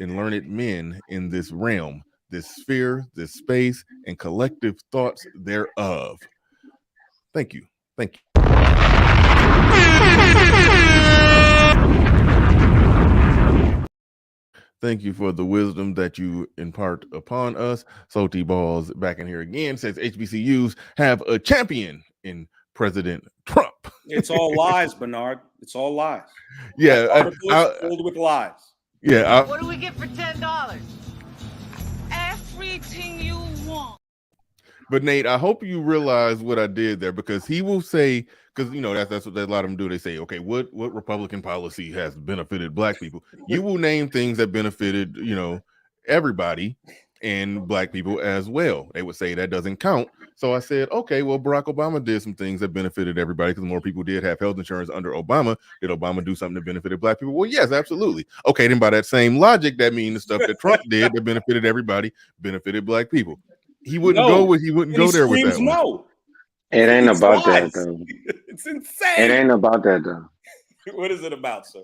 men in this realm, this sphere, this space, and collective thoughts thereof. Thank you. Thank you for the wisdom that you impart upon us. Salty Balls back in here again says HBCUs have a champion in President Trump. It's all lies, Bernard. It's all lies. Yeah, filled with lies. Yeah. What do we get for $10? Everything you want. But Nate, I hope you realize what I did there, because he will say, because that's what a lot of them do. They say, okay, what Republican policy has benefited black people? You will name things that benefited, everybody and black people as well. They would say that doesn't count. So I said, okay, well, Barack Obama did some things that benefited everybody because more people did have health insurance under Obama. Did Obama do something that benefited black people? Well, yes, absolutely. Okay, then by that same logic, that means the stuff that Trump did that benefited everybody benefited black people. He wouldn't go there with that. No. It ain't about that though. It's insane. It ain't about that though. What is it about, sir?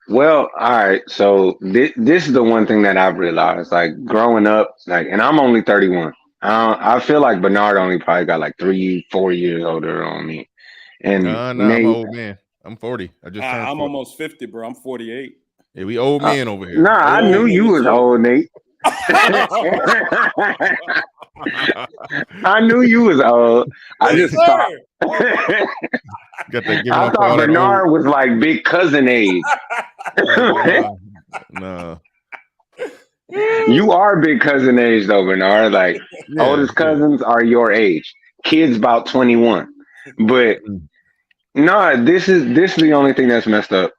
Well, all right. So this is the one thing that I've realized, like growing up, and I'm only 31. I feel like Bernard only probably got like 3-4 years older on me. And no, I'm an old man. I'm 40. I just turned 40. I'm almost 50, bro. I'm 48. Yeah, we old men over here. Nah, I knew you was old, Nate. I knew you was old. I just thought. I thought Bernard was like big cousin age. No. You are big cousin age though, Bernard. Like oldest cousins are your age. Kids about 21. But no, this is the only thing that's messed up.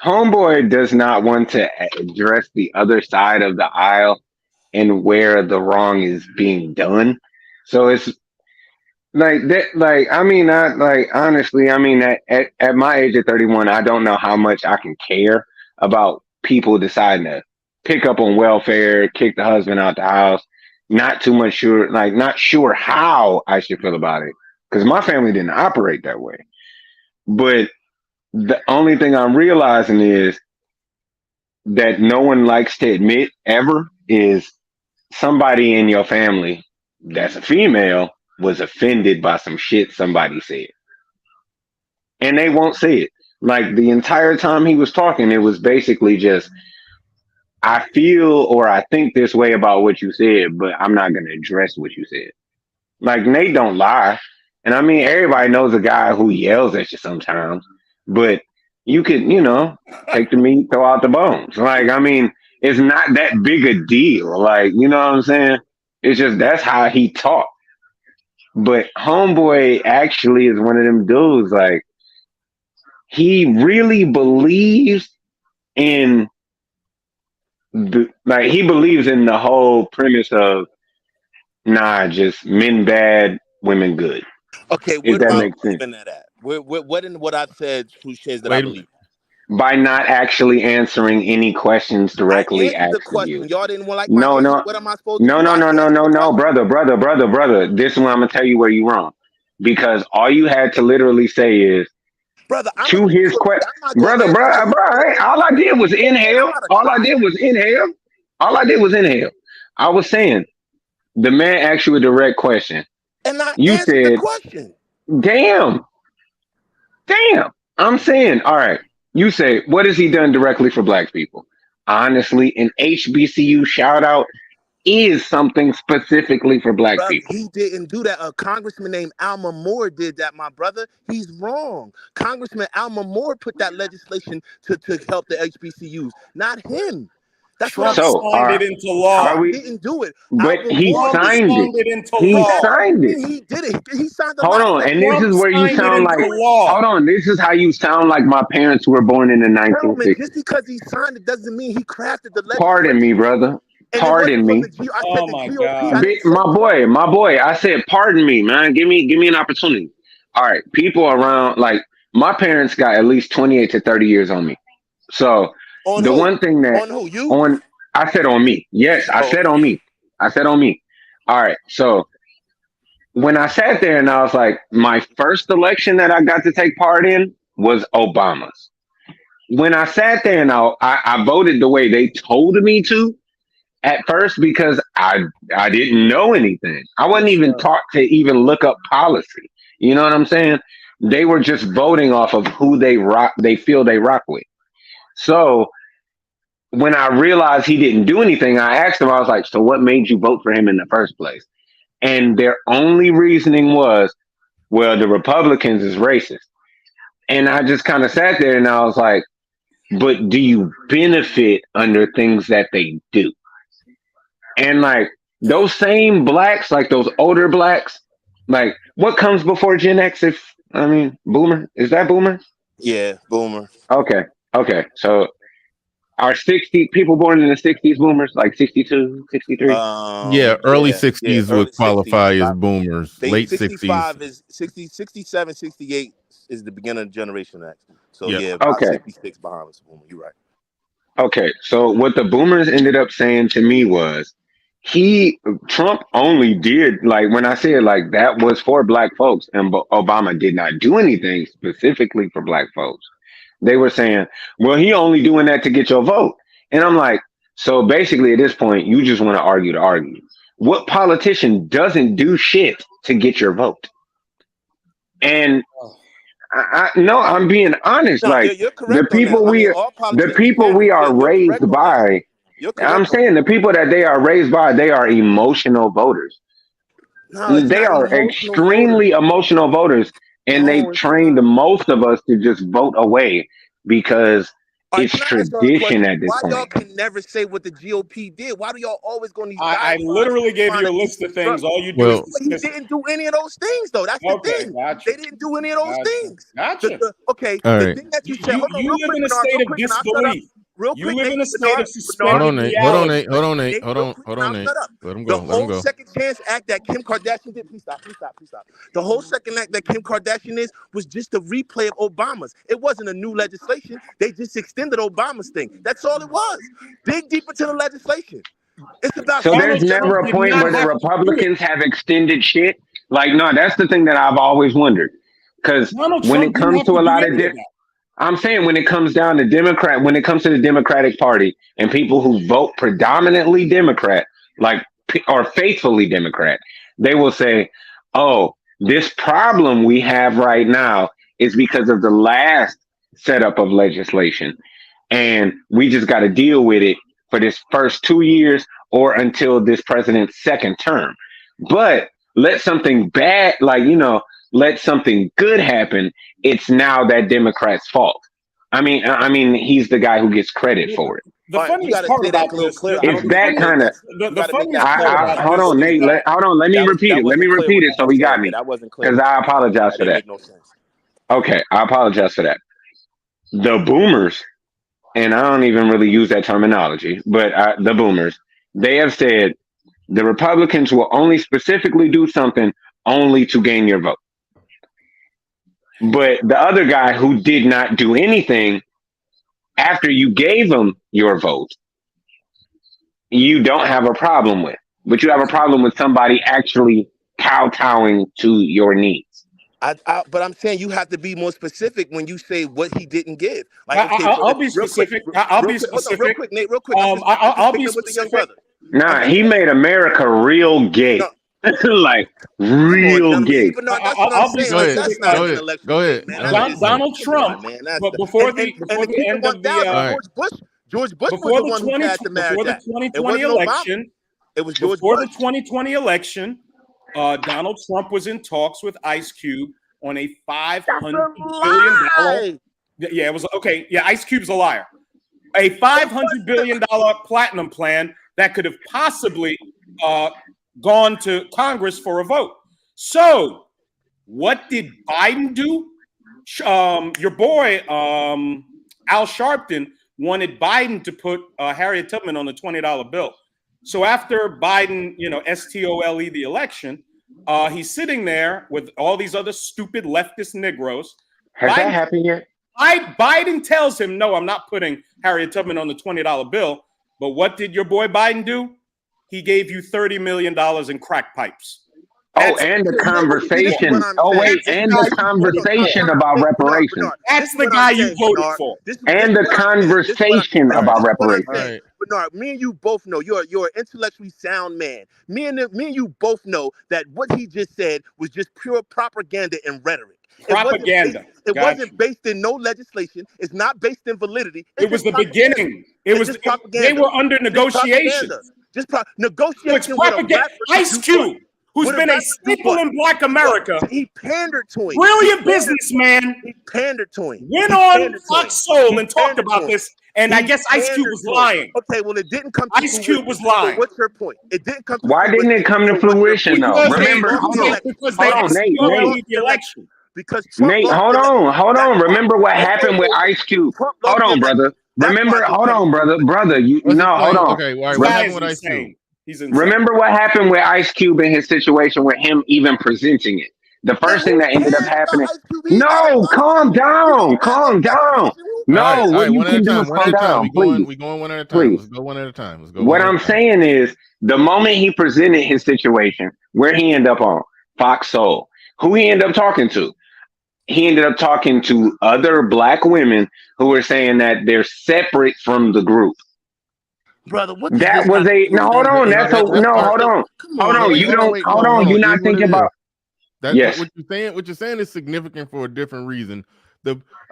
Homeboy does not want to address the other side of the aisle and where the wrong is being done. So it's like that. Like, I mean, honestly, I mean, at my age of 31, I don't know how much I can care about people deciding to pick up on welfare, kick the husband out the house. Not too much sure, not sure how I should feel about it, because my family didn't operate that way. But the only thing I'm realizing is that no one likes to admit ever is somebody in your family that's a female was offended by some shit somebody said. And they won't say it. Like the entire time he was talking, it was basically just, I feel or I think this way about what you said, but I'm not going to address what you said. Like Nate don't lie. And I mean, everybody knows a guy who yells at you sometimes. But you could, take the meat, throw out the bones. Like, I mean, it's not that big a deal. Like, you know what I'm saying? It's just that's how he talked. But homeboy actually is one of them dudes. Like, he really believes in he believes in the whole premise of just men bad, women good. Okay, if what that about makes sense. believing that? What in what I said, Touche's that I believe? by not actually answering any questions I directly answered the asked of question. you. Y'all didn't like my No, answer. no, What am I supposed to no, do? no, I no, no, answered no, the no, question. brother. This is where I'm gonna tell you where you're wrong, because all you had to literally say is Brother, I'm a to his neutral. question, I'm not going to answer no. All I did was I'm inhale. not a All I child. did was inhale. All I did was inhale. I was saying the man asked you a direct question. And I You answered the said, question. "Damn, damn." I'm saying, all right. You say, what has he done directly for black people? Honestly, an HBCU shout out is something specifically for black Brother, people. he didn't do that. A congressman named Alma Moore did that, my brother. He's wrong. Congressman Alma Moore put that legislation to help the HBCUs, not him. That's what I'm Trump So signed it into law. are Trump we? didn't do it. But Alma he Moore Trump did it. signed it. signed it into He That law. signed doesn't it. mean he did it. He signed a Hold lot of on, and this Trump is where you signed it sound like. into law. Hold on, this is how you sound like my parents who were born in the gentlemen. 1960s. Just because he signed it doesn't mean he crafted the Pardon me, legislation. brother. And it wasn't Pardon from me. the G. I said Oh the my GOP. God. I didn't say Trump. My boy. I said, pardon me, man. Give me an opportunity. All right, people around like my parents got at least 28 to 30 years on me. So On the who? one thing that On who? You? on I said on me. Yes, I Oh, said okay. on me. I said on me. All right. So when I sat there and I was like, my first election that I got to take part in was Obama's. When I sat there and I voted the way they told me to at first because I didn't know anything. I wasn't Yes, even sir. taught to even look up policy. You know what I'm saying? They were just voting off of who they feel they rock with. So when I realized he didn't do anything, I asked him, I was like, so what made you vote for him in the first place? And their only reasoning was, well, the Republicans is racist. And I just kind of sat there and I was like, but do you benefit under things that they do? And like those same blacks, like those older blacks, like what comes before Gen X? Boomer, is that boomer? Yeah, boomer. Okay. Okay. So are 60 people born in the 60s boomers, like 62, 63? Yeah, early Yeah, 60s early would 60s. qualify as boomers. They Late 60s, 65 is 60, 67, 68 is the beginning of Generation X. So yeah. yeah, about Okay. 66 behind us, boomer. You're right. Okay. So what the boomers ended up saying to me was Trump only did, like when I said like that was for black folks and Obama did not do anything specifically for black folks. They were saying, well, he only doing that to get your vote. And I'm like, so basically at this point, you just want to argue to argue. What politician doesn't do shit to get your vote? And no, I'm being honest. No, Like you're correct on that. I mean, all the politicians people can. we are You're raised correct on that. by, You're I'm correct on saying that. the people that they are raised by, they are emotional voters. No, it's They not are emotional voters. extremely emotional voters, and they've No, it's trained not. most of us to just vote away because All right, it's can I ask y'all a tradition question? at this Why y'all point. can never say what the GOP did? Why do y'all always go on these I diatribes literally gave trying you a to list of deconstruct? things. All you do Well, is But he dismiss it. didn't do any of those things, though. That's the Okay, thing. gotcha. They didn't do any of those Gotcha. things. Gotcha. Okay, all the right. thing that you said. You Hold on, you real live quick, in a Bernard. state Real of quick, Bernard. Shut up. disbelief. Real You quick, live Nate. in a state Bernard. of Hold Bernard. on, suspended Nate. reality. Nate, Hold real on. quick, Hold on, now Nate. shut up. Let him The go. Let him whole go. Second Chance Act that Kim Kardashian did, please stop, please stop, please stop. The whole second act that Kim Kardashian is was just a replay of Obama's. It wasn't a new legislation. They just extended Obama's thing. That's all it was. Dig deep into the legislation. It's about So there's Donald segregation. never Trump a did point not where the have to do it. Republicans have extended shit. Like, no, that's the thing that I've always wondered. Because Donald when it Trump didn't comes have to to a do lot of any of that. I'm saying when it comes down to when it comes to the Democratic Party and people who vote predominantly Democrat, like or faithfully Democrat, they will say, "Oh, this problem we have right now is because of the last setup of legislation, and we just got to deal with it for this first 2 years or until this president's second term." But let something bad, let something good happen, it's now that Democrat's fault. I mean, he's the guy who gets credit for it. The All right, you funniest got to part say that about a little this, clearer. I It's don't think you that made kind of. that. You the got to make funniest that clear part one I more about time. hold this on, is Nate. that Hold on. Let me repeat That it. Let me wasn't clear repeat what it you so just we said. got Yeah, me. that wasn't clear Because what you I just said. apologize That for didn't that. make no sense. Okay, I apologize for that. The boomers, and I don't even really use that terminology, but the boomers, they have said the Republicans will only specifically do something only to gain your vote. But the other guy who did not do anything after you gave them your vote, you don't have a problem with. But you have a problem with somebody actually kowtowing to your needs. But I'm saying you have to be more specific when you say what he didn't give. Like, okay, I'll be specific. I'll be specific. Real quick, Nate. Real quick. I'll be specific. Nah, he made America real gay. Like real gay. But no, that's what I'm saying. Like, that's not an election. Go ahead. Donald Trump, but before the end of the George Bush was the one who passed the marriage act. Before the 2020 election, it was George before Bush. the 2020 election, Donald Trump was in talks with Ice Cube on a $500 billion. Yeah, it was okay. Yeah, Ice Cube's a liar. A $500 billion platinum plan that could have possibly gone to Congress for a vote. So, what did Biden do? Your boy Al Sharpton wanted Biden to put Harriet Tubman on the $20 bill. So after Biden, STOLE the election, he's sitting there with all these other stupid leftist Negroes. Has that happened yet? Biden tells him, no, I'm not putting Harriet Tubman on the $20 bill. But what did your boy Biden do? He gave you $30 million in crack pipes. And the conversation. And the conversation about reparations. That's the guy you voted for. And the conversation about reparations. Bernard, me and you both know you're an intellectually sound man. Me and you both know that what he just said was just pure propaganda and rhetoric. Propaganda. It wasn't based in no legislation. It's not based in validity. It was the beginning. It was propaganda. They were under negotiation. Just negotiation. Ice Cube, who's been a staple in Black America. He pandered to him. Brilliant businessman. He pandered to him. Went on Fox Soul and talked about this. And I guess Ice Cube was lying. Okay, well, it didn't come to Ice Cube was lying. What's your point? It didn't come to Why didn't it come to fruition, though? Remember, because they the election. Because Nate, hold on. Remember what happened with Ice Cube? Hold on, brother. Hold on, brother. Hold on. Okay, what happened with Ice Cube? Remember what happened with Ice Cube in his situation with him even presenting it. The first thing that ended up happening. No, calm down. No, what you can do is calm down. We're going one at a time. Let's go one at a time. What I'm saying is, the moment he presented his situation, where he ended up on Fox Soul, who he ended up talking to? He ended up talking to other Black women who were saying that they're separate from the group. Brother, what that was a no. Hold on. That's a no. Hold on. You don't. Hold on. You're not thinking about. Yes. What you're saying is significant for a different reason.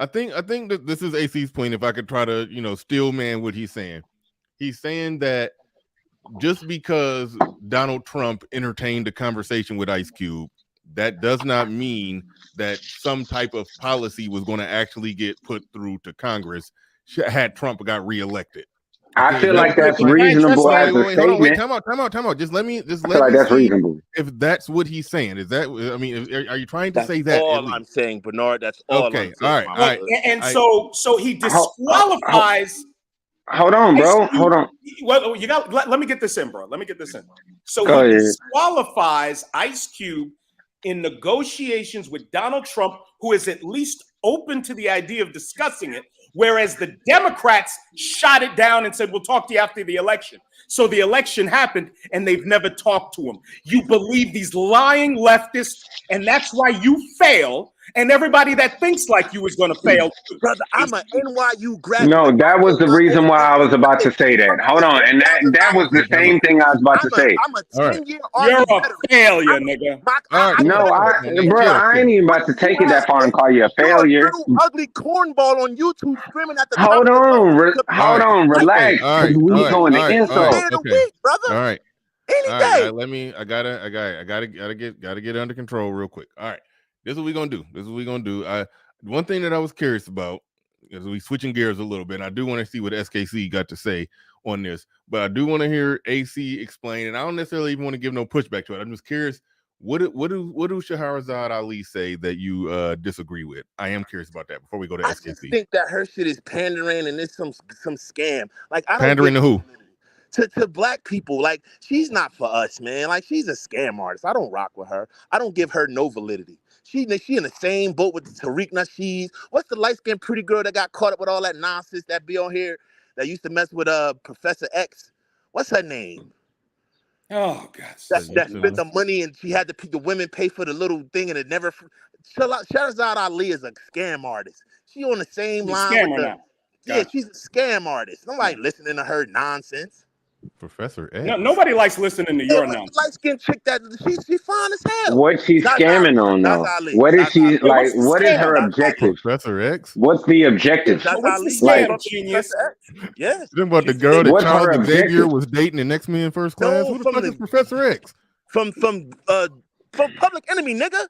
I think that this is AC's point. If I could try to steel man what he's saying, he's saying that just because Donald Trump entertained a conversation with Ice Cube, that does not mean that some type of policy was going to actually get put through to Congress had Trump got reelected. I feel like that's reasonable as a statement. Time out. Just let me that's reasonable. If that's what he's saying, is that? I mean, are you trying to say that? All I'm saying, Bernard. That's all. Okay. I'm all right. And so he disqualifies. Hold on, bro. Hold on. Well, you got. Let me get this in, bro. So he disqualifies Ice Cube in negotiations with Donald Trump, who is at least open to the idea of discussing it, whereas the Democrats shot it down and said, we'll talk to you after the election. So the election happened and they've never talked to him. You believe these lying leftists, and that's why you fail. And everybody that thinks like you is going to fail. Brother, I'm an NYU graduate. No, that was the reason why I was about to say that. Hold on. And that was the same thing I was about to say. I'm a 10-year You're a failure, nigga. I ain't even about to take it that far and call you a failure. Little ugly cornball on YouTube screaming at the Hold on, relax. We going to insult. Brother. All right. Any day. I gotta get it under control real quick. All right. This is what we're gonna do. One thing that I was curious about is we switching gears a little bit. And I do want to see what SKC got to say on this, but I do want to hear AC explain. And I don't necessarily even want to give no pushback to it. I'm just curious. What do Shahrazad Ali say that you disagree with? I am curious about that before we go to SKC. I just think that her shit is pandering and it's some scam. Like I don't pandering to who? To Black people. Like, she's not for us, man. Like, she's a scam artist. I don't rock with her. I don't give her no validity. She in the same boat with Tariq Nasheed. What's the light-skinned pretty girl that got caught up with all that nonsense that be on here that used to mess with Professor X? What's her name? Oh God! That spent the money and she had the women pay for the little thing and it never. Shahrazad Ali is a scam artist. She on the same She's a line with scammer the. now. Yeah, she's a scam artist. Nobody listening to her nonsense. Professor X. No, nobody likes listening to your nonsense. Light skinned chick that she's fine as hell. What's she scamming on though? What is she like? What is her objective? Professor X. What's the objective? What's the Like, scam, genius? Yes. You about the girl that What's her Charles Xavier objective? was dating in X-Men First Class? No, Who the from fuck the- is Professor X? From Public Enemy, nigga.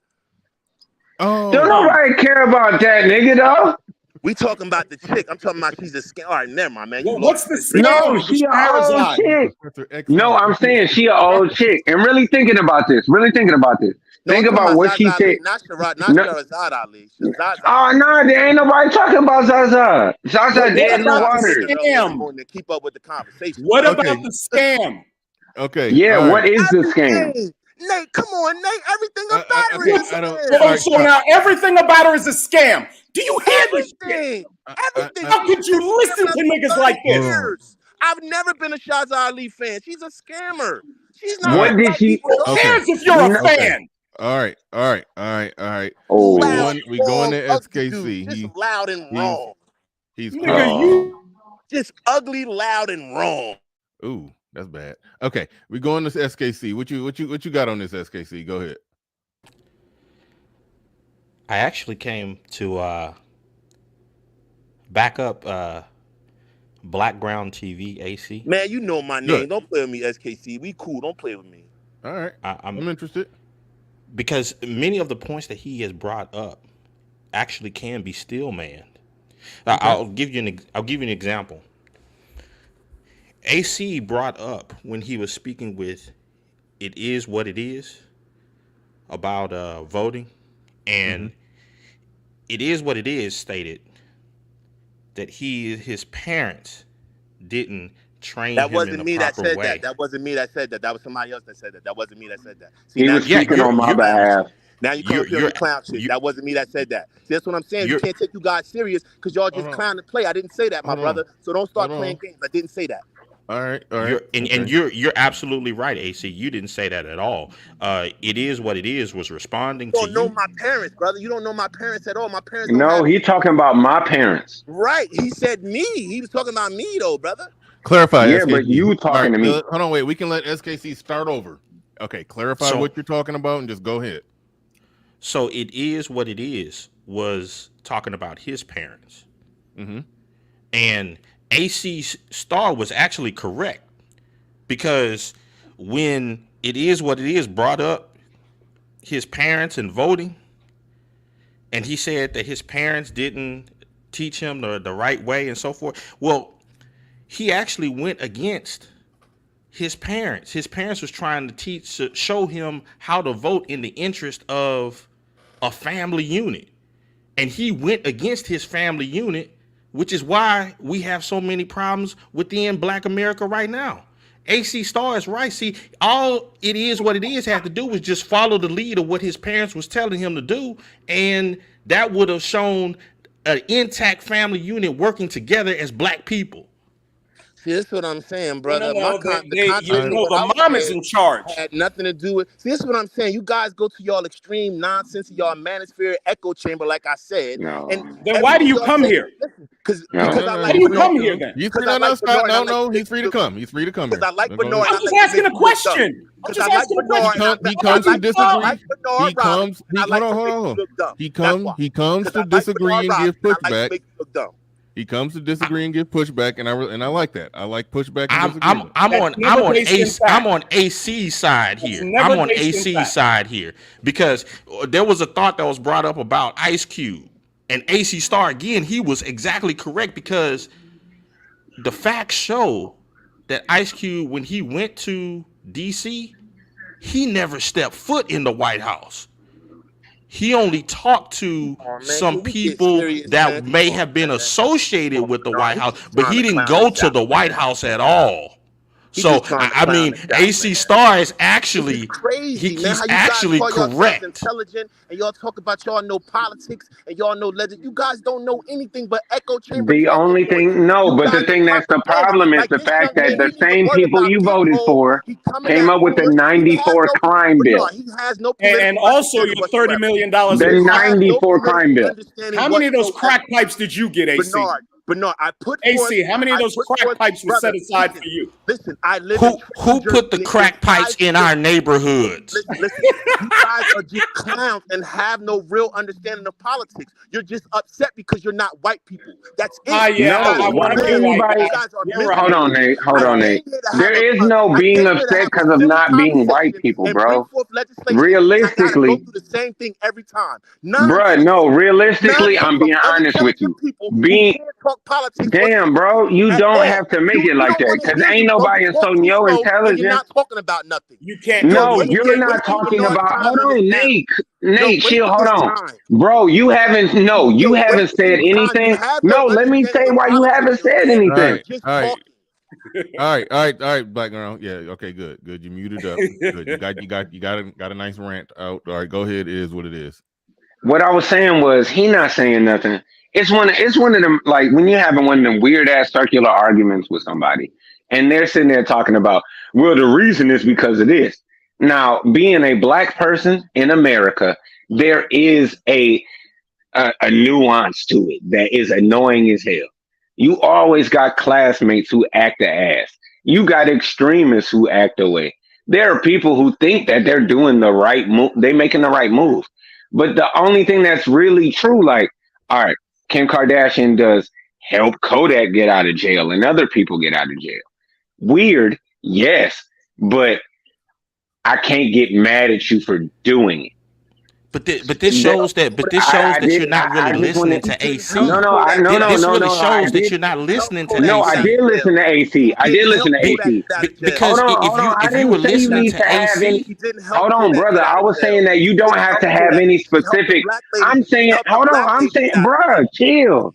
Oh, Don't nobody care about that nigga though. We talking about the chick. I'm talking about she's a scam. All right, never mind, man. You What's the scam? No, she an old chick. No, I'm saying she an old chick. And really thinking about this. Think about what she said. Not Shahrazad Ali. Oh no, there ain't nobody talking about Zaza. Zaza dead in the water. To keep up with the conversation. What about the scam? Okay. Yeah, what is the scam? Nate, come on, Nate. Everything about her is a scam. So now everything about her is a scam. Do you hear this shit? Everything. How could you listen to niggas like this? I've never been a Shahrazad Ali fan. She's a scammer. She's not. What did she? Who cares if you're a fan? All right. Oh, we going to SKC. Just loud and wrong. He's just ugly, loud, and wrong. Ooh, that's bad. Okay, we going to SKC. What you got on this SKC? Go ahead. I actually came to back up Blackground TV AC. Man, you know my name. Good. Don't play with me, SKC. We cool. Don't play with me. All right, I'm interested. Because many of the points that he has brought up actually can be still manned. Okay. I'll give you an example. AC brought up when he was speaking with It Is What It Is about voting, and It Is What It Is stated that his parents didn't train him in the proper way. That wasn't me that said that. That was somebody else that said that. That wasn't me that said that. See, he was speaking on my behalf. Now you come up here with clown shit. That wasn't me that said that. See, that's what I'm saying. You can't take you guys serious because y'all just clown to play. I didn't say that, my brother. So don't start playing games. I didn't say that. All right. And you're absolutely right, AC. You didn't say that at all. It Is What It Is was responding to you. You don't know my parents, brother. You don't know my parents at all. My parents. No, he talking about my parents. Right. He said me. He was talking about me though, brother. Clarify. Yeah, SKC. but you talking to me. Hold on, wait. We can let SKC start over. Okay, clarify what you're talking about and just go ahead. So It Is What It Is was talking about his parents. And AC Star was actually correct, because when It Is What It Is brought up his parents and voting, and he said that his parents didn't teach him the right way and so forth. Well, he actually went against his parents. His parents was trying to show him how to vote in the interest of a family unit. And he went against his family unit, which is why we have so many problems within Black America right now. AC Star is right. See, all It Is What It Is had to do was just follow the lead of what his parents was telling him to do, and that would have shown an intact family unit working together as Black people. See, that's what I'm saying, brother. The mom is in charge. Had nothing to do with. See, this is what I'm saying. You guys go to y'all extreme nonsense, y'all manosphere echo chamber, like I said. No. And then why do you come here? Because why do you come here then? He's free to He's free to come. He's free to come here. Because I like Bernard. I'm just asking a question. He comes to disagree. He comes to disagree and give pushback. He comes to disagree and give pushback, and I like that. I like pushback. I'm on AC side here. I'm on AC side here because there was a thought that was brought up about Ice Cube and AC Star. Again, he was exactly correct, because the facts show that Ice Cube, when he went to DC, he never stepped foot in the White House. He only talked to some people that may have been associated with the White House, but he didn't go to the White House at all. So trying to I clown mean, the shot, AC man. Star is This is actually crazy, man. he's How you guys actually call yourselves correct. intelligent and y'all talk about y'all know politics and y'all know legend. You guys don't know anything but echo chamber The talking only points. thing, no, You but the guys are thing that's the propaganda. problem is Like the this fact young that man, he the need to same worry people about you getting voted home. for He coming came up after with the you. He has 94 no, crime Bernard, bill. he has no political And also understanding your $30 whatsoever. million The in He crack. has no 94 crime political bill. understanding How many of those whatsoever. crack pipes did you get, AC? Bernard, I put forth. AC, how many of I those put crack forth, pipes were set brother. aside Listen, for you? listen. I live in Trenton, Who New Jersey, put the and it crack pipes decides. in our neighborhoods? Listen. You guys are just clowns and have no real understanding of politics. You're just upset because you're not white people. That's it. Yeah, No, I why want to would be a white anybody? You guy. guys are You're right. Hold on, miserable. Nate. Hold I on, came Nate. here to have There is no I being came here to upset have a because of civil not being white conversation people, and bring bro. forth legislation, and I gotta go Realistically, through the same thing every time. bruh, Nonsense. no, realistically, Nonsense I'm from being honest with unintelligent you. people who Being, can't talk politics or damn, science bro, you at don't all. have to make You it like don't that want to because hear ain't you, bro. You nobody talk so too yo slow and you're intelligent. not talking about nothing. You can't. You're No, you're wasting not talking Bernard's about. time Hold on this on, now. You're Nate, chill. wasting Hold his on, time. bro. You haven't. No, you You're haven't wasting said his time. You anything. have no No, let me understanding say of why you politics, haven't young said man. All anything. right, Just all right, talking. all right, Black Girl. Yeah, okay, good. You muted up. Good. You got a nice rant out. All right, go ahead. It is what it is. What I was saying was he not saying nothing. It's one of them, like when you're having one of them weird ass circular arguments with somebody and they're sitting there talking about, well, the reason is because of this. Now, being a black person in America, there is a nuance to it that is annoying as hell. You always got classmates who act the ass. You got extremists who act away. There are people who think that they're doing the right move, they making the right move. But the only thing that's really true, like, all right, Kim Kardashian does help Kodak get out of jail and other people get out of jail. Weird, yes, but I can't get mad at you for doing it. But this shows that you're not really listening to AC. Shows that you're not listening to No, I AC. did listen to AC. I did listen to AC. Because Hold on. I if you were didn't say you listening need to to have any. AC, Hold on, brother. I was saying that you don't have to have any specific. I'm saying, hold on. I'm saying, bruh, chill. All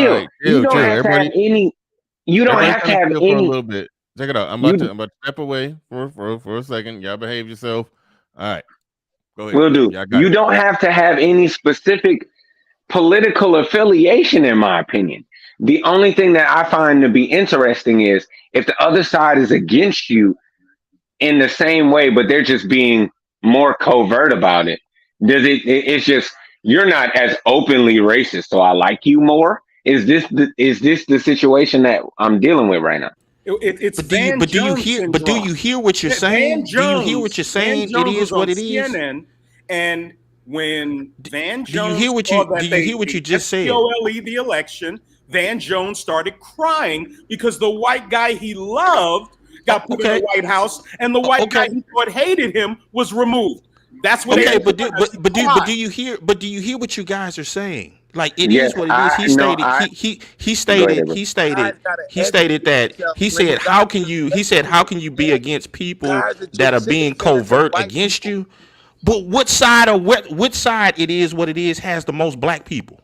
right, You don't chill. have to have Everybody, any. You don't everybody have to kind of have chill for a any. little bit. Check it out. I'm about to step away for a second. Y'all behave yourself. All right, go ahead. Will do. Y'all got You it. don't have to have any specific political affiliation, in my opinion. The only thing that I find to be interesting is if the other side is against you in the same way, but they're just being more covert about it. It's just you're not as openly racist, so I like you more. Is this the situation that I'm dealing with right now? It's Van Jones syndrome. But do you hear what you're saying? Do you hear what you're saying? Van Jones It is was what on it is. CNN, and when Van Do you Jones hear what saw you that do? You they hear what you beat just said? SPOLE the election, Van Jones started crying because the white guy he loved got put in the White House, and the white guy he thought hated him was removed. That's what. Okay, but do you hear? But do you hear what you guys are saying? Like it Yes, is what it is. He stated. He stated that he said, "How can you?" He said, "How can you be against people that are being covert against you?" But what side it is what it is has the most black people?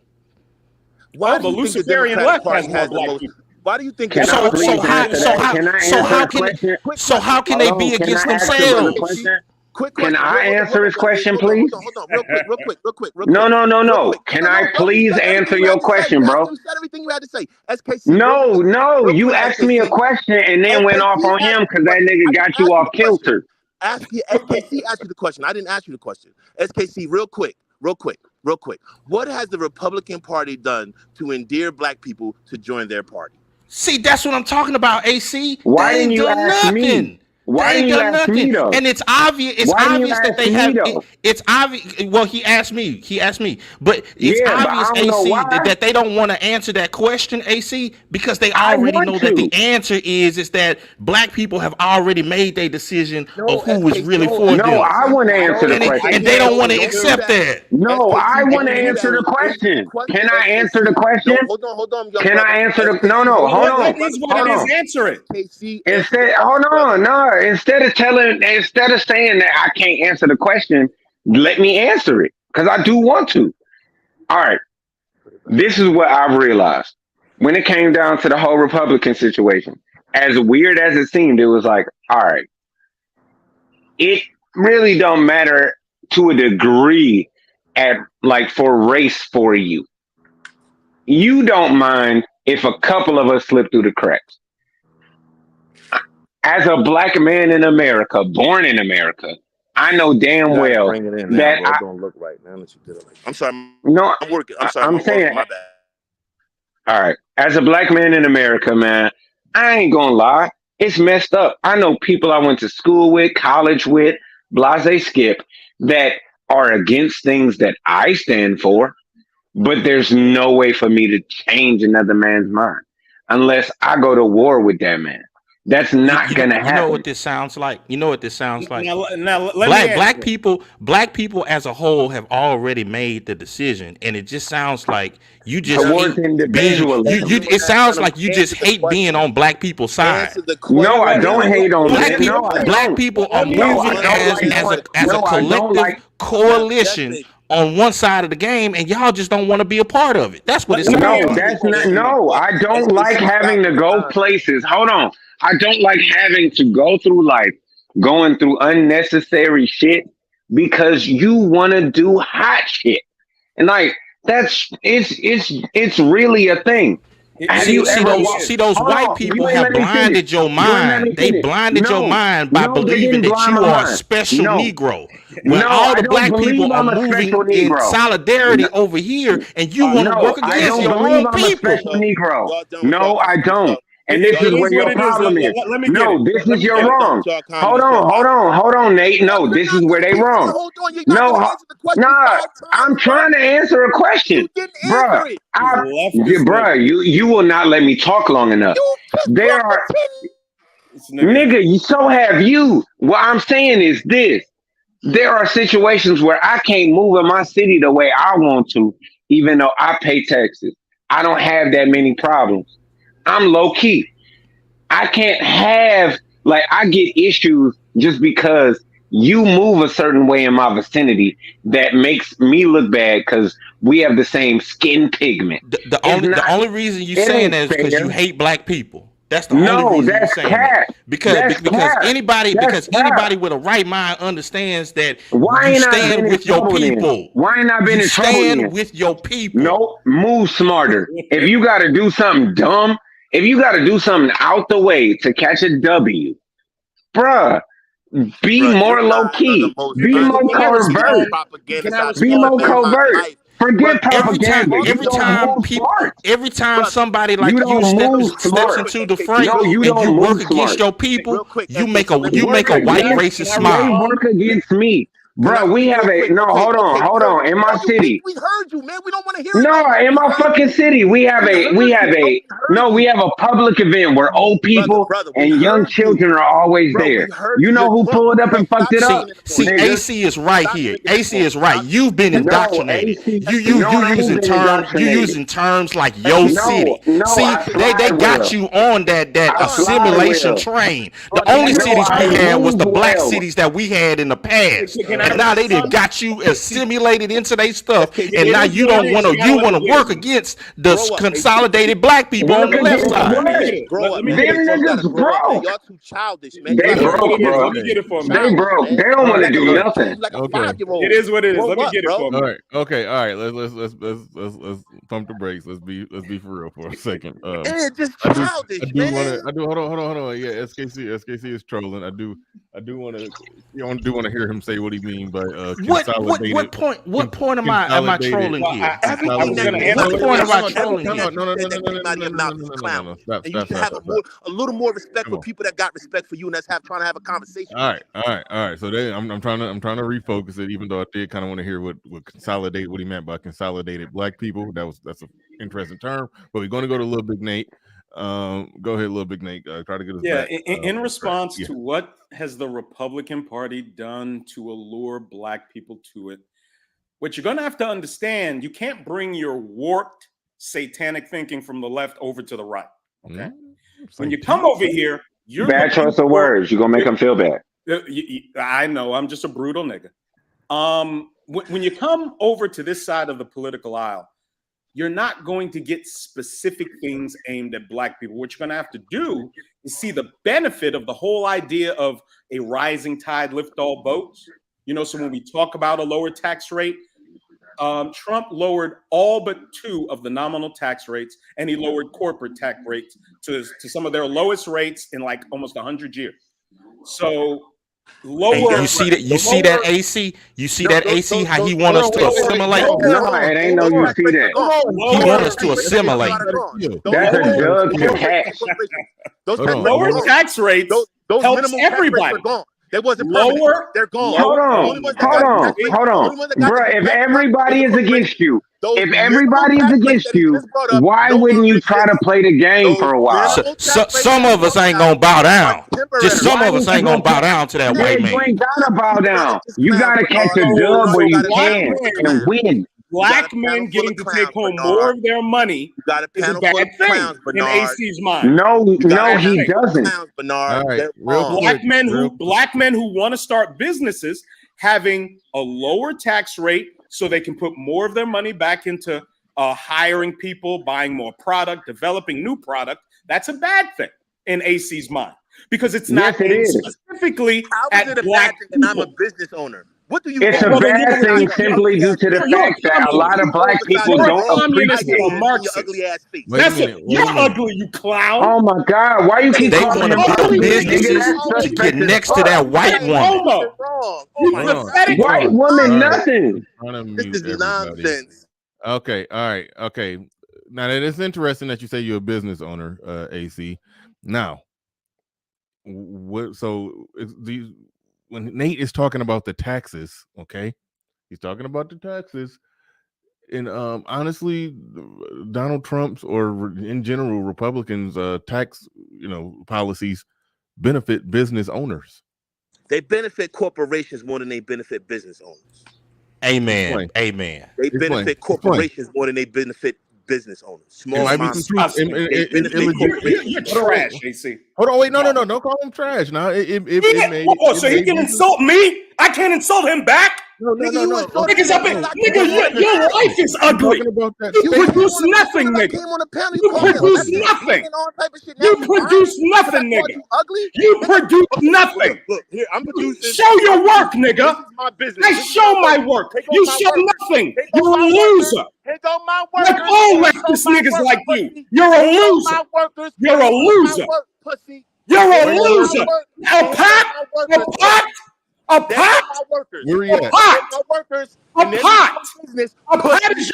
Why do you think the Democratic Party has the most? Why do you think? How can they be against themselves? Can I answer his question, please? Hold on, real quick. No. Can I please answer your question, bro? You said everything you had to say. SKC. No. You asked me a question and then went off on him because that nigga got you off kilter. SKC asked you the question. I didn't ask you the question. SKC, real quick. What has the Republican Party done to endear black people to join their party? See, that's what I'm talking about, AC. Why didn't you ask me? Why didn't you ask me though? And it's obvious. It's obvious that they have. It's obvious. Well, he asked me. But it's obvious, AC, that they don't want to answer that question, AC, because they already know that the answer is that black people have already made their decision of who is really for them. No, I want to answer the question, and they don't want to accept that. No, I want to answer the question. Can I answer the question? Hold on. Can I answer the? No. Hold on. What is what it is? Answer it. Instead of saying that I can't answer the question, let me answer it because I do want to. All right. This is what I've realized when it came down to the whole Republican situation. as weird as it seemed, it was like, all right, it really don't matter to a degree at like for race for you. You don't mind if a couple of us slip through the cracks. As a black man in America, born in America, I know damn You gotta well bring it in now, that bro. It don't look right now that you did it. I'm sorry. no, I'm working. I'm sorry. I'm I'm saying, working. My bad. all right, as a black man in America, man, I ain't gonna lie, it's messed up. I know people I went to school with, college with, blase skip, that are against things that I stand for, but there's no way for me to change another man's mind unless I go to war with that man. That's not gonna You know happen. what this sounds like? You know what this sounds like? Now let me ask Black people as a whole have already made the decision, and it just sounds like you just Towards hate being individualism. it sounds like you just hate being on black people's side. Answer the No, I question. don't hate on Black that. people, No, I black don't. people are No, I moving don't like as a no, I don't collective like. coalition on one side of the game, and y'all just don't want to be a part of it. That's what it sounds No, like. that's not. No, I don't like having to go places. Hold on. I don't like having to go through life going through unnecessary shit because you want to do hot shit. And like it's really a thing. Have you ever See those Hold white on, people you ain't have let me blinded finish. your You ain't let me mind. They finish. blinded your No, mind by no, they believing didn't that blind you my are a mind. special No. Negro. When No, all I the don't black people believe are I'm a moving special in Negro. solidarity over here, and you want to No, work I against don't your believe own I'm a people. special Negro. Y'all done with No, y'all I comments. don't. And It this is where is what your it is. problem is. Let me get No, it. this Let is me your get it. wrong. Y'all Hold comments on, on hold on, Nate. No, this is where they wrong. Hold on. You're not No, gonna answer the question nah, 5 I'm times, bro. trying to answer a question. You didn't Bruh, answer it. you will not let me talk long enough. You just There talked are for 10. nigga, so have you. What I'm saying is this. There are situations where I can't move in my city the way I want to, even though I pay taxes. I don't have that many problems. I'm low key. I can't have like I get issues just because you move a certain way in my vicinity that makes me look bad because we have the same skin pigment. The only reason you it saying ain't that is because you fair. hate black people. That's the only No, reason you that's saying that. cap. That's cap. That's cap. Anybody with a right mind understands that Why you ain't I been stand in with your trouble then? people. Why ain't I been You in trouble stand then? with your people. No, move smarter. If you got to do something dumb, if you got to do something out the way to catch a W, bruh, be more low key. Be more covert. Be more covert. Forget propaganda. You don't move smart. Every time somebody You like you don't move steps smart. into the frame No, you and you don't work move against smart. your people, you make so a let me white racist They smile. work against me. Can I Bruh, we speak have real a quick? no. Okay, Hold Kurt. on. In my city, We heard you, man. We don't want to hear it. no, in my fucking city, we have We a public event where old people brother, we and young heard you. children are always Bro, we there. heard You you. know You're who drunk, pulled up bro. and fucked Stop it up? speaking in the See, voice. Nigga. AC is right Stop here. speaking in the AC voice. is right. You've been No, indoctrinated. AC. You No, I ain't been indoctrinated. using terms like your city. No, See, I they fly got well. you on that I fly assimilation well. train. The Brother, only you No, cities I we had was move the black well. cities that we had in the past, Can I and now they done respond? got you assimilated into their stuff, Okay, and It now is you what don't it want is. to. You gotta You let want me to get work it. against the grow up. consolidated black people on Work the left against side. Let me get what? it. Grow up, Let me man. get Them it. You gotta niggas grow up, man. broke. Y'all too childish, man. You They gotta Let grow me up. get broke, it. bro. Let me get it for a minute. They Childish, broke. man. They don't want to Like a do little nothing. kid, like a Okay. 5-year-old. It is what it is. Grow Let me up, get it bro. for a All minute. right. Okay. All right. Let's pump the brakes. Let's be for real for a second. Man, just I childish, do want man. to. I do. Hold on. Yeah, SKC is trolling. I do want to. I do want to hear him say what he mean by consolidated. What point am I Consolidated. trolling Well, here? I was going to Consolidated. answer What the point am I question. trolling Everything here? that you No. said that came out of your mouth is clowning. Stop. And you should have a little more respect for people that got respect for you, and that's trying to have a conversation. All right. So I'm trying to refocus it, even though I did kind of want to hear what consolidate, what he meant by consolidated black people. That's an interesting term. But we're going to go to Little Big Nate. Go ahead, Little Big Nate. Try to get us back. In response to what has the Republican Party done to allure black people to it, what you're going to have to understand, you can't bring your warped satanic thinking from the left over to the right. Okay. When you come over here, you're Bad choice of words. You're going to make them feel bad. I know. I'm just a brutal nigga. When you come over to this side of the political aisle, you're not going to get specific things aimed at Black people. What you're going to have to do is see the benefit of the whole idea of a rising tide lift all boats. You know, so when we talk about a lower tax rate, Trump lowered all but 2 of the nominal tax rates, and he lowered corporate tax rates to some of their lowest rates in like almost 100 years. So lower. Hey, you see that? You see that AC? You see that AC? How he want us to assimilate? No, it ain't no you see that. He want us to assimilate. That's a drug to cash. Lower tax rates those helps minimum everybody. Tax rates are gone. They wasn't Lower. permanent. They're gone. Hold on, bro. If everybody is against you, why wouldn't you try to play the game for a while? Some of us ain't gonna bow down. Just some of us ain't gonna bow down to that white man. You ain't gotta bow down. You gotta catch a dub where you can and win. Black men getting to take home more of their money is a bad thing in AC's mind. No, he doesn't. Bernard, Black men who want to start businesses having a lower tax rate so they can put more of their money back into hiring people, buying more product, developing new product. That's a bad thing in AC's mind because it's not specifically at Black people. And I'm a business owner. What do you? It's a bad thing simply due to the fact that a lot of Black people don't appreciate it. You're ugly, you clown. Oh my God! Why you keep calling them ugly? Businesses get next to that white woman. White woman, nothing. This is nonsense. Okay, all right, okay. Now that it's interesting that you say you're a business owner, AC. Now, what? So these. When Nate is talking about the taxes, okay, he's talking about the taxes, and honestly, Donald Trump's or in general Republicans' tax, policies benefit business owners. They benefit corporations more than they benefit business owners. Amen. Amen. They benefit corporations more than they benefit business owners. Small You're trash, AC. Hold on, wait, no, don't call him trash. Now, so he can insult me. I can't insult him back. No. Nigga, your life is ugly. You produce nothing, nigga. You produce nothing. You produce nothing, nigga. You produce nothing. Look, here, I'm producing. Show your work, nigga. I show my work. You show nothing. You're a loser. Here go my workers. Like all leftist niggas like you. You're a loser. You're a loser. You're a loser. A pot. A pot is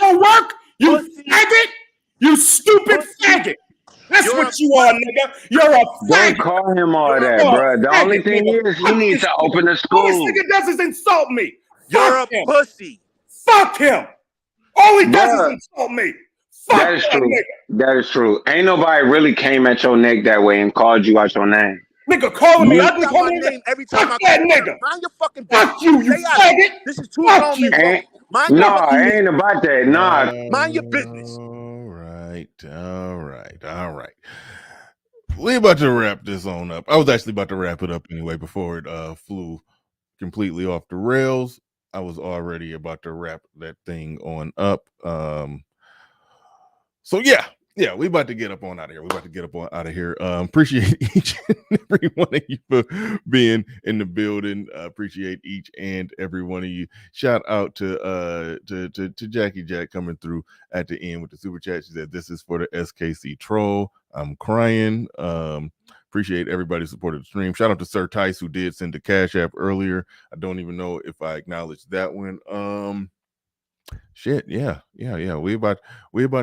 your work. You faggot. You stupid faggot. That's what you are, nigga. You're a faggot. Don't call him all that, bro. The only thing is, he needs to open a school. All this nigga does is insult me. You're a pussy. Fuck him. All he does is insult me. That is true. That is true. Ain't nobody really came at your neck that way and called you out your name. Nigga calling me ugly, calling me every time. Fuck that nigga. Mind your fucking business. Fuck you, you faggot. This is too long. It ain't about that. Nah. Mind your business. All right. We about to wrap this on up. I was actually about to wrap it up anyway before it flew completely off the rails. I was already about to wrap that thing on up. So yeah, we about to get up on out of here. Appreciate each and every one of you for being in the building. Appreciate each and every one of you. Shout out to Jackie Jack coming through at the end with the super chat. She said, "This is for the SKC troll. I'm crying." Appreciate everybody supported the stream. Shout out to Sir Tice who did send the Cashapp earlier. I don't even know if I acknowledged that one. Yeah. We about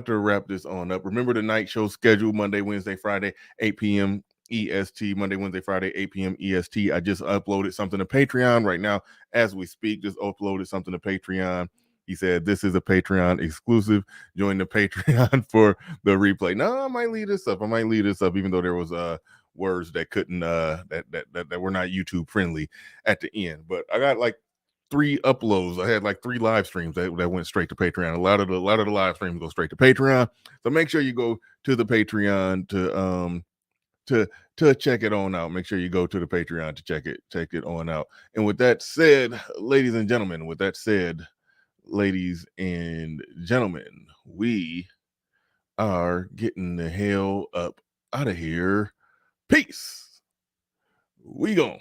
to wrap this on up. Remember the night show schedule: Monday, Wednesday, Friday, 8 p.m. EST. Monday, Wednesday, Friday, 8 p.m. EST. I just uploaded something to Patreon right now as we speak. Just uploaded something to Patreon. He said this is a Patreon exclusive. Join the Patreon for the replay. No, I might leave this up. Even though there was words that couldn't that were not YouTube friendly at the end. But I got like 3 uploads. I had like 3 live streams that went straight to Patreon. A lot of the live streams go straight to Patreon. So make sure you go to the Patreon to check it on out. Make sure you go to the Patreon to check it on out. And with that said, ladies and gentlemen, ladies and gentlemen, we are getting the hell up out of here. Peace. We gone.